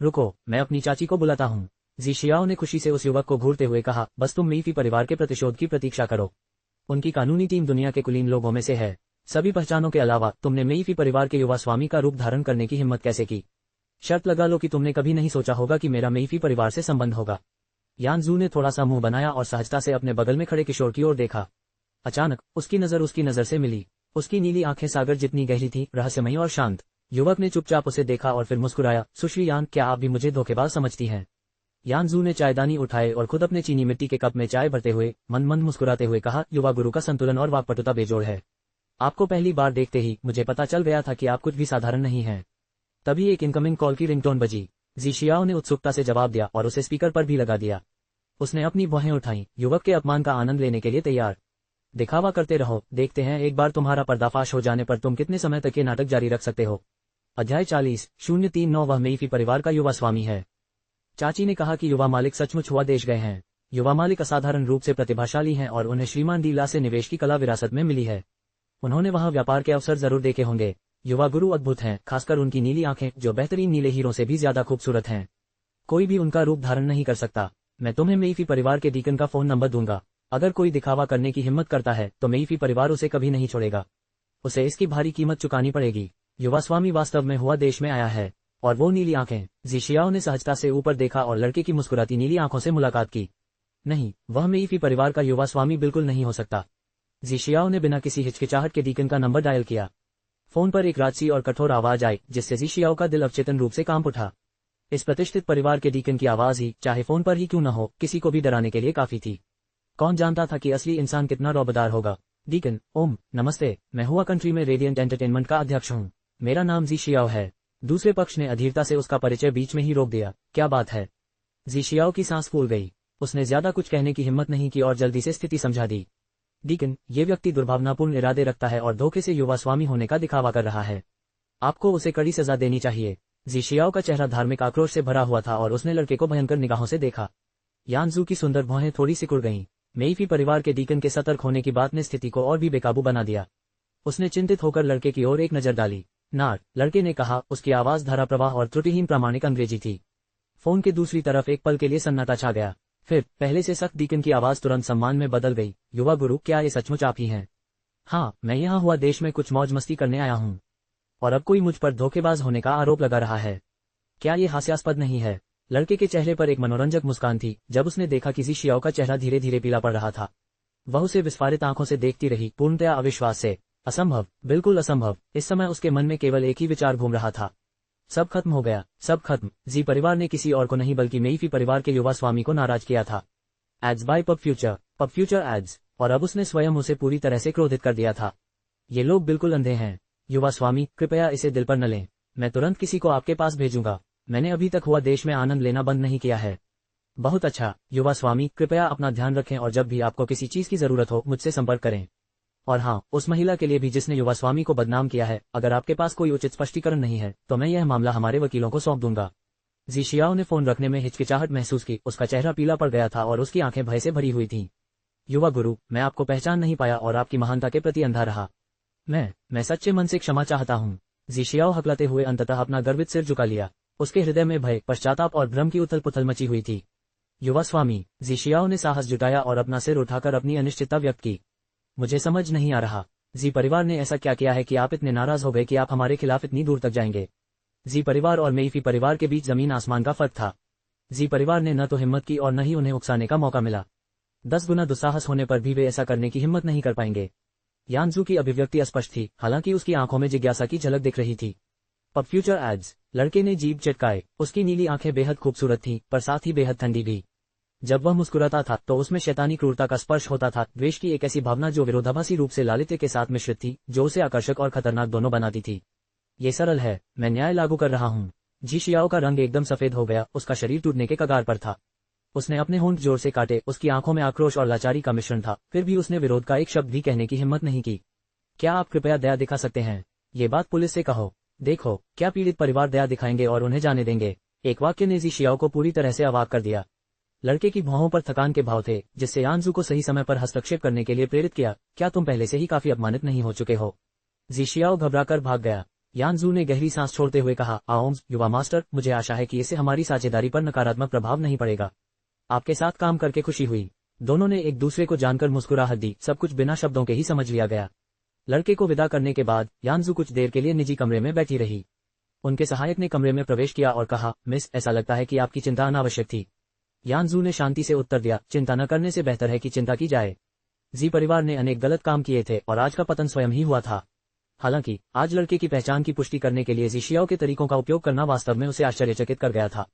रुको, मैं अपनी चाची को बुलाता हूँ। ज़िशियाओ ने खुशी से उस युवक को घूरते हुए कहा, बस तुम मेईफी परिवार के प्रतिशोध की प्रतीक्षा करो। उनकी कानूनी टीम दुनिया के कुलीन लोगों में से है। सभी पहचानों के अलावा तुमने मेईफी परिवार के युवा स्वामी का रूप धारण करने की हिम्मत कैसे की? शर्त लगा लो कि तुमने कभी नहीं सोचा होगा कि मेरा मेईफी परिवार से संबंध होगा। यानजू ने थोड़ा सा मुंह बनाया और सहजता से अपने बगल में खड़े किशोर की ओर देखा। अचानक उसकी नजर से मिली। उसकी नीली आंखें सागर जितनी गहरी थीं, रहस्यमयी और शांत। युवक ने चुपचाप उसे देखा और फिर मुस्कुराया। सुश्री यान, क्या आप भी मुझे धोखेबाज समझती हैं? यानजू ने चायदानी उठाए और खुद अपने चीनी मिट्टी के कप में चाय भरते हुए मंद मुस्कुराते हुए कहा, युवा गुरु का संतुलन और वाक्पटुता बेजोड़ है। आपको पहली बार देखते ही मुझे पता चल गया था कि आप कुछ भी साधारण नहीं हैं। तभी एक इनकमिंग कॉल की रिंगटोन बजी। जीशियाओ ने उत्सुकता से जवाब दिया और उसे स्पीकर पर भी लगा दिया। उसने अपनी भौहें उठाईं, युवक के अपमान का आनंद लेने के लिए तैयार। दिखावा करते रहो, देखते हैं एक बार तुम्हारा पर्दाफाश हो जाने पर तुम कितने समय तक ये नाटक जारी रख सकते हो। अध्याय 40:039 वह मेइफी परिवार का युवा स्वामी है। चाची ने कहा कि युवा मालिक सचमुच हुआ देश गए हैं। युवा मालिक असाधारण रूप से प्रतिभाशाली हैं और उन्हें श्रीमान डी ला से निवेश की कला विरासत में मिली है। उन्होंने वहां व्यापार के अवसर जरूर देखे होंगे। युवा गुरु अद्भुत हैं, खासकर उनकी नीली आंखें जो बेहतरीन नीले हीरों से भी ज्यादा खूबसूरत हैं। कोई भी उनका रूप धारण नहीं कर सकता। मैं तुम्हें मेइफी परिवार के डीकन का फोन नंबर दूंगा। अगर कोई दिखावा करने की हिम्मत करता है तो मेइफी परिवार उसे कभी नहीं छोड़ेगा। उसे इसकी भारी कीमत चुकानी पड़ेगी। युवा स्वामी वास्तव में हुआ देश में आया है। और वो नीली आंखें। जीशियाओ ने सहजता से ऊपर देखा और लड़के की मुस्कुराती नीली आंखों से मुलाकात की। नहीं, वह मेइफी परिवार का युवा स्वामी बिल्कुल नहीं हो सकता। जीशियाओ ने बिना किसी हिचकिचाहट के डीकन का नंबर डायल किया। फोन पर एक राजसी और कठोर आवाज आई जिससे जीशियाओ का दिल अवचेतन रूप से कांप उठा। इस प्रतिष्ठित परिवार के डीकन की आवाज ही, चाहे फोन पर ही क्यों न हो, किसी को भी डराने के लिए काफी थी। कौन जानता था कि असली इंसान कितना रौबदार होगा। डीकन, ओम नमस्ते, मैं हुआ कंट्री में रेडियंट एंटरटेनमेंट का अध्यक्ष हूँ। मेरा नाम जीशियाओ है। दूसरे पक्ष ने अधीरता से उसका परिचय बीच में ही रोक दिया। क्या बात है। जीशियाओ की सांस फूल गई। उसने ज्यादा कुछ कहने की हिम्मत नहीं की और जल्दी से स्थिति समझा दी। डीकन, ये व्यक्ति दुर्भावनापूर्ण इरादे रखता है और धोखे से युवा स्वामी होने का दिखावा कर रहा है। आपको उसे कड़ी सजा देनी चाहिए। जीशियाओ का चेहरा धार्मिक आक्रोश से भरा हुआ था और उसने लड़के को भयंकर निगाहों से देखा। यानजू की सुंदर भौहें थोड़ी सिकुड़ गईं। मेइफी परिवार के डीकन के सतर्क होने की बात ने स्थिति को और भी बेकाबू बना दिया। उसने चिंतित होकर लड़के की ओर एक नजर डाली। नार, लड़के ने कहा। उसकी आवाज धारा प्रवाह और त्रुटिहीन प्रामाणिक अंग्रेजी थी। फोन के दूसरी तरफ एक पल के लिए सन्नाटा छा गया। फिर पहले से सख्त डीकन की आवाज तुरंत सम्मान में बदल गई। युवा गुरु, क्या ये सचमुच आप ही हैं? हाँ, मैं यहाँ हुआ देश में कुछ मौज मस्ती करने आया हूँ और अब कोई मुझ पर धोखेबाज होने का आरोप लगा रहा है। क्या ये हास्यास्पद नहीं है? लड़के के चेहरे पर एक मनोरंजक मुस्कान थी जब उसने देखा कि जीशियाओ का चेहरा धीरे धीरे पीला पड़ रहा था। वह उसे विस्फारित आंखों से देखती रही, पूर्णतया अविश्वास से। असंभव, बिल्कुल असंभव। इस समय उसके मन में केवल एक ही विचार घूम रहा था। सब खत्म हो गया, सब खत्म। जी परिवार ने किसी और को नहीं बल्कि मेइफी परिवार के युवा स्वामी को नाराज किया था। Ads by PubFuture ads. और अब उसने स्वयं उसे पूरी तरह से क्रोधित कर दिया था। ये लोग बिल्कुल अंधे हैं। युवा स्वामी, कृपया इसे दिल पर न लें। मैं तुरंत किसी को आपके पास भेजूंगा। मैंने अभी तक हुआ देश में आनंद लेना बंद नहीं किया है। बहुत अच्छा, युवा स्वामी, कृपया अपना ध्यान रखें और जब भी आपको किसी चीज की जरूरत हो मुझसे संपर्क करें। और हाँ, उस महिला के लिए भी जिसने युवा स्वामी को बदनाम किया है, अगर आपके पास कोई उचित स्पष्टीकरण नहीं है तो मैं यह मामला हमारे वकीलों को सौंप दूंगा। जीशियाओ ने फोन रखने में हिचकिचाहट महसूस की। उसका चेहरा पीला पड़ गया था और उसकी आंखें भय से भरी हुई थीं। युवा गुरु, मैं आपको पहचान नहीं पाया और आपकी महानता के प्रति अंधा रहा। मैं सच्चे मन से क्षमा चाहता हूँ। जीशियाओ हकलाते हुए अंततः अपना गर्वित सिर झुका लिया। उसके हृदय में भय, पश्चाताप और भ्रम की उथल पुथल मची हुई थी। युवा स्वामी, जीशियाओ ने साहस जुटाया और अपना सिर उठाकर अपनी अनिश्चितता व्यक्त की। मुझे समझ नहीं आ रहा। जी परिवार ने ऐसा क्या किया है कि आप इतने नाराज हो गए कि आप हमारे खिलाफ इतनी दूर तक जाएंगे? जी परिवार और मेइफी परिवार के बीच जमीन आसमान का फर्क था। जी परिवार ने न तो हिम्मत की और न ही उन्हें उकसाने का मौका मिला। 10 गुना दुस्साहस होने पर भी वे ऐसा करने की हिम्मत नहीं कर पाएंगे। यानजू की अभिव्यक्ति अस्पष्ट थी, हालांकि उसकी आंखों में जिज्ञासा की झलक दिख रही थी। PubFuture ads. लड़के ने जीभ चटकाए। उसकी नीली आंखें बेहद खूबसूरत थीं, पर साथ ही बेहद ठंडी भी। जब वह मुस्कुराता था तो उसमें शैतानी क्रूरता का स्पर्श होता था, द्वेष की एक ऐसी भावना जो विरोधाभासी रूप से लालित्य के साथ मिश्रित थी, जो उसे आकर्षक और खतरनाक दोनों बनाती थी। ये सरल है, मैं न्याय लागू कर रहा हूँ। जीशियाओ का रंग एकदम सफेद हो गया, उसका शरीर टूटने के कगार पर था। उसने अपने होंठ जोर से काटे, उसकी आंखों में आक्रोश और लाचारी का मिश्रण था, फिर भी उसने विरोध का एक शब्द भी कहने की हिम्मत नहीं की। क्या आप कृपया दया दिखा सकते हैं? ये बात पुलिस से कहो। देखो, क्या पीड़ित परिवार दया दिखाएंगे और उन्हें जाने देंगे? एक वाक्य ने जीशियाओ को पूरी तरह से अवाक कर दिया। लड़के की भौहों पर थकान के भाव थे, जिससे यानजू को सही समय पर हस्तक्षेप करने के लिए प्रेरित किया। क्या तुम पहले से ही काफी अपमानित नहीं हो चुके हो? जीशियाओ घबराकर भाग गया। यानजू ने गहरी सांस छोड़ते हुए कहा, आओम्स युवा मास्टर, मुझे आशा है कि इससे हमारी साझेदारी पर नकारात्मक प्रभाव नहीं पड़ेगा। आपके साथ काम करके खुशी हुई। दोनों ने एक दूसरे को जानकर मुस्कुराहट दी। सब कुछ बिना शब्दों के ही समझ लिया गया। लड़के को विदा करने के बाद यानजू कुछ देर के लिए निजी कमरे में बैठी रही। उनके सहायक ने कमरे में प्रवेश किया और कहा, मिस, ऐसा लगता है कि आपकी चिंता अनावश्यक थी। यानजू ने शांति से उत्तर दिया, चिंता न करने से बेहतर है कि चिंता की जाए। जी परिवार ने अनेक गलत काम किए थे और आज का पतन स्वयं ही हुआ था। हालांकि आज लड़के की पहचान की पुष्टि करने के लिए जीशियाओ के तरीकों का उपयोग करना वास्तव में उसे आश्चर्यचकित कर गया था।